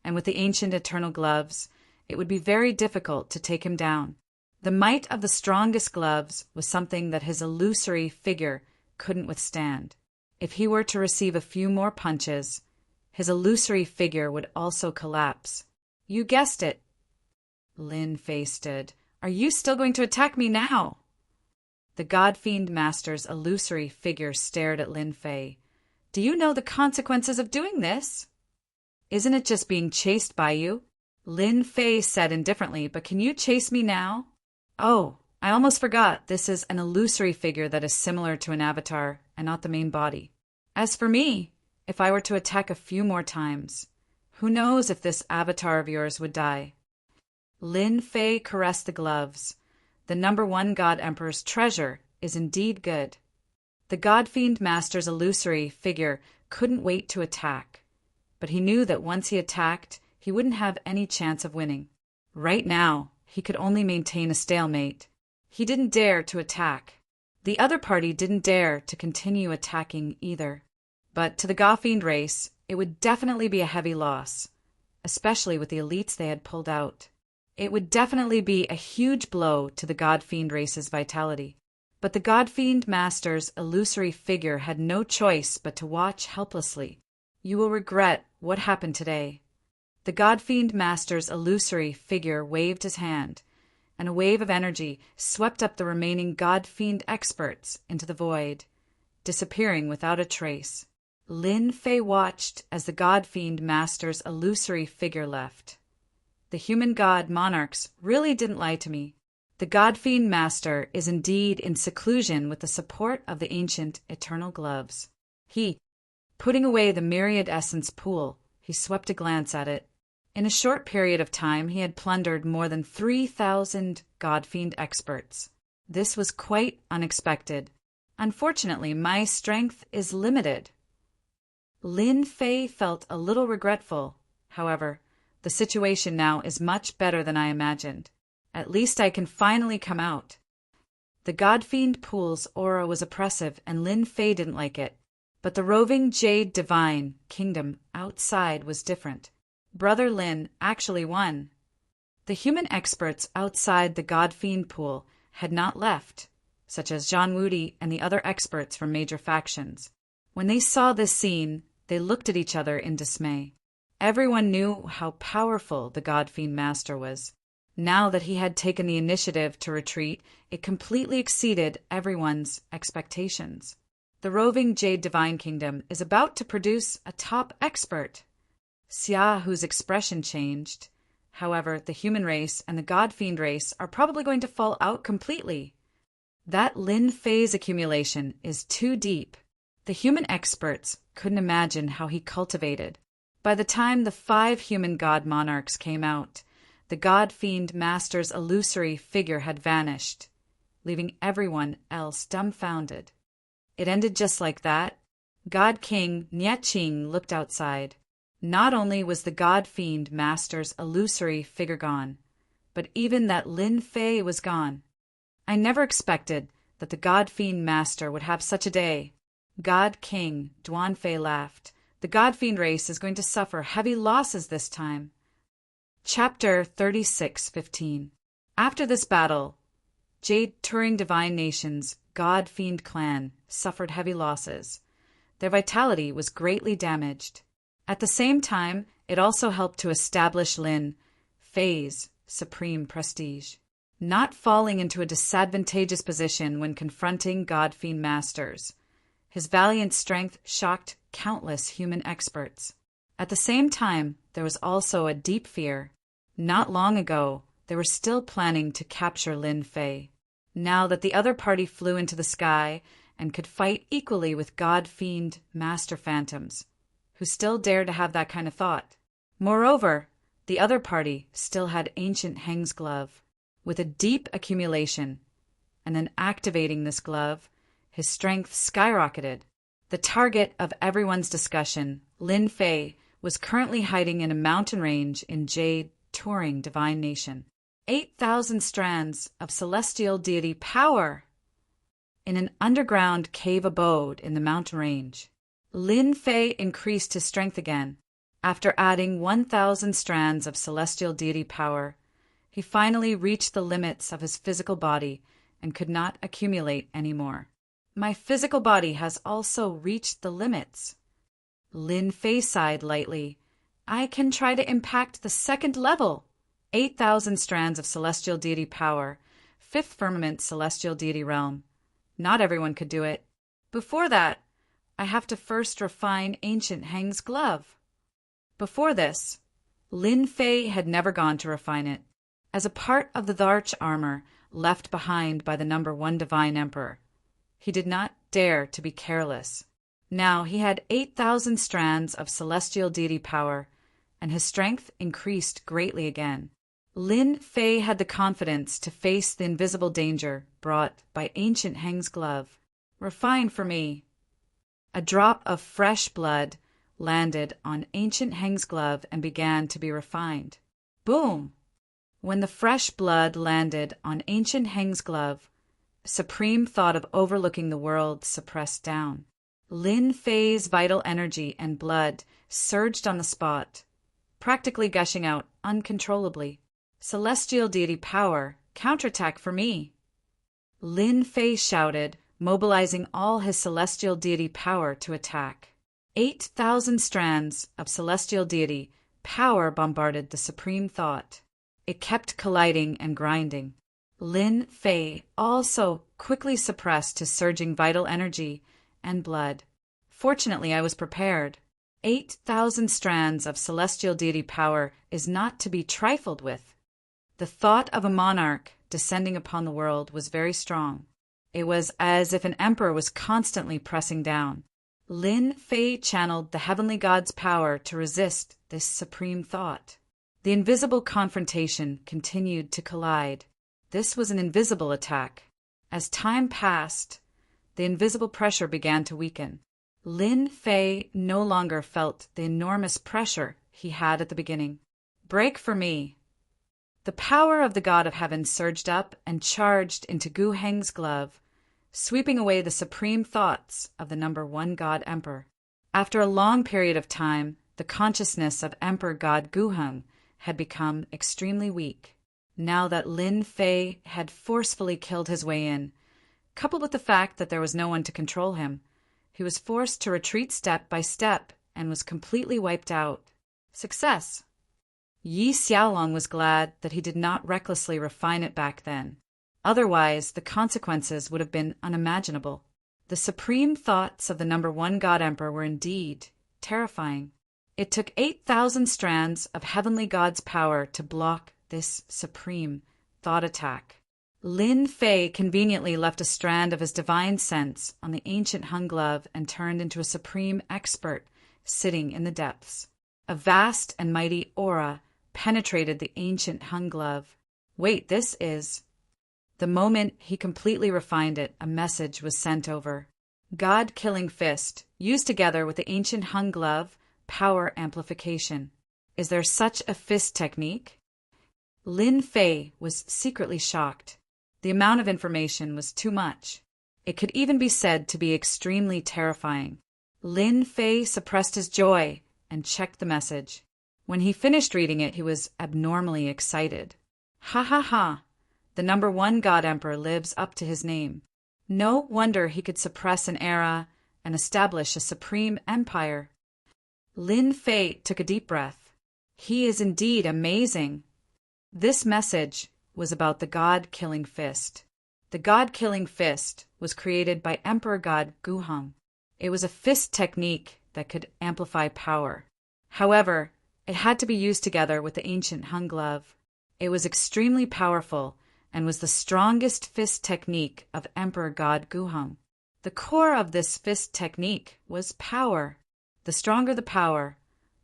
and with the ancient eternal gloves, it would be very difficult to take him down. The might of the strongest gloves was something that his illusory figure couldn't withstand. If he were to receive a few more punches, his illusory figure would also collapse. You guessed it. Lin Fei stood. Are you still going to attack me now? The God-fiend master's illusory figure stared at Lin Fei. Do you know the consequences of doing this? Isn't it just being chased by you? Lin Fei said indifferently, but can you chase me now? Oh, I almost forgot. This is an illusory figure that is similar to an avatar and not the main body. As for me, if I were to attack a few more times, who knows if this avatar of yours would die? Lin Fei caressed the gloves. The number 1 God Emperor's treasure is indeed good. The God-fiend master's illusory figure couldn't wait to attack, but he knew that once he attacked, he wouldn't have any chance of winning. Right now, he could only maintain a stalemate. He didn't dare to attack. The other party didn't dare to continue attacking either. But to the God-fiend race, it would definitely be a heavy loss, especially with the elites they had pulled out. It would definitely be a huge blow to the God-fiend race's vitality. But the God-fiend master's illusory figure had no choice but to watch helplessly. You will regret what happened today. The God-fiend master's illusory figure waved his hand, and a wave of energy swept up the remaining God-fiend experts into the void, disappearing without a trace. Lin Fei watched as the God-fiend master's illusory figure left. The human god monarchs really didn't lie to me. The God-fiend master is indeed in seclusion with the support of the ancient eternal gloves. Putting away the myriad essence pool, he swept a glance at it. In a short period of time, he had plundered more than 3,000 God-fiend experts. This was quite unexpected. Unfortunately, my strength is limited. Lin Fei felt a little regretful. However, the situation now is much better than I imagined. At least I can finally come out. The God-fiend pool's aura was oppressive, and Lin Fei didn't like it. But the roving Jade Divine Kingdom outside was different. Brother Lin actually won. The human experts outside the God-fiend pool had not left, such as Zhang Wudi and the other experts from major factions. When they saw this scene, they looked at each other in dismay. Everyone knew how powerful the God-fiend master was. Now that he had taken the initiative to retreat, it completely exceeded everyone's expectations. The roving Jade Divine Kingdom is about to produce a top expert. Xia, whose expression changed. However, the human race and the God-fiend race are probably going to fall out completely. That Lin Fei's accumulation is too deep. The human experts couldn't imagine how he cultivated. By the time the 5 human god monarchs came out, the God-fiend master's illusory figure had vanished, leaving everyone else dumbfounded. It ended just like that. God King Nieching looked outside. Not only was the God-fiend master's illusory figure gone, but even that Lin Fei was gone. I never expected that the God-fiend master would have such a day. God King Duanfei laughed. The God-Fiend race is going to suffer heavy losses this time. Chapter 36:15. After this battle, Jade Turing Divine Nation's God-Fiend clan suffered heavy losses. Their vitality was greatly damaged. At the same time, it also helped to establish Lin Fei's supreme prestige, not falling into a disadvantageous position when confronting God-Fiend masters. His valiant strength shocked countless human experts. At the same time, there was also a deep fear. Not long ago, they were still planning to capture Lin Fei. Now that the other party flew into the sky and could fight equally with God-Fiend master phantoms, who still dared to have that kind of thought. Moreover, the other party still had ancient Heng's glove, with a deep accumulation, and in activating this glove, his strength skyrocketed. The target of everyone's discussion, Lin Fei, was currently hiding in a mountain range in Jade Turing Divine Nation. 8,000 strands of celestial deity power in an underground cave abode in the mountain range. Lin Fei increased his strength again. After adding 1,000 strands of celestial deity power, he finally reached the limits of his physical body and could not accumulate any more. My physical body has also reached the limits. Lin Fei sighed lightly. I can try to impact the second level. 8,000 strands of celestial deity power, 5th firmament celestial deity realm. Not everyone could do it. Before that, I have to first refine ancient Heng's glove. Before this, Lin Fei had never gone to refine it. As a part of the Dharch armor left behind by the number 1 Divine Emperor, he did not dare to be careless. Now he had 8,000 strands of celestial deity power, and his strength increased greatly again. Lin Fei had the confidence to face the invisible danger brought by ancient Heng's glove. Refine for me. A drop of fresh blood landed on ancient Heng's glove and began to be refined. Boom! When the fresh blood landed on ancient Heng's glove, a supreme thought of overlooking the world suppressed down. Lin Fei's vital energy and blood surged on the spot, practically gushing out uncontrollably. Celestial deity power, counterattack for me! Lin Fei shouted, mobilizing all his celestial deity power to attack. 8,000 strands of celestial deity power bombarded the supreme thought. It kept colliding and grinding. Lin Fei also quickly suppressed his surging vital energy and blood. Fortunately, I was prepared. 8,000 strands of celestial deity power is not to be trifled with. The thought of a monarch descending upon the world was very strong. It was as if an emperor was constantly pressing down. Lin Fei channeled the heavenly god's power to resist this supreme thought. The invisible confrontation continued to collide. This was an invisible attack. As time passed, the invisible pressure began to weaken. Lin Fei no longer felt the enormous pressure he had at the beginning. Break for me! The power of the god of heaven surged up and charged into Gu Heng's glove, sweeping away the supreme thoughts of the number 1 god emperor. After a long period of time, the consciousness of Emperor God Gu Heng had become extremely weak. Now that Lin Fei had forcefully killed his way in, coupled with the fact that there was no one to control him, he was forced to retreat step by step and was completely wiped out. Success! Yi Xiaolong was glad that he did not recklessly refine it back then. Otherwise, the consequences would have been unimaginable. The supreme thoughts of the number 1 god emperor were indeed terrifying. It took 8,000 strands of heavenly god's power to block this supreme thought attack. Lin Fei conveniently left a strand of his divine sense on the ancient Hung glove and turned into a supreme expert sitting in the depths. A vast and mighty aura penetrated the ancient Hung glove. Wait, this is... The moment he completely refined it, a message was sent over. God-killing fist, used together with the ancient Hung glove, power amplification. Is there such a fist technique? Lin Fei was secretly shocked. The amount of information was too much. It could even be said to be extremely terrifying. Lin Fei suppressed his joy and checked the message. When he finished reading it, he was abnormally excited. Ha ha ha! The #1 God Emperor lives up to his name. No wonder he could suppress an era and establish a supreme empire. Lin Fei took a deep breath. He is indeed amazing. This message was about the God-killing fist. The God-killing fist was created by Emperor God Guheng. It was a fist technique that could amplify power. However, it had to be used together with the ancient Hung Glove. It was extremely powerful and was the strongest fist technique of Emperor God Guheng. The core of this fist technique was power. The stronger the power,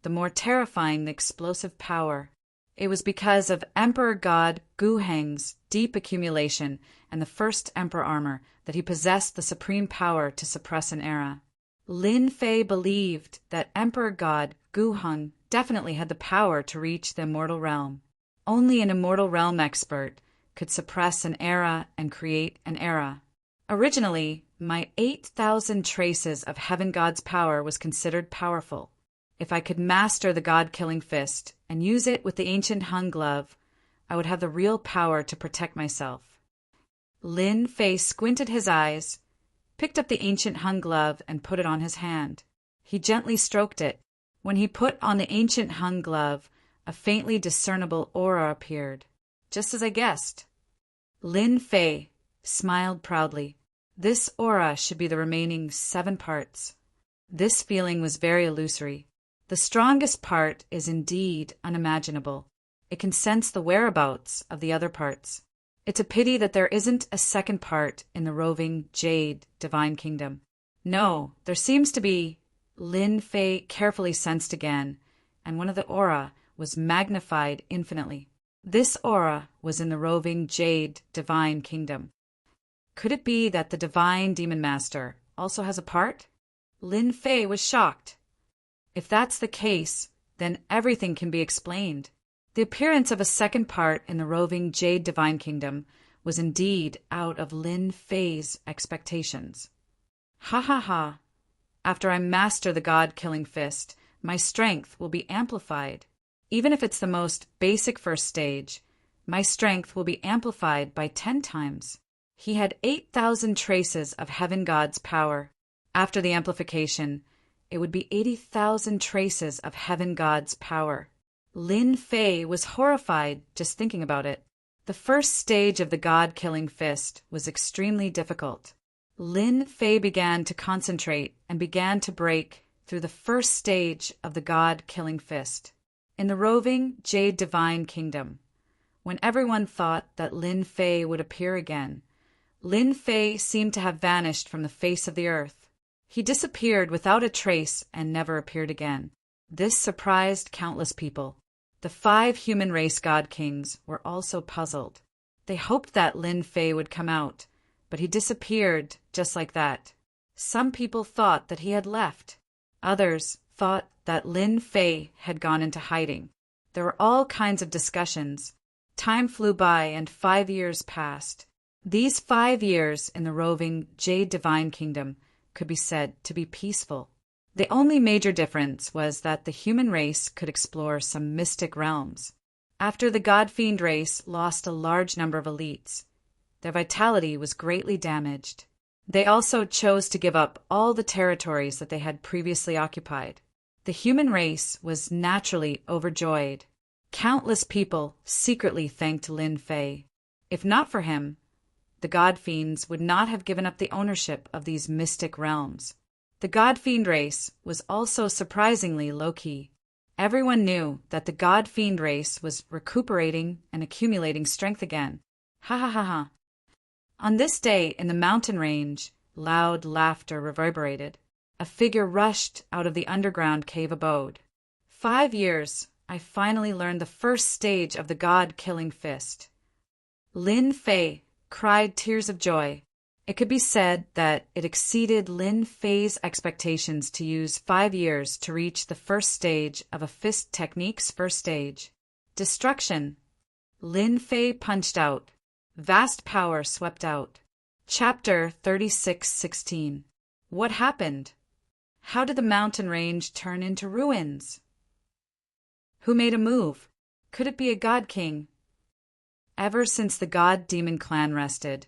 the more terrifying the explosive power. It was because of Emperor God Guheng's deep accumulation and the first emperor armor that he possessed the supreme power to suppress an era. Lin Fei believed that Emperor God Guheng definitely had the power to reach the immortal realm. Only an immortal realm expert could suppress an era and create an era. Originally, my 8,000 traces of Heaven God's power was considered powerful. If I could master the God-killing fist and use it with the ancient Hung Glove, I would have the real power to protect myself. Lin Fei squinted his eyes, picked up the ancient Hung Glove, and put it on his hand. He gently stroked it. When he put on the ancient Hung Glove, a faintly discernible aura appeared, just as I guessed. Lin Fei smiled proudly. This aura should be the remaining 7 parts. This feeling was very illusory. The strongest part is indeed unimaginable. It can sense the whereabouts of the other parts. It's a pity that there isn't a second part in the roving Jade Divine Kingdom. No, there seems to be. Lin Fei carefully sensed again, and one of the aura was magnified infinitely. This aura was in the roving Jade Divine Kingdom. Could it be that the Divine Demon Master also has a part? Lin Fei was shocked. If that's the case, then everything can be explained. The appearance of a second part in the roving Jade Divine Kingdom was indeed out of Lin Fei's expectations. Ha ha ha! After I master the God-killing fist, my strength will be amplified. Even if it's the most basic first stage, my strength will be amplified by 10 times. He had 8,000 traces of Heaven God's power. After the amplification, it would be 80,000 traces of Heaven God's power. Lin Fei was horrified just thinking about it. The first stage of the God-killing fist was extremely difficult. Lin Fei began to concentrate and began to break through the first stage of the God-killing fist. In the roving Jade Divine Kingdom, when everyone thought that Lin Fei would appear again, Lin Fei seemed to have vanished from the face of the earth. He disappeared without a trace and never appeared again. This surprised countless people. The 5 human race god kings were also puzzled. They hoped that Lin Fei would come out, but he disappeared just like that. Some people thought that he had left. Others thought that Lin Fei had gone into hiding. There were all kinds of discussions. Time flew by and 5 years passed. These 5 years in the roving Jade Divine Kingdom could be said to be peaceful. The only major difference was that the human race could explore some mystic realms. After the God-Fiend race lost a large number of elites, their vitality was greatly damaged. They also chose to give up all the territories that they had previously occupied. The human race was naturally overjoyed. Countless people secretly thanked Lin Fei. If not for him, the God-Fiends would not have given up the ownership of these mystic realms. The God-Fiend race was also surprisingly low-key. Everyone knew that the God-Fiend race was recuperating and accumulating strength again. Ha ha ha ha. On this day in the mountain range, loud laughter reverberated. A figure rushed out of the underground cave abode. 5 years, I finally learned the first stage of the God-killing fist. Lin Fei cried tears of joy. It could be said that it exceeded Lin Fei's expectations to use 5 years to reach the first stage of a fist technique's first stage. Destruction. Lin Fei punched out. Vast power swept out. Chapter 36:16. What happened? How did the mountain range turn into ruins? Who made a move? Could it be a god king? Ever since the god-demon clan rested,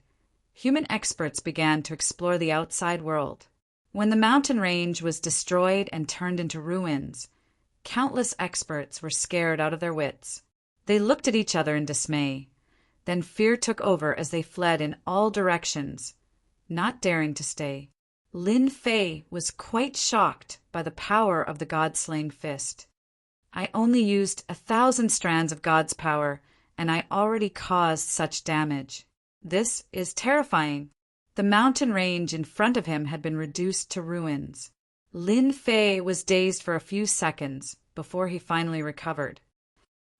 human experts began to explore the outside world. When the mountain range was destroyed and turned into ruins, countless experts were scared out of their wits. They looked at each other in dismay. Then fear took over as they fled in all directions, not daring to stay. Lin Fei was quite shocked by the power of the god-slaying fist. I only used 1,000 strands of God's power, and I already caused such damage. This is terrifying. The mountain range in front of him had been reduced to ruins. Lin Fei was dazed for a few seconds before he finally recovered.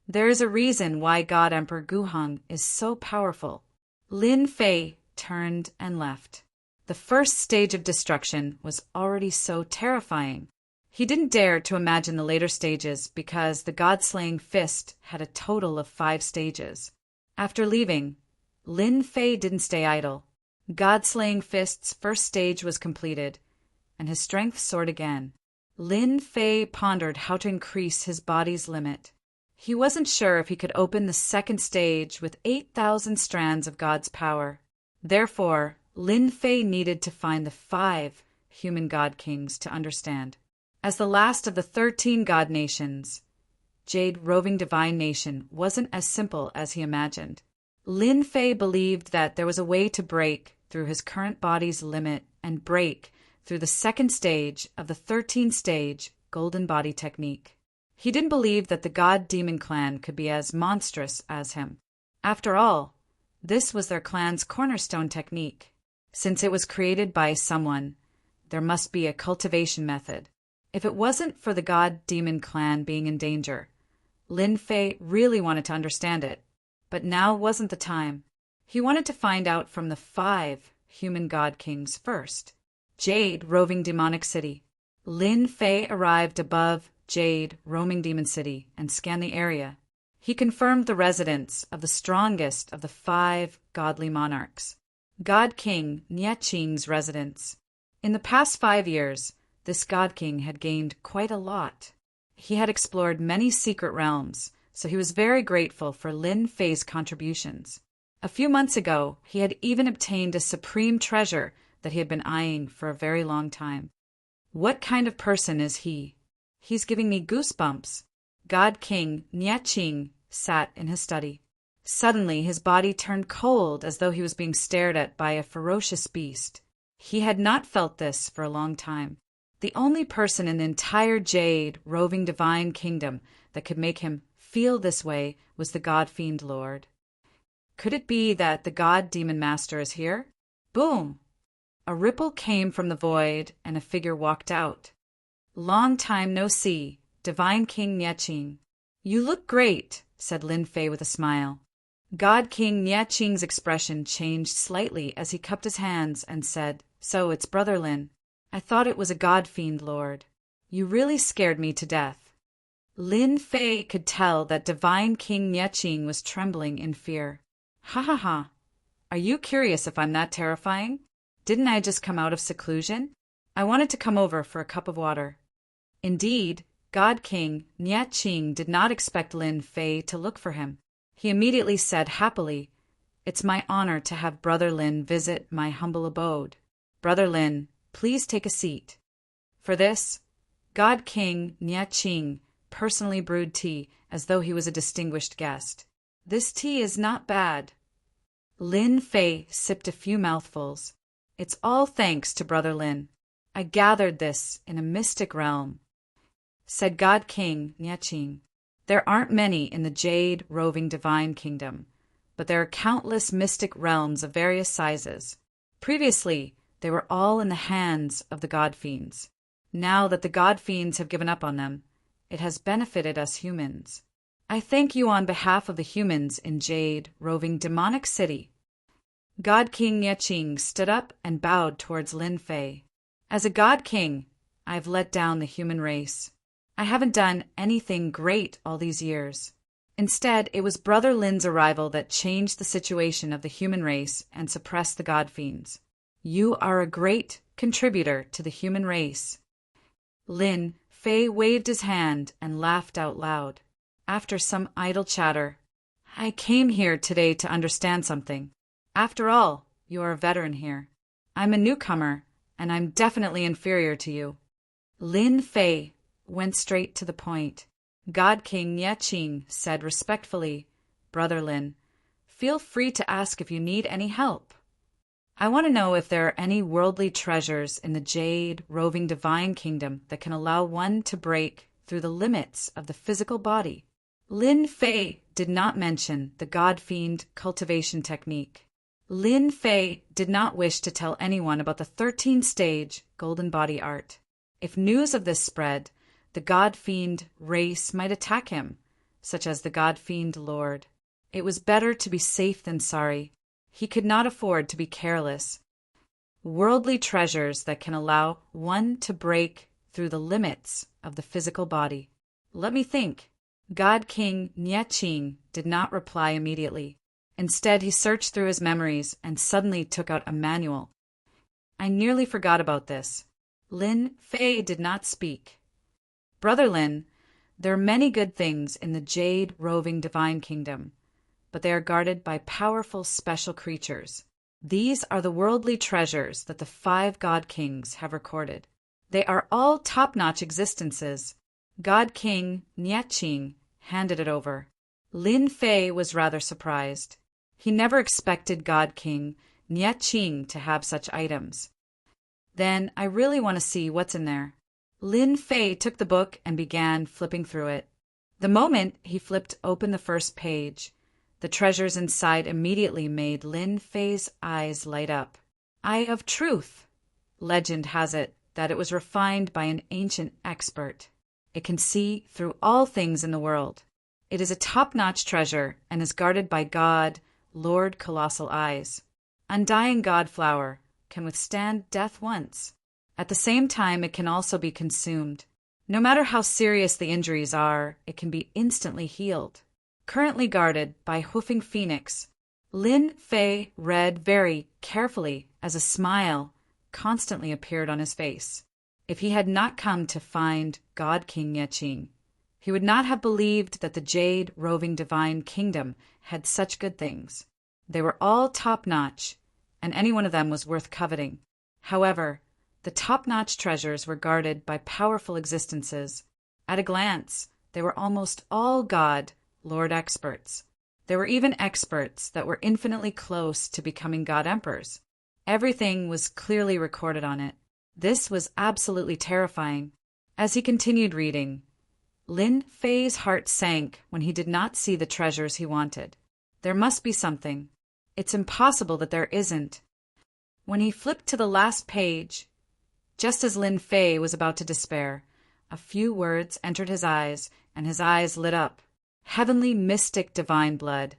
There is a reason why God Emperor Guheng is so powerful. Lin Fei turned and left. The first stage of destruction was already so terrifying. He didn't dare to imagine the later stages because the god-slaying fist had a total of 5 stages. After leaving, Lin Fei didn't stay idle. God-slaying fist's first stage was completed, and his strength soared again. Lin Fei pondered how to increase his body's limit. He wasn't sure if he could open the second stage with 8,000 strands of God's power. Therefore, Lin Fei needed to find the 5 human god kings to understand. As the last of the 13 god nations, Jade Roving Divine Nation wasn't as simple as he imagined. Lin Fei believed that there was a way to break through his current body's limit and break through the second stage of the 13-stage golden body technique. He didn't believe that the god-demon clan could be as monstrous as him. After all, this was their clan's cornerstone technique. Since it was created by someone, there must be a cultivation method. If it wasn't for the god-demon clan being in danger, Lin Fei really wanted to understand it. But now wasn't the time. He wanted to find out from the 5 human god kings first. Jade Roving Demonic City. Lin Fei arrived above Jade Roaming Demon City and scanned the area. He confirmed the residence of the strongest of the 5 godly monarchs, God King Nieching's residence. In the past 5 years, this God King had gained quite a lot. He had explored many secret realms, so he was very grateful for Lin Fei's contributions. A few months ago, he had even obtained a supreme treasure that he had been eyeing for a very long time. What kind of person is he? He's giving me goosebumps. God King Nieching sat in his study. Suddenly, his body turned cold as though he was being stared at by a ferocious beast. He had not felt this for a long time. The only person in the entire Jade Roving Divine Kingdom that could make him feel this way was the God-Fiend Lord. Could it be that the God-Demon Master is here? Boom! A ripple came from the void, and a figure walked out. Long time no see, Divine King Nieching. You look great, said Lin Fei with a smile. God King Nieching's expression changed slightly as he cupped his hands and said, So it's Brother Lin. I thought it was a God-Fiend Lord. You really scared me to death. Lin Fei could tell that Divine King Nieching was trembling in fear. Ha ha ha. Are you curious if I'm that terrifying? Didn't I just come out of seclusion? I wanted to come over for a cup of water. Indeed, God King Nieching did not expect Lin Fei to look for him. He immediately said happily, It's my honor to have Brother Lin visit my humble abode. Brother Lin, please take a seat. For this, God King Nieching personally brewed tea as though he was a distinguished guest. This tea is not bad. Lin Fei sipped a few mouthfuls. It's all thanks to Brother Lin. I gathered this in a mystic realm, said God King Nieching. There aren't many in the Jade Roving Divine Kingdom, but there are countless mystic realms of various sizes. Previously, they were all in the hands of the God-Fiends. Now that the God-Fiends have given up on them, it has benefited us humans. I thank you on behalf of the humans in Jade Roving Demonic City. God King Nieching stood up and bowed towards Lin Fei. As a God King, I have let down the human race. I haven't done anything great all these years. Instead, it was Brother Lin's arrival that changed the situation of the human race and suppressed the God-Fiends. You are a great contributor to the human race. Lin Fei waved his hand and laughed out loud. After some idle chatter, I came here today to understand something. After all, you are a veteran here. I'm a newcomer, and I'm definitely inferior to you. Lin Fei went straight to the point. God King Nye Qing said respectfully, Brother Lin, feel free to ask if you need any help. I want to know if there are any worldly treasures in the Jade Roving Divine Kingdom that can allow one to break through the limits of the physical body. Lin Fei did not mention the God-Fiend cultivation technique. Lin Fei did not wish to tell anyone about the 13-stage golden body art. If news of this spread, the God-Fiend race might attack him, such as the God-Fiend Lord. It was better to be safe than sorry. He could not afford to be careless. Worldly treasures that can allow one to break through the limits of the physical body. Let me think. God King Nye Qing did not reply immediately. Instead, he searched through his memories and suddenly took out a manual. I nearly forgot about this. Lin Fei did not speak. Brother Lin, there are many good things in the Jade Roving Divine Kingdom, but they are guarded by powerful special creatures. These are the worldly treasures that the 5 God Kings have recorded. They are all top-notch existences. God King Nye Qing handed it over. Lin Fei was rather surprised. He never expected God King Nye Qing to have such items. Then I really want to see what's in there. Lin Fei took the book and began flipping through it. The moment he flipped open the first page, the treasures inside immediately made Lin Fei's eyes light up. Eye of Truth. Legend has it that it was refined by an ancient expert. It can see through all things in the world. It is a top-notch treasure and is guarded by God, Lord Colossal Eyes. Undying God Flower can withstand death once. At the same time, it can also be consumed. No matter how serious the injuries are, it can be instantly healed. Currently guarded by Hoofing Phoenix, Lin Fei read very carefully as a smile constantly appeared on his face. If he had not come to find God King Nye Qing, he would not have believed that the Jade Roving Divine Kingdom had such good things. They were all top-notch, and any one of them was worth coveting. However, the top-notch treasures were guarded by powerful existences. At a glance, they were almost all God, Lord experts. There were even experts that were infinitely close to becoming God Emperors. Everything was clearly recorded on it. This was absolutely terrifying. As he continued reading, Lin Fei's heart sank when he did not see the treasures he wanted. There must be something. It's impossible that there isn't. When he flipped to the last page, just as Lin Fei was about to despair, a few words entered his eyes, and his eyes lit up. Heavenly mystic divine blood,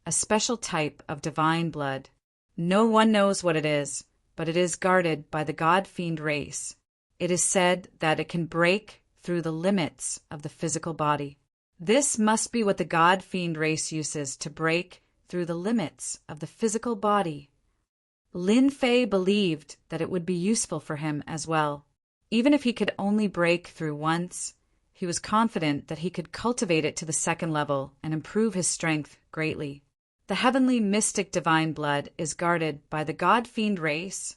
a special type of divine blood. No one knows what it is, but it is guarded by the God-Fiend race. It is said that it can break through the limits of the physical body. This must be what the God-Fiend race uses to break through the limits of the physical body. Lin Fei believed that it would be useful for him as well. Even if he could only break through once, he was confident that he could cultivate it to the 2nd level and improve his strength greatly. The heavenly mystic divine blood is guarded by the God-Fiend race.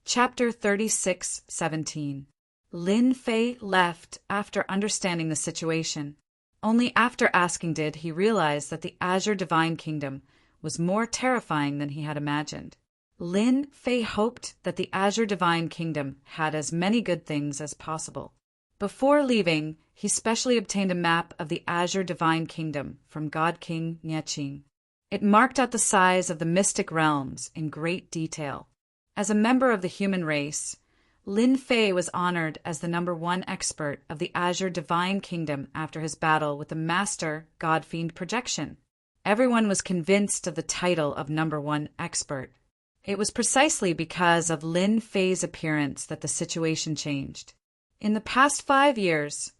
Chapter 36:17. Lin Fei left after understanding the situation. Only after asking did he realize that the Azure Divine Kingdom was more terrifying than he had imagined. Lin Fei hoped that the Azure Divine Kingdom had as many good things as possible. Before leaving, he specially obtained a map of the Azure Divine Kingdom from God King Nye Qing. It marked out the size of the mystic realms in great detail. As a member of the human race, Lin Fei was honored as the #1 expert of the Azure Divine Kingdom after his battle with the Master God-Fiend projection. Everyone was convinced of the title of #1 expert. It was precisely because of Lin Fei's appearance that the situation changed. In the past 5 years,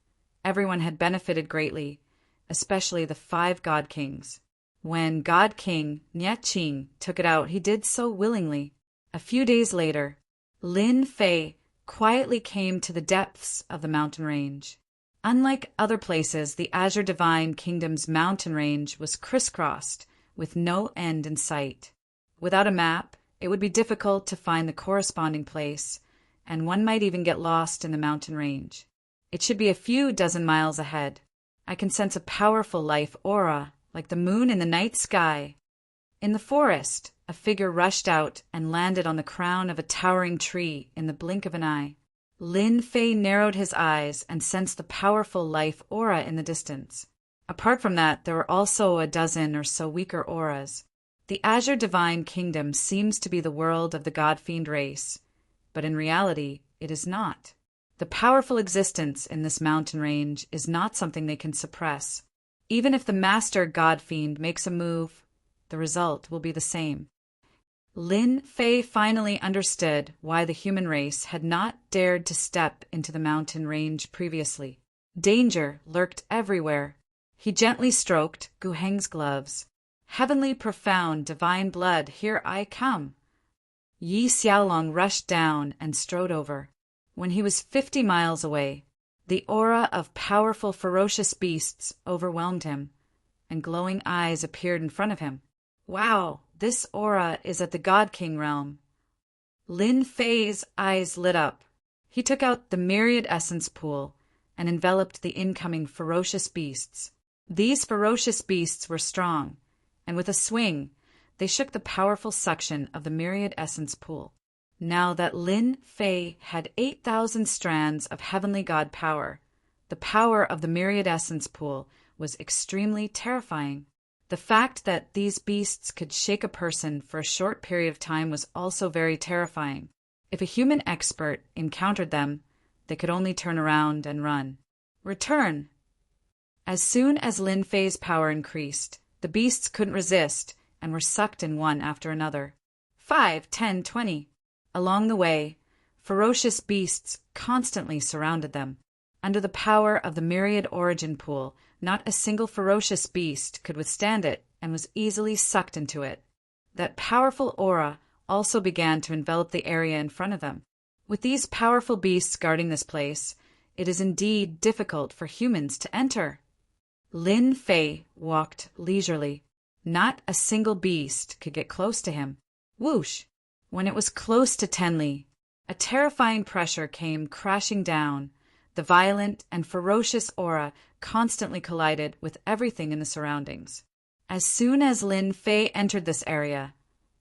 everyone had benefited greatly, especially the 5 God Kings. When God King Nye Qing took it out, he did so willingly. A few days later, Lin Fei quietly came to the depths of the mountain range. Unlike other places, the Azure Divine Kingdom's mountain range was crisscrossed, with no end in sight. Without a map, it would be difficult to find the corresponding place, and one might even get lost in the mountain range. It should be a few dozen miles ahead. I can sense a powerful life aura, like the moon in the night sky. In the forest, a figure rushed out and landed on the crown of a towering tree in the blink of an eye. Lin Fei narrowed his eyes and sensed the powerful life aura in the distance. Apart from that, there were also a dozen or so weaker auras. The Azure Divine Kingdom seems to be the world of the God-fiend race, but in reality, it is not. The powerful existence in this mountain range is not something they can suppress. Even if the master God-fiend makes a move, the result will be the same. Lin Fei finally understood why the human race had not dared to step into the mountain range previously. Danger lurked everywhere. He gently stroked Gu Heng's gloves. Heavenly, profound, divine blood, here I come. Yi Xiaolong rushed down and strode over. When he was 50 miles away, the aura of powerful, ferocious beasts overwhelmed him, and glowing eyes appeared in front of him. Wow, this aura is at the God King realm. Lin Fei's eyes lit up. He took out the myriad essence pool and enveloped the incoming ferocious beasts. These ferocious beasts were strong, and with a swing, they shook the powerful suction of the myriad essence pool. Now that Lin Fei had 8,000 strands of heavenly God power, the power of the myriad essence pool was extremely terrifying. The fact that these beasts could shake a person for a short period of time was also very terrifying. If a human expert encountered them, they could only turn around and run. Return! As soon as Lin Fei's power increased, the beasts couldn't resist and were sucked in one after another. 5, 10, 20. Along the way, ferocious beasts constantly surrounded them. Under the power of the myriad origin pool, not a single ferocious beast could withstand it and was easily sucked into it. That powerful aura also began to envelop the area in front of them. With these powerful beasts guarding this place, it is indeed difficult for humans to enter. Lin Fei walked leisurely. Not a single beast could get close to him. Whoosh! When it was close to Tenli, a terrifying pressure came crashing down. The violent and ferocious aura constantly collided with everything in the surroundings. As soon as Lin Fei entered this area,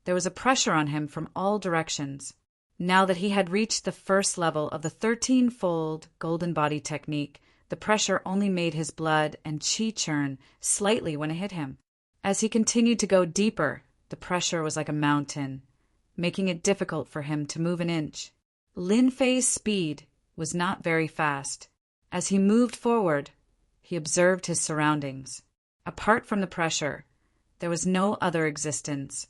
there was a pressure on him from all directions. Now that he had reached the first level of the 13-fold golden body technique, the pressure only made his blood and qi churn slightly when it hit him. As he continued to go deeper, the pressure was like a mountain, making it difficult for him to move an inch. Lin Fei's speed was not very fast. As he moved forward, he observed his surroundings. Apart from the pressure, there was no other existence.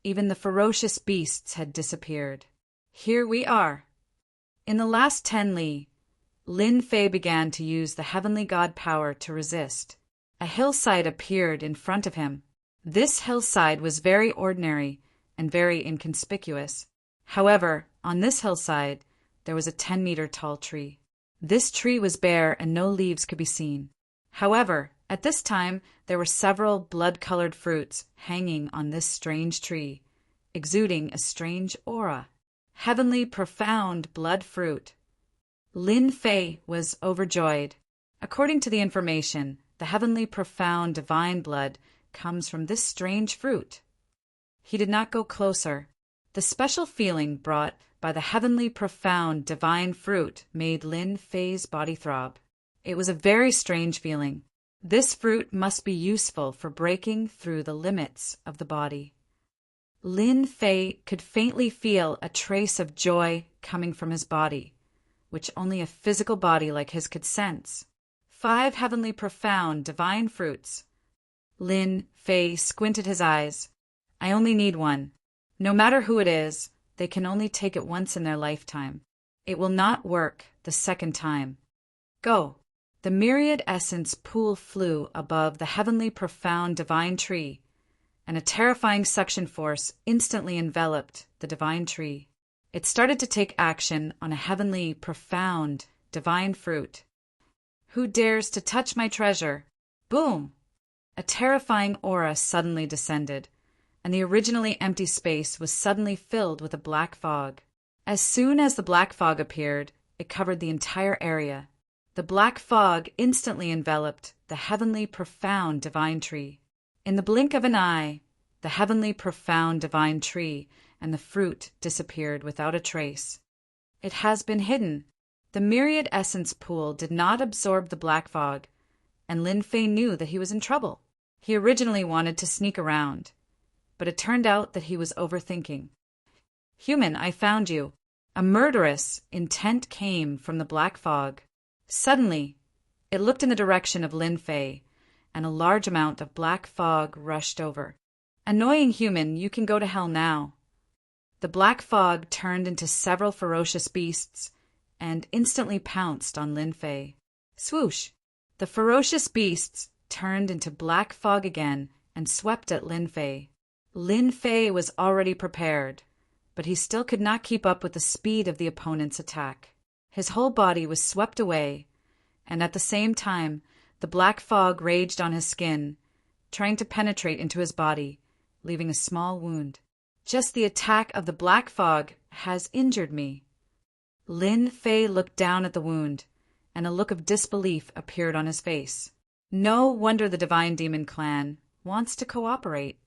Even the ferocious beasts had disappeared. Here we are. In the last 10 li, Lin Fei began to use the heavenly God power to resist. A hillside appeared in front of him. This hillside was very ordinary and very inconspicuous. However, on this hillside, there was a 10-meter tall tree. This tree was bare and no leaves could be seen. However, at this time, there were several blood-colored fruits hanging on this strange tree, exuding a strange aura. Heavenly, profound blood fruit. Lin Fei was overjoyed. According to the information, the heavenly, profound, divine blood comes from this strange fruit. He did not go closer. The special feeling brought by the heavenly, profound, divine fruit made Lin Fei's body throb. It was a very strange feeling. This fruit must be useful for breaking through the limits of the body. Lin Fei could faintly feel a trace of joy coming from his body, which only a physical body like his could sense. 5 heavenly, profound, divine fruits. Lin Fei squinted his eyes. I only need one. No matter who it is, they can only take it once in their lifetime. It will not work the second time. Go. The myriad essence pool flew above the heavenly, profound, divine tree, and a terrifying suction force instantly enveloped the divine tree. It started to take action on a heavenly, profound, divine fruit. Who dares to touch my treasure? Boom! A terrifying aura suddenly descended, and the originally empty space was suddenly filled with a black fog. As soon as the black fog appeared, it covered the entire area. The black fog instantly enveloped the heavenly, profound divine tree. In the blink of an eye, the heavenly, profound divine tree and the fruit disappeared without a trace. It has been hidden. The myriad essence pool did not absorb the black fog, and Lin Fei knew that he was in trouble. He originally wanted to sneak around, but it turned out that he was overthinking. Human, I found you. A murderous intent came from the black fog. Suddenly, it looked in the direction of Lin Fei, and a large amount of black fog rushed over. Annoying human, you can go to hell now. The black fog turned into several ferocious beasts and instantly pounced on Lin Fei. Swoosh! The ferocious beasts turned into black fog again and swept at Lin Fei. Lin Fei was already prepared, but he still could not keep up with the speed of the opponent's attack. His whole body was swept away, and at the same time, the black fog raged on his skin, trying to penetrate into his body, leaving a small wound. Just the attack of the black fog has injured me. Lin Fei looked down at the wound, and a look of disbelief appeared on his face. No wonder the Divine Demon Clan wants to cooperate.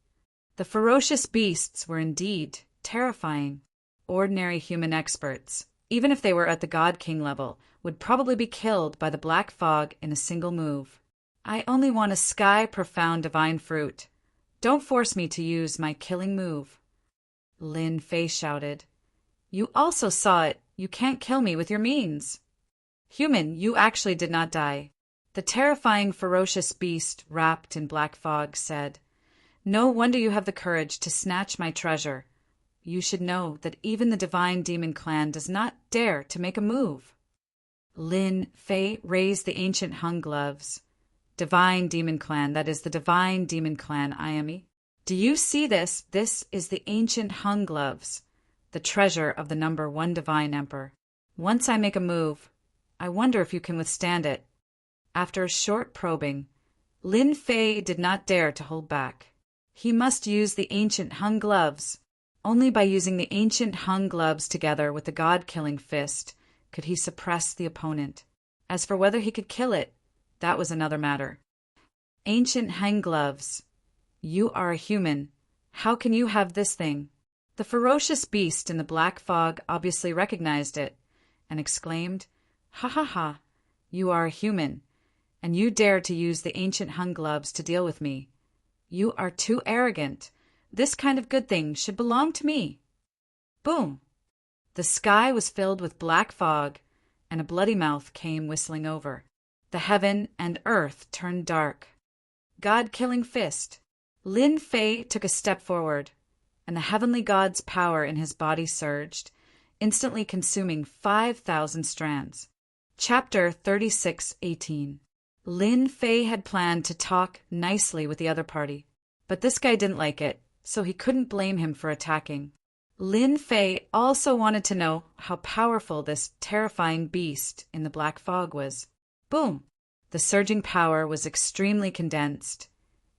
The ferocious beasts were indeed terrifying. Ordinary human experts, even if they were at the God King level, would probably be killed by the black fog in a single move. I only want a sky-profound divine fruit. Don't force me to use my killing move. Lin Fei shouted. You also saw it. You can't kill me with your means. Human, you actually did not die. The terrifying, ferocious beast wrapped in black fog said, No wonder you have the courage to snatch my treasure. You should know that even the Divine Demon Clan does not dare to make a move. Lin Fei raised the ancient hung gloves. Divine Demon Clan, that is the Divine Demon Clan, Ayami. Do you see this? This is the ancient hung gloves, the treasure of the number 1 Divine Emperor. Once I make a move, I wonder if you can withstand it. After a short probing, Lin Fei did not dare to hold back. He must use the ancient hung gloves. Only by using the ancient hung gloves together with the god-killing fist could he suppress the opponent. As for whether he could kill it, that was another matter. Ancient hung gloves. You are a human. How can you have this thing? The ferocious beast in the black fog obviously recognized it and exclaimed, Ha ha ha, you are a human, and you dare to use the ancient hung gloves to deal with me. You are too arrogant. This kind of good thing should belong to me. Boom! The sky was filled with black fog, and a bloody mouth came whistling over. The heaven and earth turned dark. God-killing fist. Lin Fei took a step forward, and the heavenly god's power in his body surged, instantly consuming 5,000 strands. Chapter 36:18. Lin Fei had planned to talk nicely with the other party, but this guy didn't like it, so he couldn't blame him for attacking. Lin Fei also wanted to know how powerful this terrifying beast in the black fog was. Boom! The surging power was extremely condensed,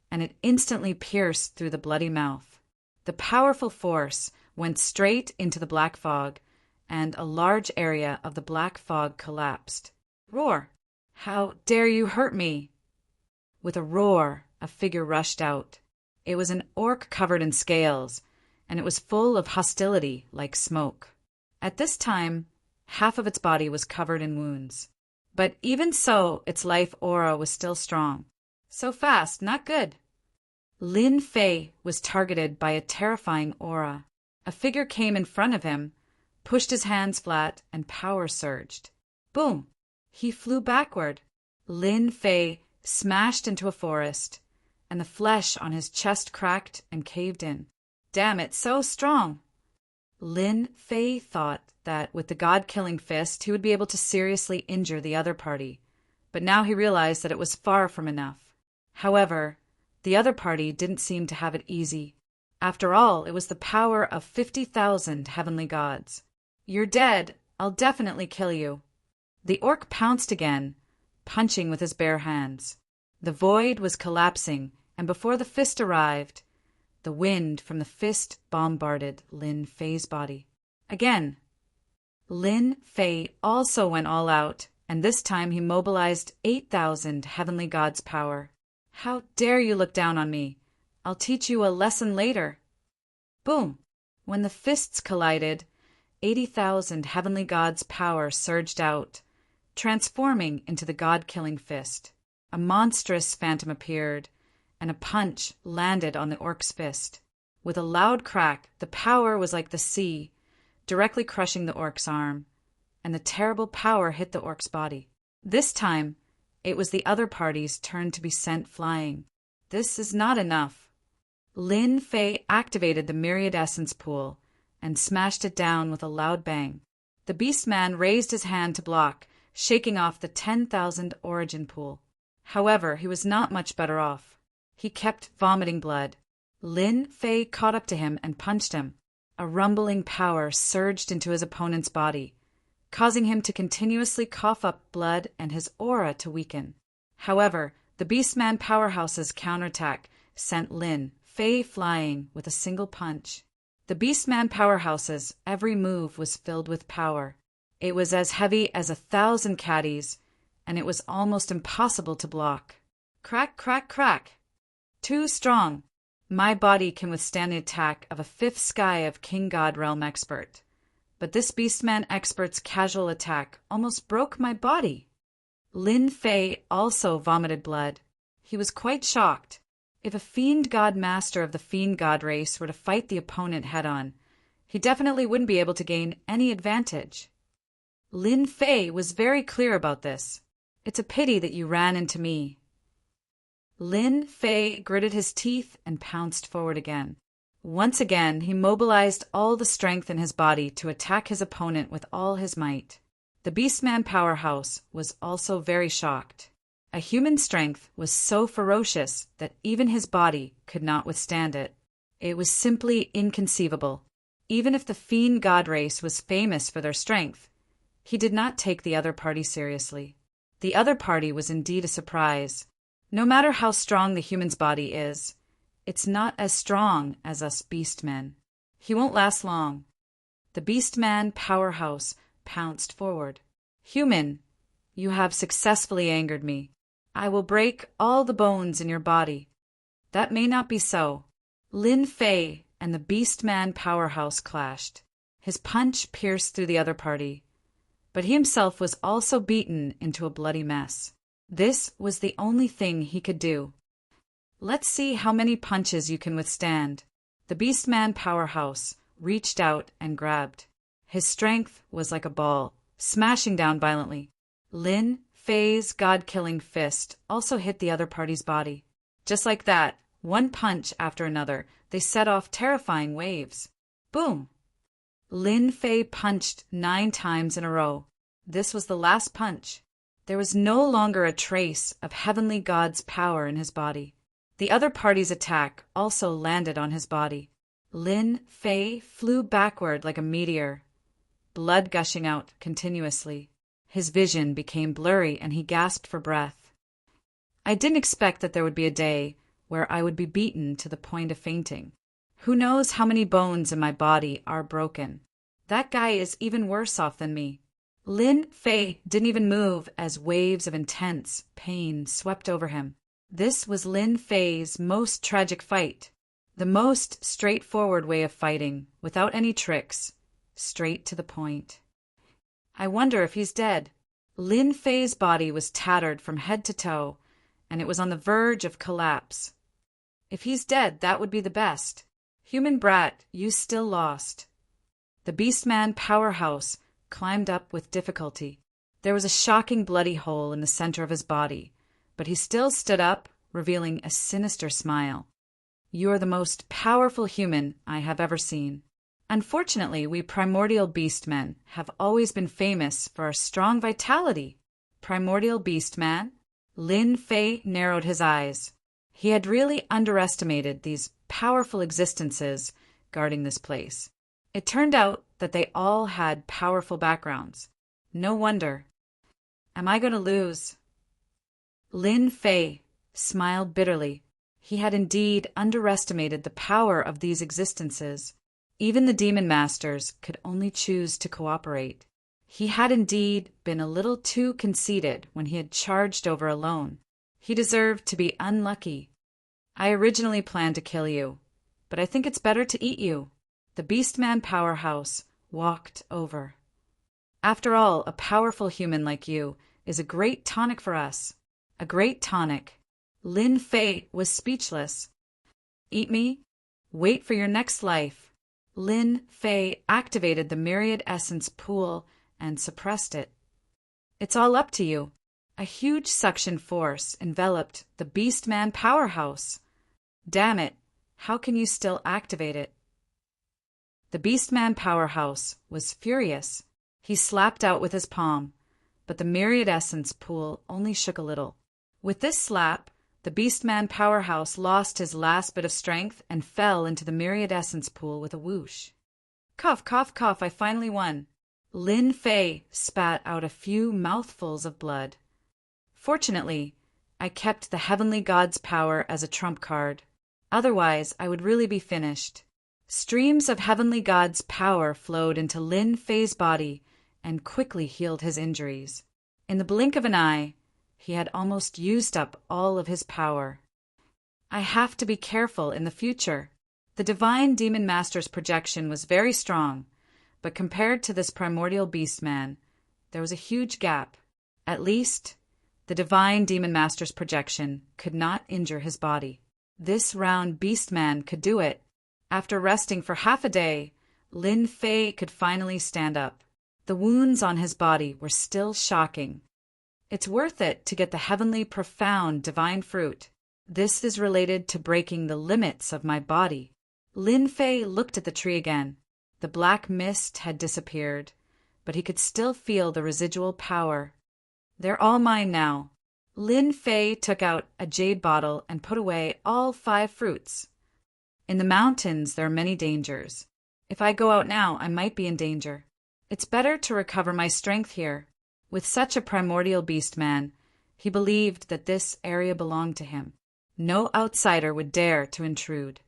and it instantly pierced through the bloody mouth. The powerful force went straight into the black fog, and a large area of the black fog collapsed. Roar! How dare you hurt me? With a roar, a figure rushed out. It was an orc covered in scales, and it was full of hostility like smoke. At this time, half of its body was covered in wounds. But even so, its life aura was still strong. So fast, not good. Lin Fei was targeted by a terrifying aura. A figure came in front of him, pushed his hands flat, and power surged. Boom! He flew backward. Lin Fei smashed into a forest, and the flesh on his chest cracked and caved in. Damn, it's so strong! Lin Fei thought that with the god-killing fist he would be able to seriously injure the other party, but now he realized that it was far from enough. However, the other party didn't seem to have it easy. After all, it was the power of 50,000 heavenly gods. You're dead. I'll definitely kill you. The orc pounced again, punching with his bare hands. The void was collapsing, and before the fist arrived, the wind from the fist bombarded Lin Fei's body. Again, Lin Fei also went all out, and this time he mobilized 8,000 heavenly gods' power. How dare you look down on me? I'll teach you a lesson later. Boom! When the fists collided, 80,000 heavenly gods' power surged out, transforming into the god-killing fist. A monstrous phantom appeared, and a punch landed on the orc's fist. With a loud crack, the power was like the sea, directly crushing the orc's arm, and the terrible power hit the orc's body. This time, it was the other party's turn to be sent flying. This is not enough. Lin Fei activated the myriad essence pool and smashed it down with a loud bang. The beast man raised his hand to block, shaking off the 10,000 origin pool. However, he was not much better off. He kept vomiting blood. Lin Fei caught up to him and punched him. A rumbling power surged into his opponent's body, causing him to continuously cough up blood and his aura to weaken. However, the Beastman powerhouse's counterattack sent Lin Fei flying with a single punch. The Beastman powerhouse's every move was filled with power. It was as heavy as 1,000 caddies, and it was almost impossible to block. Crack, crack, crack. Too strong. My body can withstand the attack of a fifth sky of King God Realm expert. But this Beastman expert's casual attack almost broke my body. Lin Fei also vomited blood. He was quite shocked. If a Fiend God Master of the Fiend God race were to fight the opponent head-on, he definitely wouldn't be able to gain any advantage. Lin Fei was very clear about this. It's a pity that you ran into me. Lin Fei gritted his teeth and pounced forward again. Once again, he mobilized all the strength in his body to attack his opponent with all his might. The Beastman powerhouse was also very shocked. A human strength was so ferocious that even his body could not withstand it. It was simply inconceivable. Even if the Fiend God race was famous for their strength, he did not take the other party seriously. The other party was indeed a surprise. No matter how strong the human's body is, it's not as strong as us beastmen. He won't last long. The Beastman powerhouse pounced forward. Human, you have successfully angered me. I will break all the bones in your body. That may not be so. Lin Fei and the Beastman powerhouse clashed. His punch pierced through the other party, but he himself was also beaten into a bloody mess. This was the only thing he could do. Let's see how many punches you can withstand. The Beastman powerhouse reached out and grabbed. His strength was like a ball, smashing down violently. Lin Fei's god-killing fist also hit the other party's body. Just like that, one punch after another, they set off terrifying waves. Boom! Lin Fei punched 9 times in a row. This was the last punch. There was no longer a trace of heavenly god's power in his body. The other party's attack also landed on his body. Lin Fei flew backward like a meteor, blood gushing out continuously. His vision became blurry and he gasped for breath. I didn't expect that there would be a day where I would be beaten to the point of fainting. Who knows how many bones in my body are broken? That guy is even worse off than me. Lin Fei didn't even move as waves of intense pain swept over him. This was Lin Fei's most tragic fight, the most straightforward way of fighting, without any tricks, straight to the point. I wonder if he's dead. Lin Fei's body was tattered from head to toe, and it was on the verge of collapse. If he's dead, that would be the best. Human brat, you still lost. The Beastman powerhouse climbed up with difficulty. There was a shocking bloody hole in the center of his body, but he still stood up, revealing a sinister smile. You are the most powerful human I have ever seen. Unfortunately, we primordial beastmen have always been famous for our strong vitality. Primordial beastman? Lin Fei narrowed his eyes. He had really underestimated these powerful existences guarding this place. It turned out that they all had powerful backgrounds. No wonder. Am I going to lose? Lin Fei smiled bitterly. He had indeed underestimated the power of these existences. Even the demon masters could only choose to cooperate. He had indeed been a little too conceited when he had charged over alone. He deserved to be unlucky. I originally planned to kill you, but I think it's better to eat you. The Beastman powerhouse walked over. After all, a powerful human like you is a great tonic for us. A great tonic. Lin Fei was speechless. Eat me? Wait for your next life. Lin Fei activated the myriad essence pool and suppressed it. It's all up to you. A huge suction force enveloped the Beastman powerhouse. Damn it, how can you still activate it? The Beastman powerhouse was furious. He slapped out with his palm, but the myriad essence pool only shook a little. With this slap, the Beastman powerhouse lost his last bit of strength and fell into the myriad essence pool with a whoosh. Cough, cough, cough, I finally won. Lin Fei spat out a few mouthfuls of blood. Fortunately, I kept the heavenly god's power as a trump card. Otherwise, I would really be finished. Streams of heavenly god's power flowed into Lin Fei's body and quickly healed his injuries. In the blink of an eye, he had almost used up all of his power. I have to be careful in the future. The divine demon master's projection was very strong, but compared to this primordial beastman, there was a huge gap. At least, the divine demon master's projection could not injure his body. This round beastman could do it. After resting for half a day, Lin Fei could finally stand up. The wounds on his body were still shocking. It's worth it to get the heavenly profound divine fruit. This is related to breaking the limits of my body. Lin Fei looked at the tree again. The black mist had disappeared, but he could still feel the residual power. They're all mine now. Lin Fei took out a jade bottle and put away all 5 fruits. In the mountains there are many dangers. If I go out now, I might be in danger. It's better to recover my strength here. With such a primordial beastman, he believed that this area belonged to him. No outsider would dare to intrude.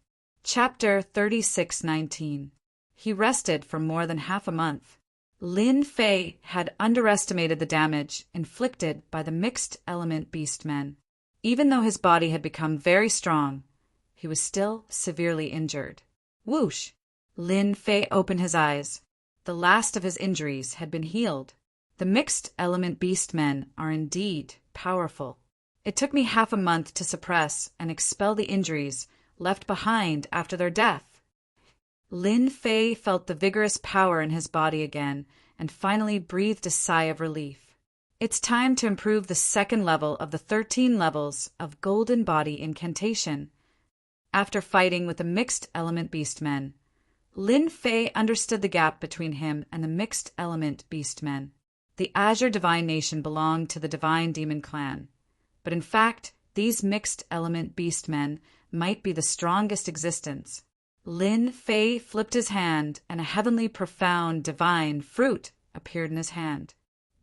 Chapter 36:19. He rested for more than half a month. Lin Fei had underestimated the damage inflicted by the mixed element beastmen. Even though his body had become very strong, he was still severely injured. Whoosh! Lin Fei opened his eyes. The last of his injuries had been healed. The mixed element beastmen are indeed powerful. It took me half a month to suppress and expel the injuries left behind after their death. Lin Fei felt the vigorous power in his body again and finally breathed a sigh of relief. It's time to improve the second level of the 13 levels of Golden Body Incantation. After fighting with the mixed element beastmen, Lin Fei understood the gap between him and the mixed element beastmen. The Azure Divine Nation belonged to the Divine Demon Clan, but in fact, these mixed element beastmen might be the strongest existence. Lin Fei flipped his hand, and a heavenly profound divine fruit appeared in his hand.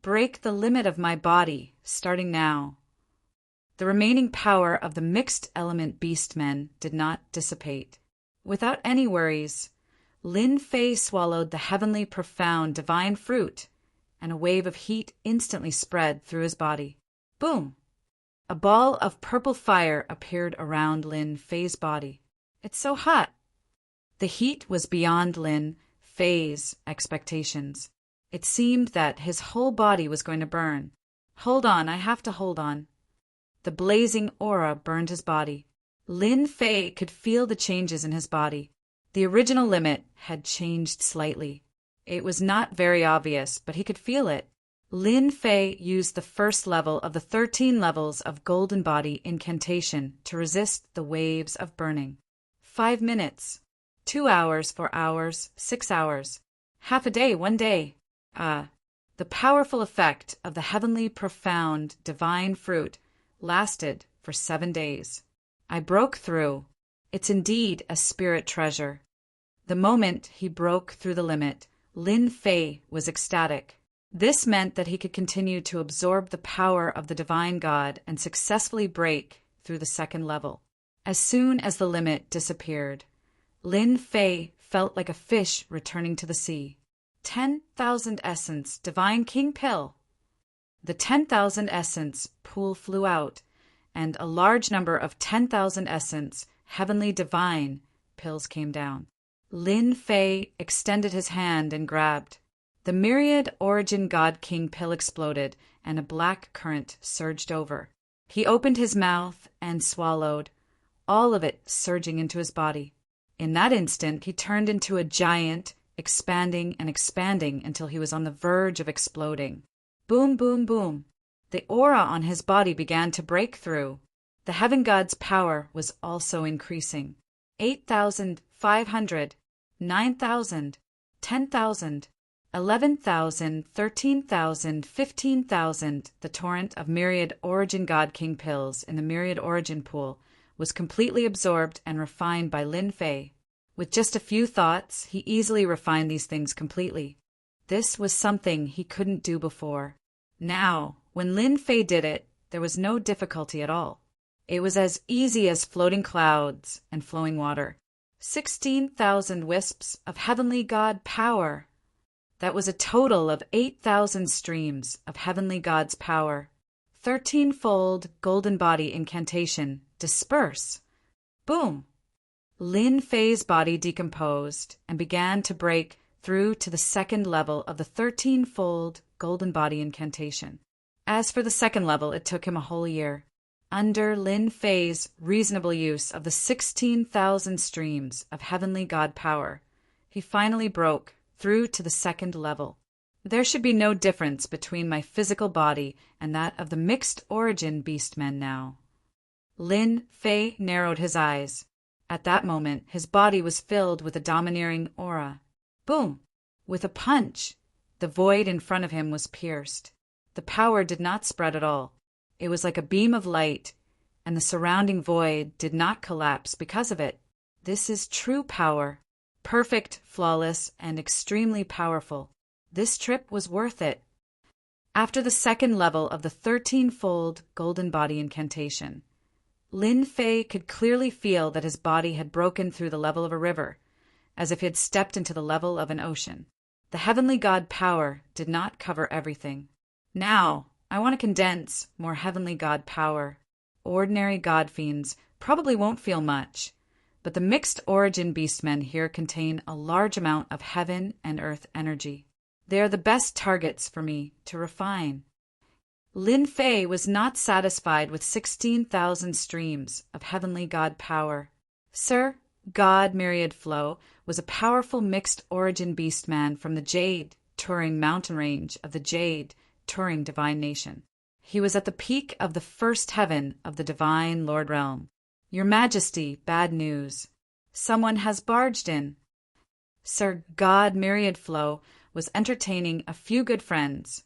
Break the limit of my body, starting now. The remaining power of the mixed element beastmen did not dissipate. Without any worries, Lin Fei swallowed the heavenly profound divine fruit, and a wave of heat instantly spread through his body. Boom! A ball of purple fire appeared around Lin Fei's body. It's so hot! The heat was beyond Lin Fei's expectations. It seemed that his whole body was going to burn. Hold on, I have to hold on. The blazing aura burned his body. Lin Fei could feel the changes in his body. The original limit had changed slightly. It was not very obvious, but he could feel it. Lin Fei used the first level of the 13 levels of Golden Body Incantation to resist the waves of burning. 5 minutes. 2 hours, 4 hours, 6 hours. Half a day, 1 day. The powerful effect of the heavenly profound divine fruit lasted for 7 days. I broke through. It's indeed a spirit treasure. The moment he broke through the limit Lin Fei was ecstatic. This meant that he could continue to absorb the power of the divine God and successfully break through the second level. As soon as the limit disappeared, Lin Fei felt like a fish returning to the sea. 10,000 essence divine king pill. The 10,000 essence pool flew out, and a large number of 10,000 essence heavenly divine pills came down. Lin Fei extended his hand and grabbed. The myriad origin God King pill exploded, and a black current surged over. He opened his mouth and swallowed, all of it surging into his body. In that instant, he turned into a giant, expanding and expanding until he was on the verge of exploding. Boom, boom, boom. The aura on his body began to break through. The heaven god's power was also increasing. 8,500, 9,000, 10,000, 11,000, 13,000, 15,000. The torrent of myriad origin God King pills in the myriad origin pool was completely absorbed and refined by Lin Fei. With just a few thoughts, he easily refined these things completely. This was something he couldn't do before. Now, when Lin Fei did it, there was no difficulty at all. It was as easy as floating clouds and flowing water. 16,000 wisps of heavenly God power. That was a total of 8,000 streams of heavenly God's power. 13-fold golden body incantation. Disperse. Boom. Lin Fei's body decomposed and began to break through to the second level of the 13-fold golden body incantation. As for the second level, it took him a whole year. Under Lin Fei's reasonable use of the 16,000 streams of heavenly God power, he finally broke through to the second level. There should be no difference between my physical body and that of the mixed origin beastmen now. Lin Fei narrowed his eyes. At that moment, his body was filled with a domineering aura. Boom! With a punch, the void in front of him was pierced. The power did not spread at all. It was like a beam of light, and the surrounding void did not collapse because of it. This is true power. Perfect, flawless, and extremely powerful. This trip was worth it. After the second level of the 13-fold golden body incantation, Lin Fei could clearly feel that his body had broken through the level of a river, as if he had stepped into the level of an ocean. The heavenly God power did not cover everything. Now, I want to condense more heavenly God power. Ordinary God fiends probably won't feel much, but the mixed origin beastmen here contain a large amount of heaven and earth energy. They are the best targets for me to refine. Lin Fei was not satisfied with 16,000 streams of heavenly God power. Sir God Myriad Flow was a powerful mixed origin beastman from the Jade Turing mountain range of the Jade Turing divine nation. He was at the peak of the first heaven of the divine Lord Realm. Your Majesty, bad news. Someone has barged in. Sir God Myriad Flow was entertaining a few good friends,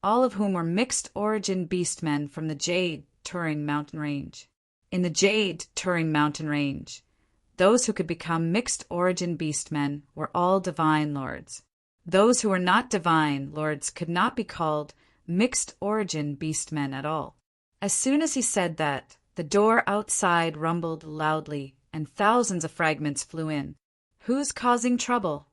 all of whom were mixed origin beastmen from the Jade Turing mountain range. In the Jade Turing mountain range, those who could become mixed origin beastmen were all divine lords. Those who were not divine lords could not be called mixed origin beastmen at all. As soon as he said that, the door outside rumbled loudly, and thousands of fragments flew in. Who's causing trouble?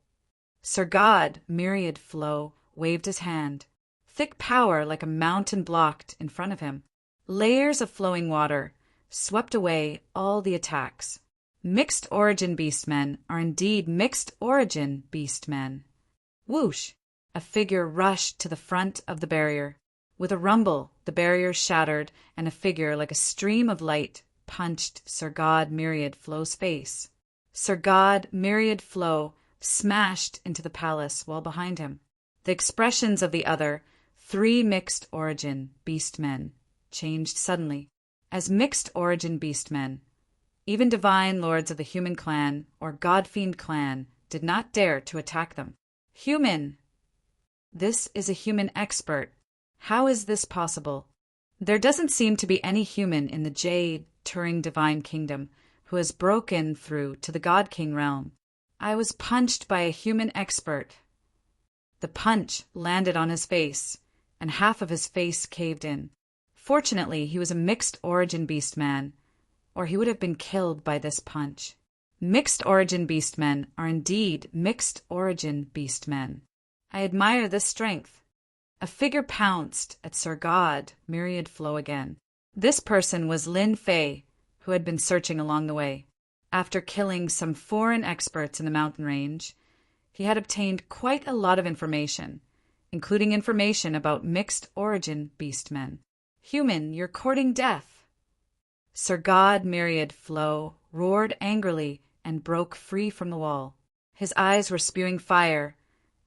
Sir God Myriad Flow waved his hand. Thick power like a mountain blocked in front of him. Layers of flowing water swept away all the attacks. Mixed origin beastmen are indeed mixed origin beastmen. Whoosh! A figure rushed to the front of the barrier. With a rumble, the barrier shattered, and a figure like a stream of light punched Sir God Myriad Flow's face. Sir God Myriad Flow smashed into the palace while behind him. The expressions of the other 3 mixed origin beastmen changed suddenly. As mixed origin beastmen, even divine lords of the human clan or god-fiend clan did not dare to attack them. Human! This is a human expert. How is this possible? There doesn't seem to be any human in the Jade Turing Divine Kingdom who has broken through to the God King realm. I was punched by a human expert. The punch landed on his face, and half of his face caved in. Fortunately, he was a mixed-origin beastman, or he would have been killed by this punch. Mixed-origin beastmen are indeed mixed-origin beastmen. I admire this strength. A figure pounced at Sir God Myriad Flow again. This person was Lin Fei, who had been searching along the way. After killing some foreign experts in the mountain range, he had obtained quite a lot of information, including information about mixed-origin beastmen. Human, you're courting death. Sir God Myriad Flow roared angrily and broke free from the wall. His eyes were spewing fire,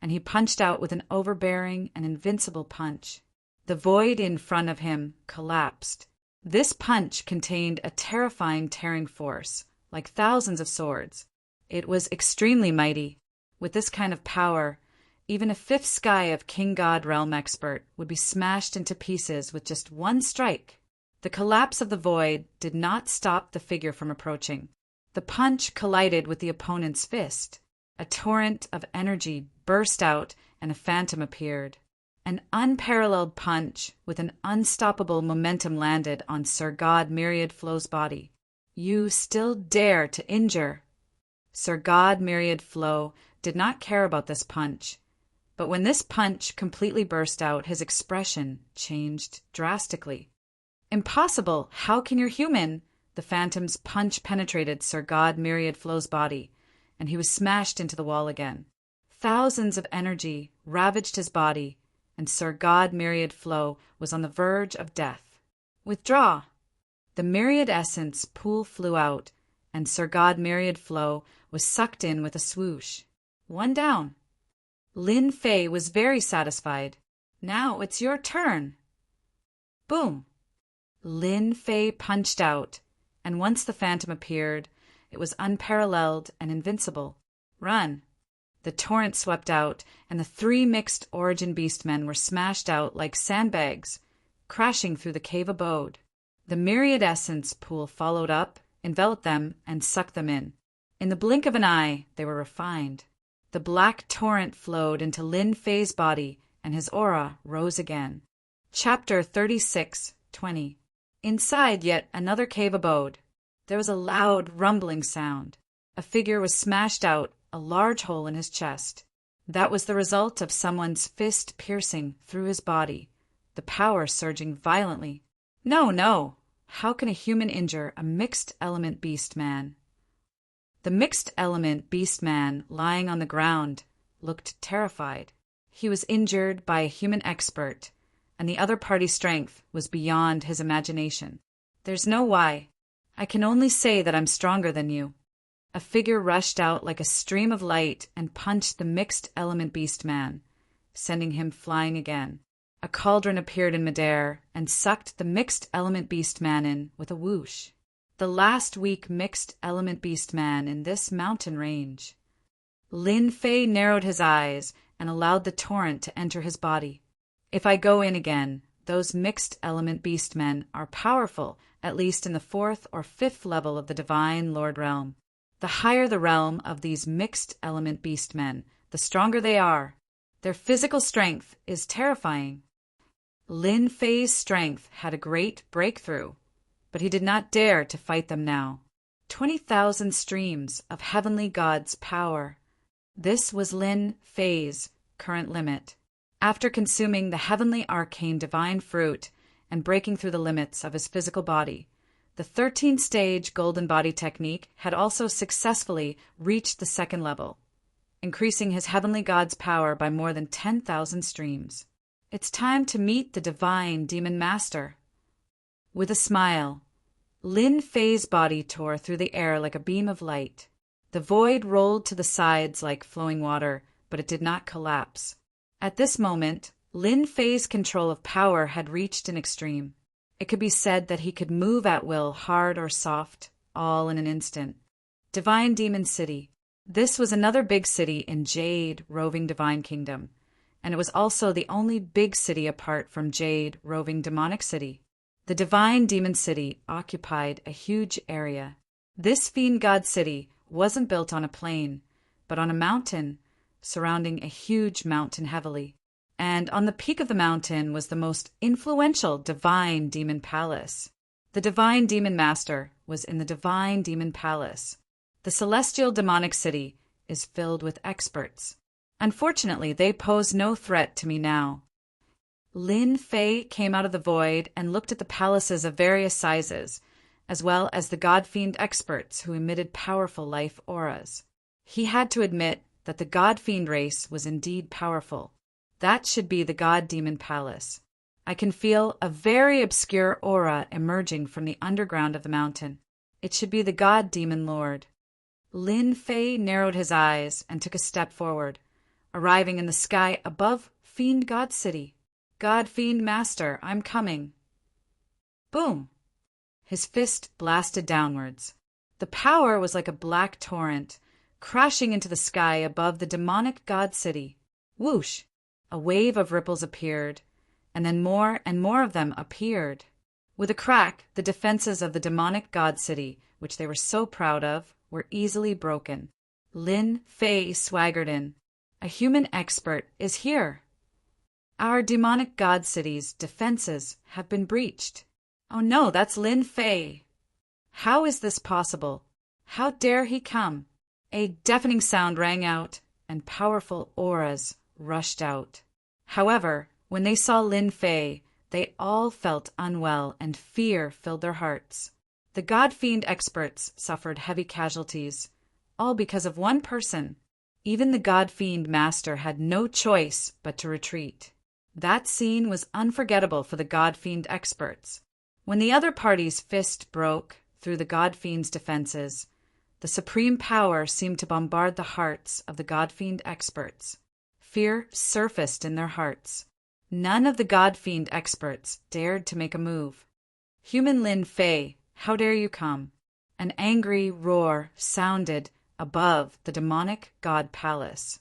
and he punched out with an overbearing and invincible punch. The void in front of him collapsed. This punch contained a terrifying tearing force, like thousands of swords. It was extremely mighty. With this kind of power, even a fifth sky of King God Realm expert would be smashed into pieces with just one strike. The collapse of the void did not stop the figure from approaching. The punch collided with the opponent's fist. A torrent of energy burst out and a phantom appeared. An unparalleled punch with an unstoppable momentum landed on Sir God Myriad Flow's body. You still dare to injure? Sir God Myriad Flow did not care about this punch, but when this punch completely burst out, his expression changed drastically. Impossible! How can you human? The phantom's punch penetrated Sir God Myriad Flow's body, and he was smashed into the wall again. Thousands of energy ravaged his body, and Sir God Myriad Flow was on the verge of death. Withdraw! The myriad essence pool flew out, and Sir God Myriad Flow was sucked in with a swoosh. One down. Lin Fei was very satisfied. Now it's your turn. Boom! Lin Fei punched out, and once the phantom appeared, it was unparalleled and invincible. Run! The torrent swept out, and the three mixed-origin beastmen were smashed out like sandbags, crashing through the cave abode. The myriad essence pool followed up, enveloped them, and sucked them in. In the blink of an eye, they were refined. The black torrent flowed into Lin Fei's body, and his aura rose again. Chapter 36:20. Inside yet another cave abode, there was a loud rumbling sound. A figure was smashed out, a large hole in his chest. That was the result of someone's fist piercing through his body, the power surging violently. No, no! How can a human injure a mixed-element beast man? The mixed-element beast man, lying on the ground, looked terrified. He was injured by a human expert, and the other party's strength was beyond his imagination. There's no why. I can only say that I'm stronger than you. A figure rushed out like a stream of light and punched the mixed-element beast man, sending him flying again. A cauldron appeared in midair and sucked the mixed-element beast man in with a whoosh. The last weak mixed-element beast man in this mountain range. Lin Fei narrowed his eyes and allowed the torrent to enter his body. If I go in again, those mixed-element beastmen are powerful, at least in the 4th or 5th level of the Divine Lord Realm. The higher the realm of these mixed-element beastmen, the stronger they are. Their physical strength is terrifying. Lin Fei's strength had a great breakthrough, but he did not dare to fight them now. 20,000 streams of heavenly gods' power. This was Lin Fei's current limit. After consuming the heavenly arcane divine fruit and breaking through the limits of his physical body, the 13-stage golden body technique had also successfully reached the 2nd level, increasing his heavenly god's power by more than 10,000 streams. It's time to meet the divine demon master. With a smile, Lin Fei's body tore through the air like a beam of light. The void rolled to the sides like flowing water, but it did not collapse. At this moment, Lin Fei's control of power had reached an extreme. It could be said that he could move at will, hard or soft, all in an instant. Divine Demon City. This was another big city in Jade Roving Divine Kingdom, and it was also the only big city apart from Jade Roving Demonic City. The Divine Demon City occupied a huge area. This fiend god city wasn't built on a plain, but on a mountain, surrounding a huge mountain heavily. And on the peak of the mountain was the most influential divine demon palace. The divine demon master was in the divine demon palace. The celestial demonic city is filled with experts. Unfortunately, they pose no threat to me now. Lin Fei came out of the void and looked at the palaces of various sizes, as well as the god-fiend experts who emitted powerful life auras. He had to admit that the god-fiend race was indeed powerful. That should be the god-demon palace. I can feel a very obscure aura emerging from the underground of the mountain. It should be the god-demon lord. Lin Fei narrowed his eyes and took a step forward, arriving in the sky above Fiend God City. God-fiend master, I'm coming. Boom! His fist blasted downwards. The power was like a black torrent, crashing into the sky above the demonic god city. Whoosh! A wave of ripples appeared, and then more and more of them appeared. With a crack, the defenses of the demonic god city, which they were so proud of, were easily broken. Lin Fei swaggered in. A human expert is here. Our demonic god city's defenses have been breached. Oh no, that's Lin Fei. How is this possible? How dare he come? A deafening sound rang out, and powerful auras rushed out. However, when they saw Lin Fei, they all felt unwell and fear filled their hearts. The god-fiend experts suffered heavy casualties, all because of one person. Even the god-fiend master had no choice but to retreat. That scene was unforgettable for the god-fiend experts. When the other party's fist broke through the god-fiend's defenses, the supreme power seemed to bombard the hearts of the god-fiend experts. Fear surfaced in their hearts. None of the god-fiend experts dared to make a move. Human Lin Fei, how dare you come? An angry roar sounded above the demonic god palace.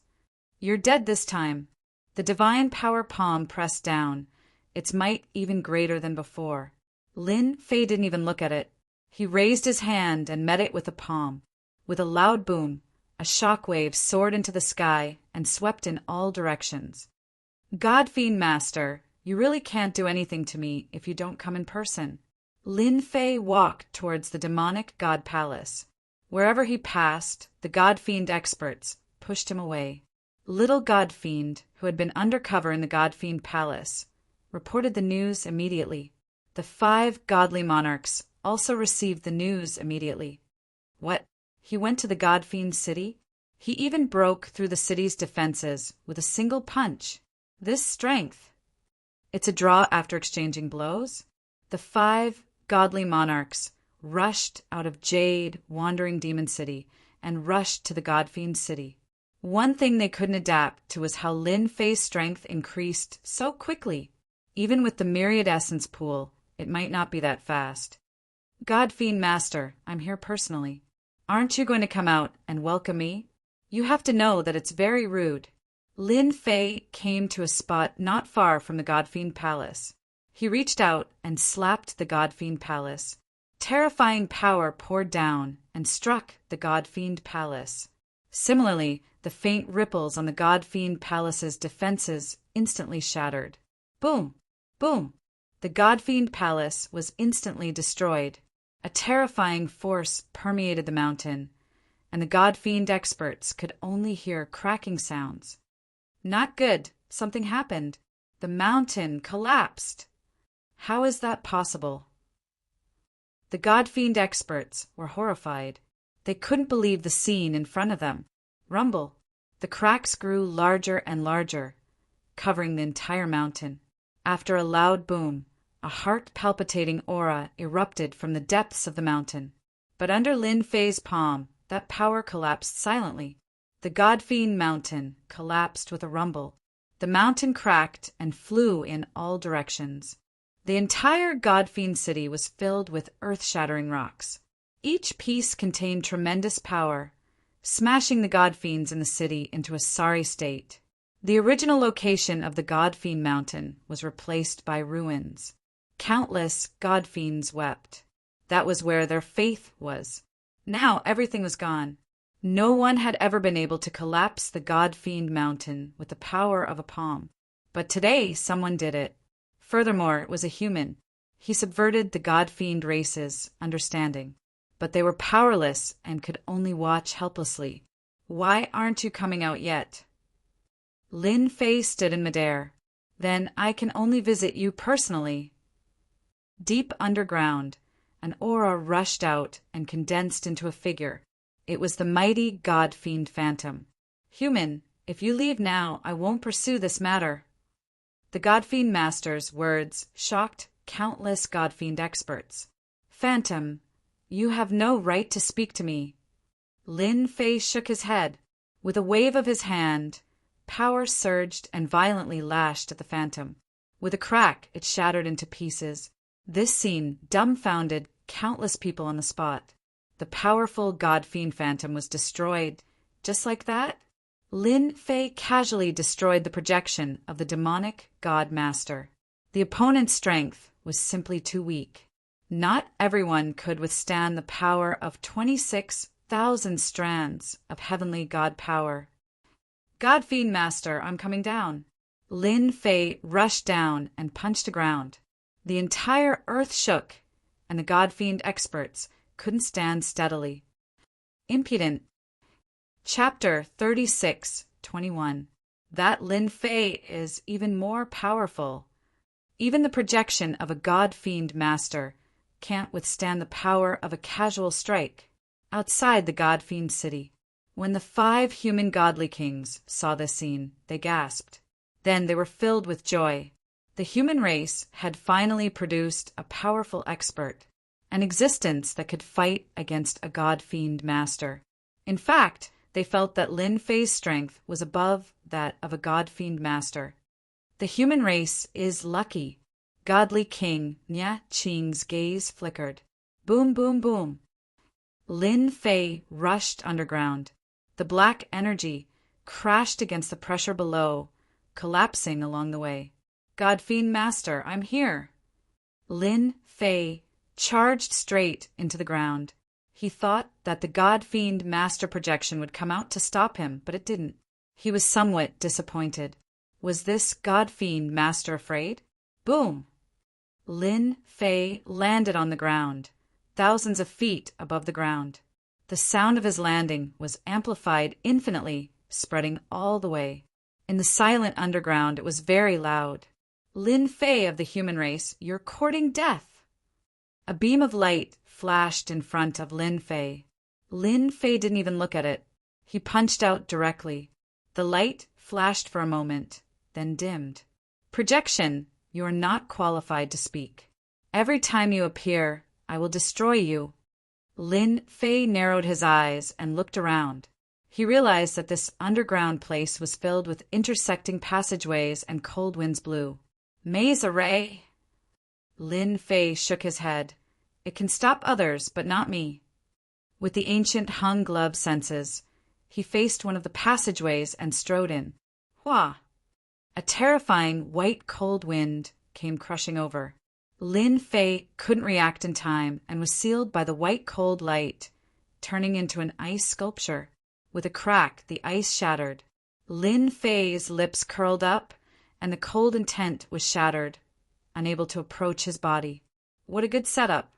You're dead this time. The divine power palm pressed down, its might even greater than before. Lin Fei didn't even look at it. He raised his hand and met it with the palm. With a loud boom, a shock wave soared into the sky and swept in all directions. God-fiend master, you really can't do anything to me if you don't come in person. Lin Fei walked towards the demonic god palace. Wherever he passed, the god-fiend experts pushed him away. Little God-fiend, who had been undercover in the God-fiend palace, reported the news immediately. The 5 godly monarchs also received the news immediately. What? He went to the God-fiend city? He even broke through the city's defenses with a single punch. This strength. It's a draw after exchanging blows. The 5 godly monarchs rushed out of Jade, Wandering Demon City, and rushed to the God-fiend city. One thing they couldn't adapt to was how Lin Fei's strength increased so quickly. Even with the myriad essence pool, it might not be that fast. God-fiend master, I'm here personally. Aren't you going to come out and welcome me? You have to know that it's very rude. Lin Fei came to a spot not far from the God-fiend palace. He reached out and slapped the God-fiend palace. Terrifying power poured down and struck the God-fiend palace. Similarly, the faint ripples on the God-fiend palace's defenses instantly shattered. Boom! Boom! The God-fiend palace was instantly destroyed. A terrifying force permeated the mountain, and the God-fiend experts could only hear cracking sounds. Not good. Something happened. The mountain collapsed. How is that possible? The God-fiend experts were horrified. They couldn't believe the scene in front of them. Rumble. The cracks grew larger and larger, covering the entire mountain. After a loud boom, a heart-palpitating aura erupted from the depths of the mountain. But under Lin Fei's palm, that power collapsed silently. The God-fiend mountain collapsed with a rumble. The mountain cracked and flew in all directions. The entire God-fiend city was filled with earth-shattering rocks. Each piece contained tremendous power, smashing the God-fiends in the city into a sorry state. The original location of the God-fiend mountain was replaced by ruins. Countless God-fiends wept. That was where their faith was. Now everything was gone. No one had ever been able to collapse the God-fiend mountain with the power of a palm. But today, someone did it. Furthermore, it was a human. He subverted the God-fiend race's understanding. But they were powerless and could only watch helplessly. Why aren't you coming out yet? Lin Fei stood in midair. Then I can only visit you personally. Deep underground, an aura rushed out and condensed into a figure. It was the mighty God-fiend phantom. Human, if you leave now, I won't pursue this matter. The God-fiend master's words shocked countless God-fiend experts. Phantom, you have no right to speak to me. Lin Fei shook his head. With a wave of his hand, power surged and violently lashed at the phantom. With a crack, it shattered into pieces. This scene dumbfounded countless people on the spot. The powerful God-fiend phantom was destroyed. Just like that, Lin Fei casually destroyed the projection of the demonic God Master. The opponent's strength was simply too weak. Not everyone could withstand the power of 26,000 strands of heavenly God power. God-fiend Master, I'm coming down. Lin Fei rushed down and punched the ground. The entire earth shook, and the God-fiend experts couldn't stand steadily. Impudent. Chapter 36:21. That Lin Fei is even more powerful. Even the projection of a God-fiend master can't withstand the power of a casual strike. Outside the God-fiend city, when the 5 human godly kings saw this scene, they gasped. Then they were filled with joy. The human race had finally produced a powerful expert, an existence that could fight against a God-fiend master. In fact, they felt that Lin Fei's strength was above that of a God-fiend master. The human race is lucky. Godly King Nya Qing's gaze flickered. Boom, boom, boom. Lin Fei rushed underground. The black energy crashed against the pressure below, collapsing along the way. God-fiend Master, I'm here. Lin Fei charged straight into the ground. He thought that the God-fiend Master projection would come out to stop him, but it didn't. He was somewhat disappointed. Was this God-fiend Master afraid? Boom! Lin Fei landed on the ground, thousands of feet above the ground. The sound of his landing was amplified infinitely, spreading all the way. In the silent underground, it was very loud. Lin Fei of the human race, you're courting death. A beam of light flashed in front of Lin Fei. Lin Fei didn't even look at it. He punched out directly. The light flashed for a moment, then dimmed. Projection, you are not qualified to speak. Every time you appear, I will destroy you. Lin Fei narrowed his eyes and looked around. He realized that this underground place was filled with intersecting passageways and cold winds blew. Maze array! Lin Fei shook his head. It can stop others, but not me. With the ancient hung glove senses, he faced one of the passageways and strode in. Hua! A terrifying white cold wind came crushing over. Lin Fei couldn't react in time and was sealed by the white cold light, turning into an ice sculpture. With a crack, the ice shattered. Lin Fei's lips curled up, and the cold intent was shattered, unable to approach his body. What a good setup.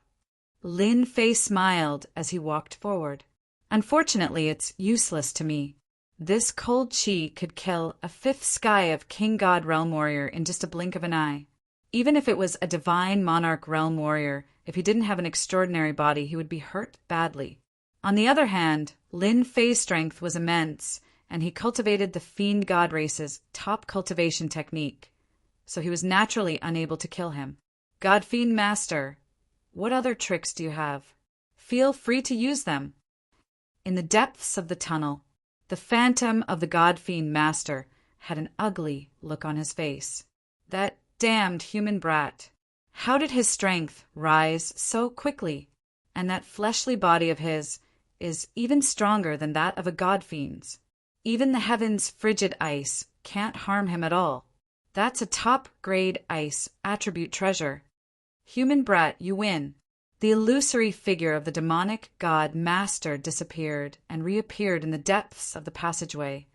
Lin Fei smiled as he walked forward. Unfortunately, it's useless to me. This cold chi could kill a 5th sky of King God Realm Warrior in just a blink of an eye. Even if it was a divine monarch realm warrior, if he didn't have an extraordinary body, he would be hurt badly. On the other hand, Lin Fei's strength was immense, and he cultivated the fiend god race's top cultivation technique, so he was naturally unable to kill him. God-fiend Master, what other tricks do you have? Feel free to use them. In the depths of the tunnel, the phantom of the God-fiend Master had an ugly look on his face. That damned human brat. How did his strength rise so quickly? And that fleshly body of his is even stronger than that of a god-fiend's. Even the heaven's frigid ice can't harm him at all. That's a top-grade ice attribute treasure. Human brat, you win. The illusory figure of the demonic god master disappeared and reappeared in the depths of the passageway.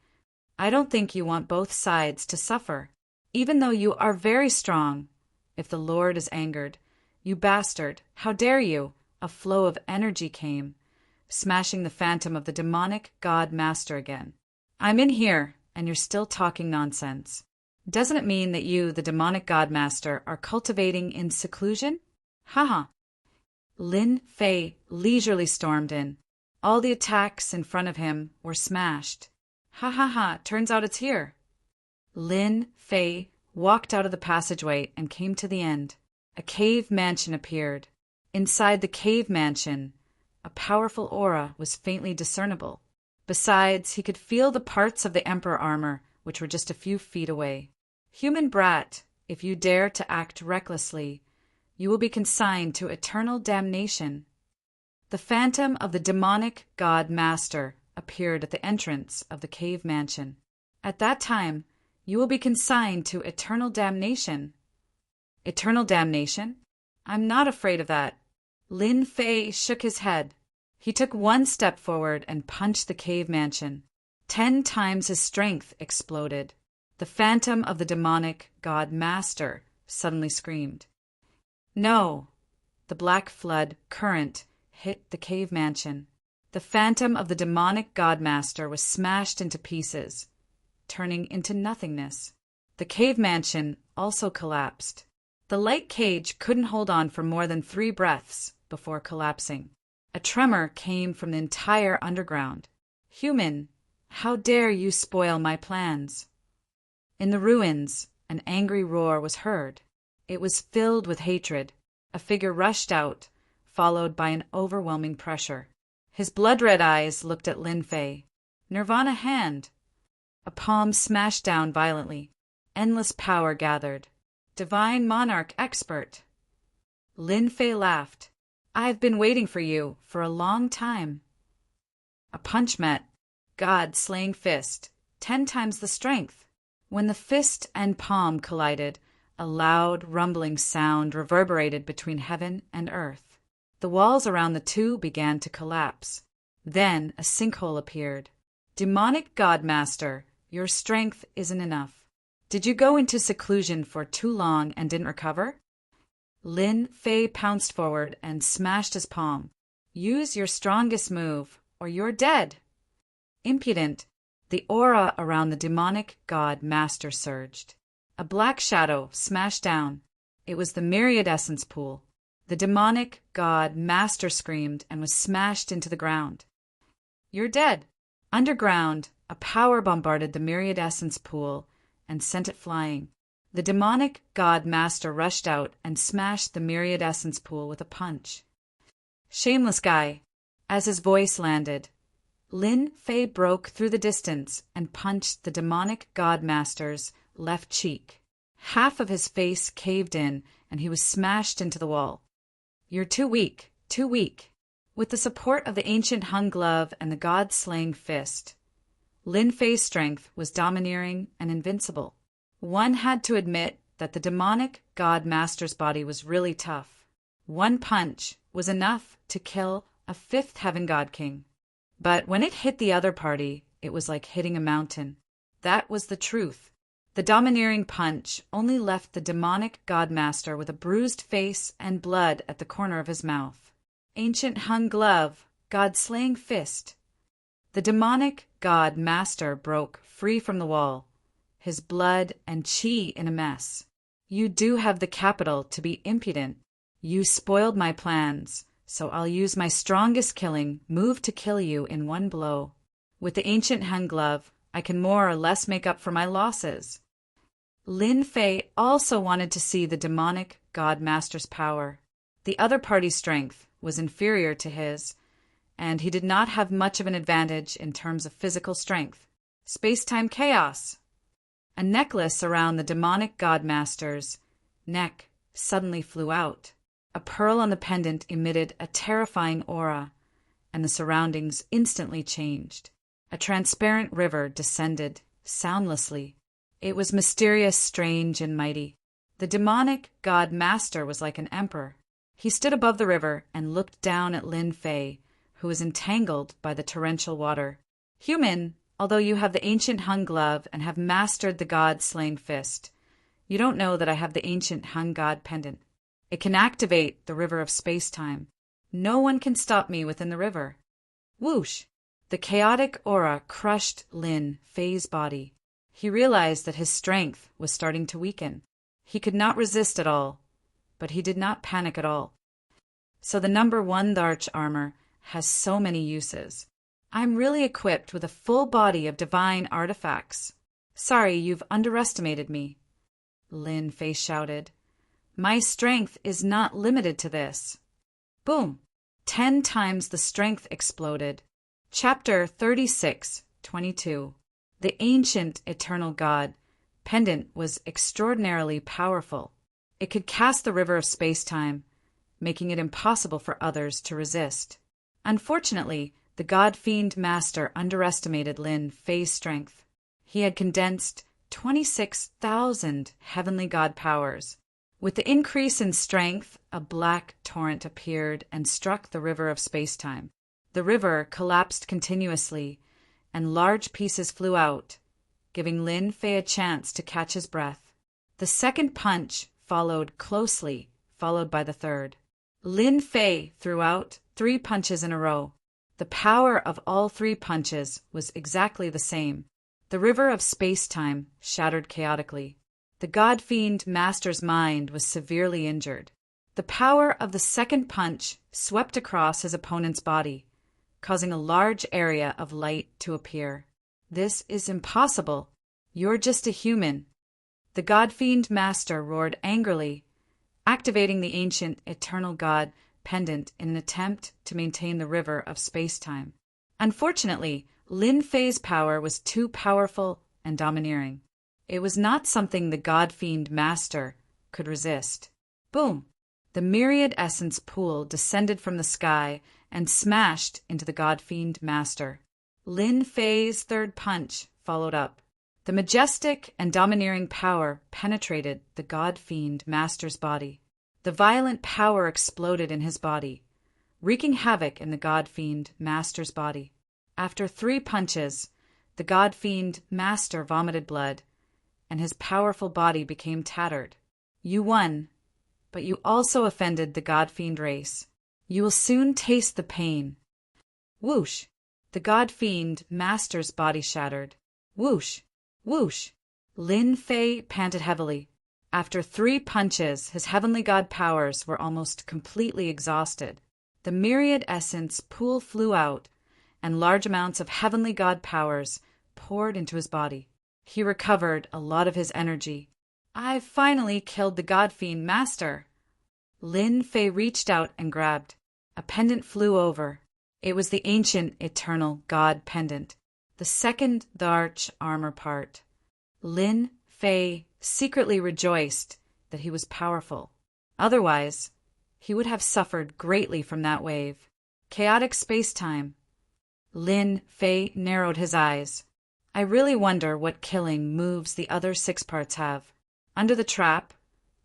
I don't think you want both sides to suffer, even though you are very strong. If the Lord is angered, you bastard, how dare you? A flow of energy came, smashing the phantom of the demonic god master again. I'm in here, and you're still talking nonsense. Doesn't it mean that you, the demonic god master, are cultivating in seclusion? Haha. Lin Fei leisurely stormed in. All the attacks in front of him were smashed. Ha ha ha, turns out it's here. Lin Fei walked out of the passageway and came to the end. A cave mansion appeared. Inside the cave mansion, a powerful aura was faintly discernible. Besides, he could feel the parts of the emperor armor, which were just a few feet away. Human brat, if you dare to act recklessly, you will be consigned to eternal damnation. The phantom of the demonic god master appeared at the entrance of the cave mansion. At that time, you will be consigned to eternal damnation. Eternal damnation? I'm not afraid of that. Lin Fei shook his head. He took one step forward and punched the cave mansion. 10 times his strength exploded. The phantom of the demonic god master suddenly screamed. No! The black flood current hit the cave mansion. The phantom of the demonic god master was smashed into pieces, turning into nothingness. The cave mansion also collapsed. The light cage couldn't hold on for more than 3 breaths before collapsing. A tremor came from the entire underground. Human, how dare you spoil my plans? In the ruins, an angry roar was heard. It was filled with hatred. A figure rushed out, followed by an overwhelming pressure. His blood-red eyes looked at Lin Fei. Nirvana hand. A palm smashed down violently. Endless power gathered. Divine monarch expert. Lin Fei laughed. I've been waiting for you for a long time. A punch met. God-slaying fist. 10 times the strength. When the fist and palm collided, a loud, rumbling sound reverberated between heaven and earth. The walls around the two began to collapse. Then a sinkhole appeared. Demonic Godmaster, your strength isn't enough. Did you go into seclusion for too long and didn't recover? Lin Fei pounced forward and smashed his palm. Use your strongest move, or you're dead. Impudent. The aura around the demonic god master surged. A black shadow smashed down. It was the myriad essence pool. The demonic god master screamed and was smashed into the ground. You're dead. Underground, a power bombarded the myriad essence pool and sent it flying. The demonic god master rushed out and smashed the myriad essence pool with a punch. Shameless guy. As his voice landed, Lin Fei broke through the distance and punched the demonic god master's left cheek. Half of his face caved in and he was smashed into the wall. You're too weak, too weak. With the support of the ancient hung glove and the god-slaying fist, Lin Fei's strength was domineering and invincible. One had to admit that the demonic god master's body was really tough. One punch was enough to kill a 5th heaven god king. But when it hit the other party, it was like hitting a mountain. That was the truth. The domineering punch only left the demonic god master with a bruised face and blood at the corner of his mouth. Ancient hung glove, god-slaying fist. The demonic god master broke free from the wall, his blood and chi in a mess. You do have the capital to be impudent. You spoiled my plans, so I'll use my strongest killing move to kill you in one blow. With the ancient hung glove, I can more or less make up for my losses. Lin Fei also wanted to see the demonic god master's power. The other party's strength was inferior to his, and he did not have much of an advantage in terms of physical strength. Space-time chaos. A necklace around the demonic god master's neck suddenly flew out. A pearl on the pendant emitted a terrifying aura, and the surroundings instantly changed. A transparent river descended soundlessly. It was mysterious, strange, and mighty. The demonic god master was like an emperor. He stood above the river and looked down at Lin Fei, who was entangled by the torrential water. Human, although you have the ancient hung glove and have mastered the god-slain fist, you don't know that I have the ancient hung god pendant. It can activate the river of space-time. No one can stop me within the river. Whoosh! The chaotic aura crushed Lin Fei's body. He realized that his strength was starting to weaken. He could not resist at all, but he did not panic at all. So the number 1 Dharch armor has so many uses. I'm really equipped with a full body of divine artifacts. Sorry, you've underestimated me, Lin Fei shouted. My strength is not limited to this. Boom! 10 times the strength exploded. Chapter 36:22. The ancient eternal god pendant was extraordinarily powerful. It could cast the river of space-time, making it impossible for others to resist. Unfortunately, the god-fiend master underestimated Lin Fei's strength. He had condensed 26,000 heavenly god powers. With the increase in strength, a black torrent appeared and struck the river of space-time. The river collapsed continuously, and large pieces flew out, giving Lin Fei a chance to catch his breath. The second punch followed closely, followed by the third. Lin Fei threw out 3 punches in a row. The power of all 3 punches was exactly the same. The river of space-time shattered chaotically. The god-fiend master's mind was severely injured. The power of the second punch swept across his opponent's body, causing a large area of light to appear. This is impossible. You're just a human. The god-fiend master roared angrily, activating the ancient eternal god pendant in an attempt to maintain the river of space-time. Unfortunately, Lin Fei's power was too powerful and domineering. It was not something the god-fiend master could resist. Boom! The myriad essence pool descended from the sky and smashed into the god-fiend master. Lin Fei's third punch followed up. The majestic and domineering power penetrated the god-fiend master's body. The violent power exploded in his body, wreaking havoc in the god-fiend master's body. After 3 punches, the god-fiend master vomited blood, and his powerful body became tattered. You won, but you also offended the god-fiend race. You will soon taste the pain. Whoosh! The god-fiend master's body shattered. Whoosh! Whoosh! Lin Fei panted heavily. After 3 punches, his heavenly god powers were almost completely exhausted. The myriad essence pool flew out, and large amounts of heavenly god powers poured into his body. He recovered a lot of his energy. I've finally killed the god-fiend master. Lin Fei reached out and grabbed. A pendant flew over. It was the ancient eternal god pendant, the second Dharch armor part. Lin Fei secretly rejoiced that he was powerful. Otherwise, he would have suffered greatly from that wave. Chaotic space-time. Lin Fei narrowed his eyes. I really wonder what killing moves the other 6 parts have. Under the trap,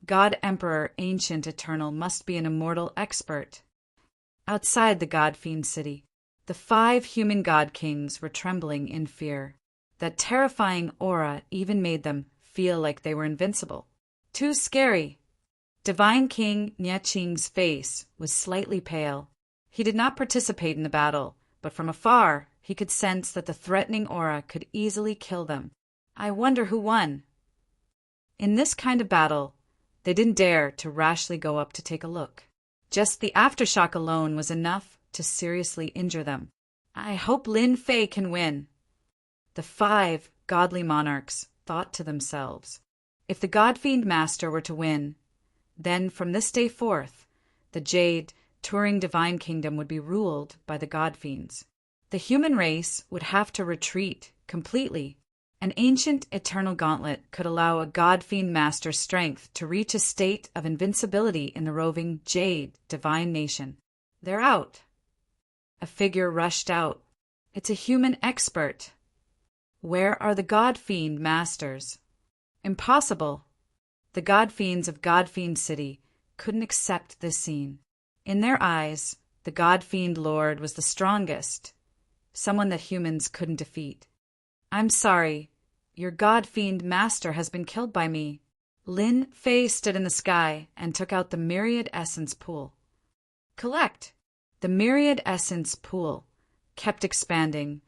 God Emperor Ancient Eternal must be an immortal expert. Outside the God-fiend city, the 5 human god kings were trembling in fear. That terrifying aura even made them feel like they were invincible. Too scary. Divine King Nieching's face was slightly pale. He did not participate in the battle, but from afar he could sense that the threatening aura could easily kill them. I wonder who won. In this kind of battle, they didn't dare to rashly go up to take a look. Just the aftershock alone was enough to seriously injure them. I hope Lin Fei can win. The 5 godly monarchs thought to themselves. If the God-fiend master were to win, then from this day forth, the Jade Turing Divine Kingdom would be ruled by the God-fiends. The human race would have to retreat completely. An ancient eternal gauntlet could allow a God-fiend master's strength to reach a state of invincibility in the roving Jade Divine Nation. They're out. A figure rushed out. It's a human expert. Where are the God-fiend masters? Impossible. The God-fiends of God-fiend City couldn't accept this scene. In their eyes, the God-fiend Lord was the strongest, someone that humans couldn't defeat. "I'm sorry. Your God-fiend master has been killed by me." Lin Fei stood in the sky and took out the Myriad Essence Pool. Collect! The Myriad Essence Pool kept expanding,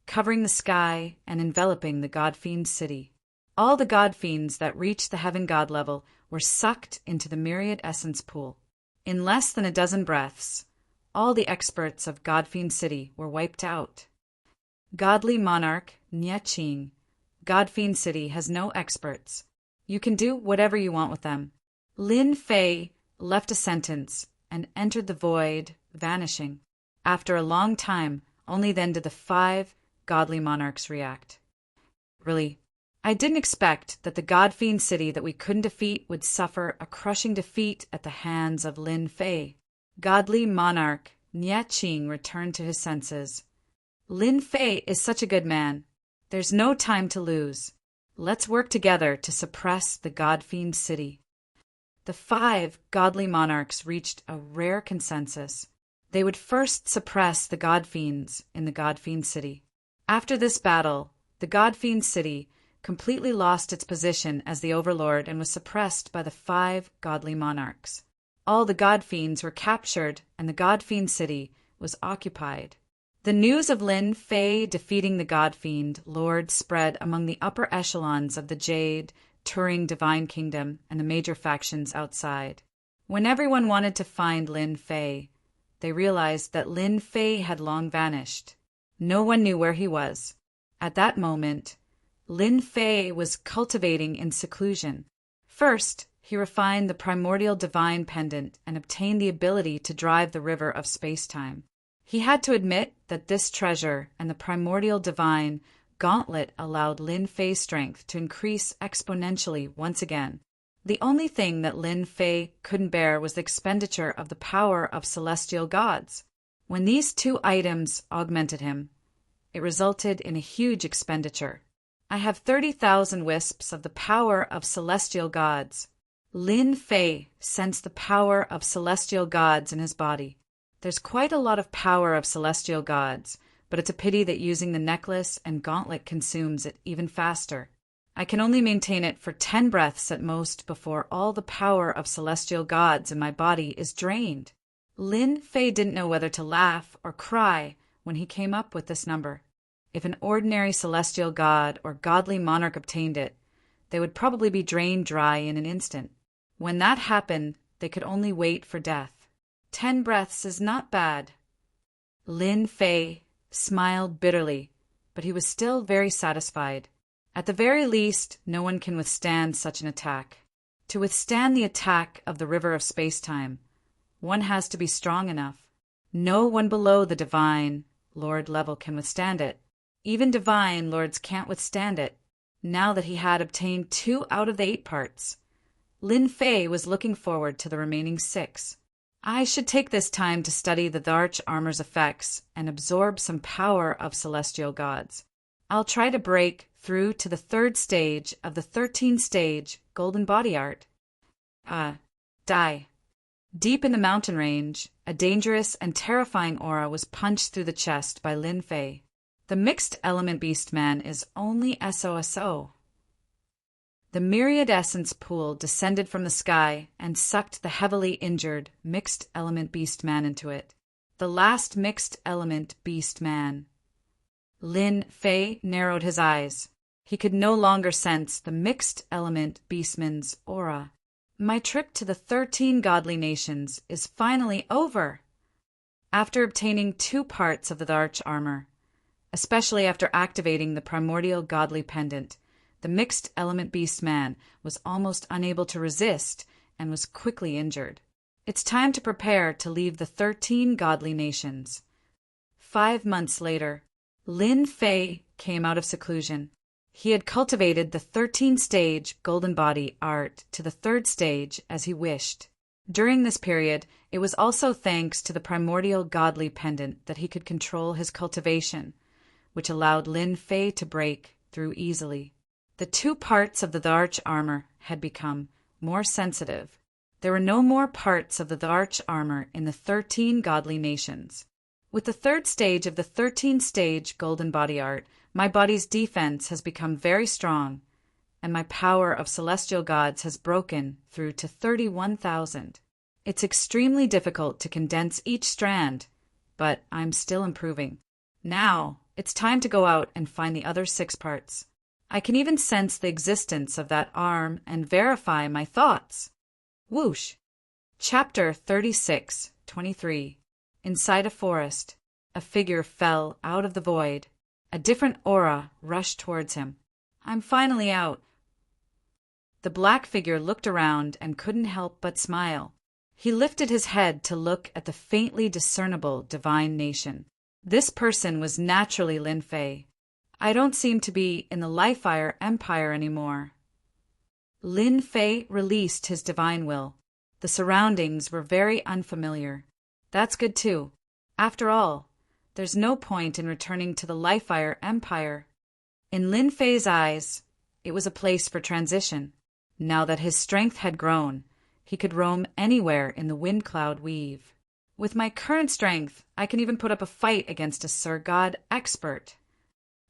covering the sky and enveloping the God-fiend city. All the God-fiends that reached the Heaven God level were sucked into the Myriad Essence Pool. In less than a dozen breaths, all the experts of God-fiend city were wiped out. Godly monarch Nieching, God-fiend city has no experts. You can do whatever you want with them. Lin Fei left a sentence and entered the void, vanishing. After a long time, only then did the 5 godly monarchs react. Really, I didn't expect that the God-fiend city that we couldn't defeat would suffer a crushing defeat at the hands of Lin Fei. Godly monarch Nieching returned to his senses. Lin Fei is such a good man. There's no time to lose. Let's work together to suppress the God-fiend city. The 5 godly monarchs reached a rare consensus. They would first suppress the God-fiends in the God-fiend city. After this battle, the God-fiend city completely lost its position as the overlord and was suppressed by the 5 godly monarchs. All the God-fiends were captured and the God-fiend city was occupied. The news of Lin Fei defeating the God-fiend Lord spread among the upper echelons of the Jade, Turing Divine Kingdom and the major factions outside. When everyone wanted to find Lin Fei, they realized that Lin Fei had long vanished. No one knew where he was. At that moment, Lin Fei was cultivating in seclusion. First, he refined the primordial divine pendant and obtained the ability to drive the river of space-time. He had to admit that this treasure and the primordial divine gauntlet allowed Lin Fei's strength to increase exponentially once again. The only thing that Lin Fei couldn't bear was the expenditure of the power of celestial gods. When these 2 items augmented him, it resulted in a huge expenditure. I have 30,000 wisps of the power of celestial gods. Lin Fei sensed the power of celestial gods in his body. There's quite a lot of power of celestial gods, but it's a pity that using the necklace and gauntlet consumes it even faster. I can only maintain it for 10 breaths at most before all the power of celestial gods in my body is drained. Lin Fei didn't know whether to laugh or cry when he came up with this number. If an ordinary celestial god or godly monarch obtained it, they would probably be drained dry in an instant. When that happened, they could only wait for death. 10 breaths is not bad. Lin Fei smiled bitterly, but he was still very satisfied. At the very least, no one can withstand such an attack. To withstand the attack of the river of space-time, one has to be strong enough. No one below the divine lord level can withstand it. Even divine lords can't withstand it. Now that he had obtained 2 out of the 8 parts, Lin Fei was looking forward to the remaining 6. I should take this time to study the Dharch armor's effects and absorb some power of celestial gods. I'll try to break through to the 3rd stage of the 13-stage golden body art. Die. Deep in the mountain range, a dangerous and terrifying aura was punched through the chest by Lin Fei. The mixed element beast man is only SOSO. The Myriad Essence Pool descended from the sky and sucked the heavily injured mixed element beast man into it. The last mixed element beast man. Lin Fei narrowed his eyes. He could no longer sense the mixed element beastman's aura. My trip to the 13 godly nations is finally over. After obtaining 2 parts of the Dharch armor, especially after activating the primordial godly pendant, the mixed element beast man was almost unable to resist and was quickly injured. It's time to prepare to leave the 13 godly nations. 5 months later, Lin Fei came out of seclusion. He had cultivated the 13-stage golden body art to the 3rd stage as he wished. During this period, it was also thanks to the primordial godly pendant that he could control his cultivation, which allowed Lin Fei to break through easily. The 2 parts of the Dharch armor had become more sensitive. There were no more parts of the Dharch armor in the 13 godly nations. With the third stage of the 13-stage golden body art, my body's defense has become very strong, and my power of celestial gods has broken through to 31,000. It's extremely difficult to condense each strand, but I'm still improving. Now, it's time to go out and find the other 6 parts. I can even sense the existence of that arm and verify my thoughts. Whoosh! Chapter 36:23. Inside a forest, a figure fell out of the void. A different aura rushed towards him. I'm finally out. The black figure looked around and couldn't help but smile. He lifted his head to look at the faintly discernible divine nation. This person was naturally Lin Fei. I don't seem to be in the Lifefire Empire anymore. Lin Fei released his divine will. The surroundings were very unfamiliar. That's good too. After all, there's no point in returning to the Lifefire Empire. In Lin Fei's eyes, it was a place for transition. Now that his strength had grown, he could roam anywhere in the wind cloud weave. With my current strength, I can even put up a fight against a Sir God expert.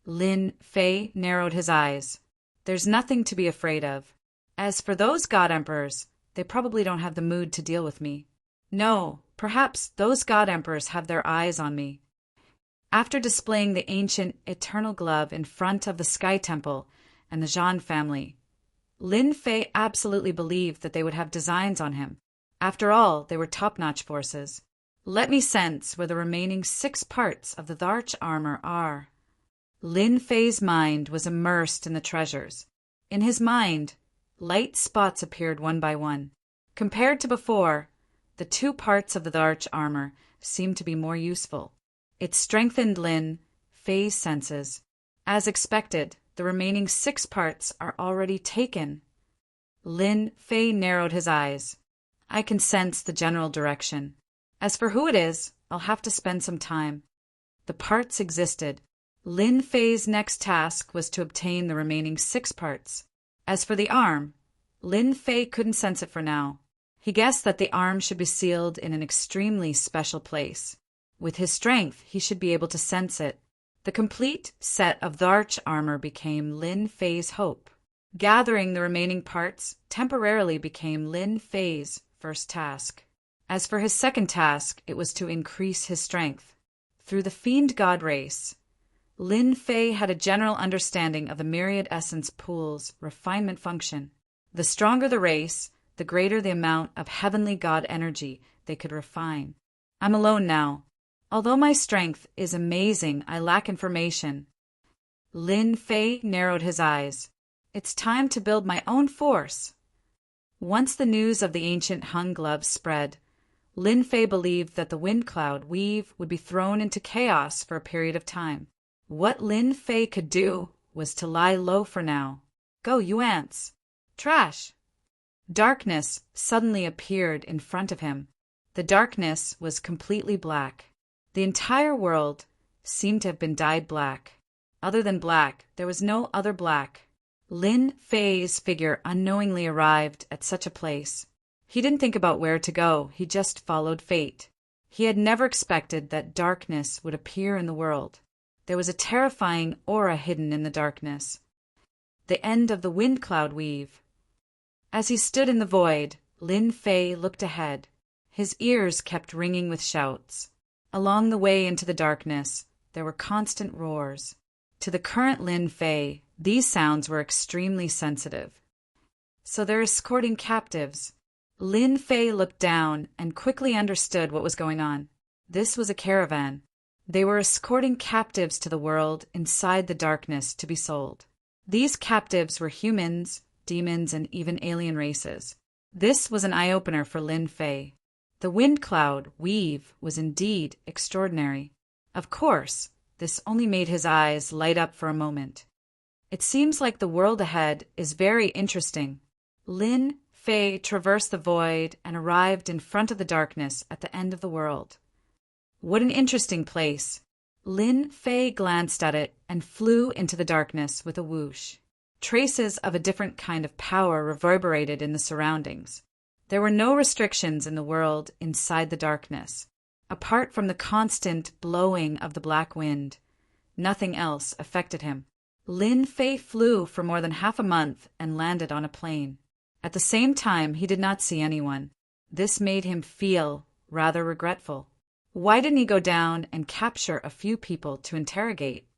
Lin Fei narrowed his eyes. There's nothing to be afraid of. As for those God Emperors, they probably don't have the mood to deal with me. No, perhaps those God Emperors have their eyes on me. After displaying the ancient eternal glove in front of the Sky Temple and the Zhan family, Lin Fei absolutely believed that they would have designs on him. After all, they were top-notch forces. Let me sense where the remaining 6 parts of the Dharch armor are. Lin Fei's mind was immersed in the treasures. In his mind, light spots appeared one by one. Compared to before, the 2 parts of the Dharch armor seemed to be more useful. It strengthened Lin Fei's senses. As expected, the remaining 6 parts are already taken. Lin Fei narrowed his eyes. I can sense the general direction. As for who it is, I'll have to spend some time. The parts existed. Lin Fei's next task was to obtain the remaining 6 parts. As for the arm, Lin Fei couldn't sense it for now. He guessed that the arm should be sealed in an extremely special place. With his strength, he should be able to sense it. The complete set of Dharch armor became Lin Fei's hope. Gathering the remaining parts temporarily became Lin Fei's first task. As for his second task, it was to increase his strength. Through the Fiend God race, Lin Fei had a general understanding of the myriad essence pool's refinement function. The stronger the race, the greater the amount of heavenly God energy they could refine. I'm alone now. Although my strength is amazing, I lack information. Lin Fei narrowed his eyes. It's time to build my own force. Once the news of the ancient Hung glove spread, Lin Fei believed that the wind cloud weave would be thrown into chaos for a period of time. What Lin Fei could do was to lie low for now. Go, you ants! Trash! Darkness suddenly appeared in front of him. The darkness was completely black. The entire world seemed to have been dyed black. Other than black, there was no other black. Lin Fei's figure unknowingly arrived at such a place. He didn't think about where to go, he just followed fate. He had never expected that darkness would appear in the world. There was a terrifying aura hidden in the darkness. The end of the wind cloud weave. As he stood in the void, Lin Fei looked ahead. His ears kept ringing with shouts. Along the way into the darkness, there were constant roars. To the current Lin Fei, these sounds were extremely sensitive. So they're escorting captives. Lin Fei looked down and quickly understood what was going on. This was a caravan. They were escorting captives to the world inside the darkness to be sold. These captives were humans, demons, and even alien races. This was an eye-opener for Lin Fei. The wind cloud weave was indeed extraordinary. Of course, this only made his eyes light up for a moment. It seems like the world ahead is very interesting. Lin Fei traversed the void and arrived in front of the darkness at the end of the world. What an interesting place. Lin Fei glanced at it and flew into the darkness with a whoosh. Traces of a different kind of power reverberated in the surroundings. There were no restrictions in the world inside the darkness. Apart from the constant blowing of the black wind, nothing else affected him. Lin Fei flew for more than half a month and landed on a plane. At the same time, he did not see anyone. This made him feel rather regretful. Why didn't he go down and capture a few people to interrogate?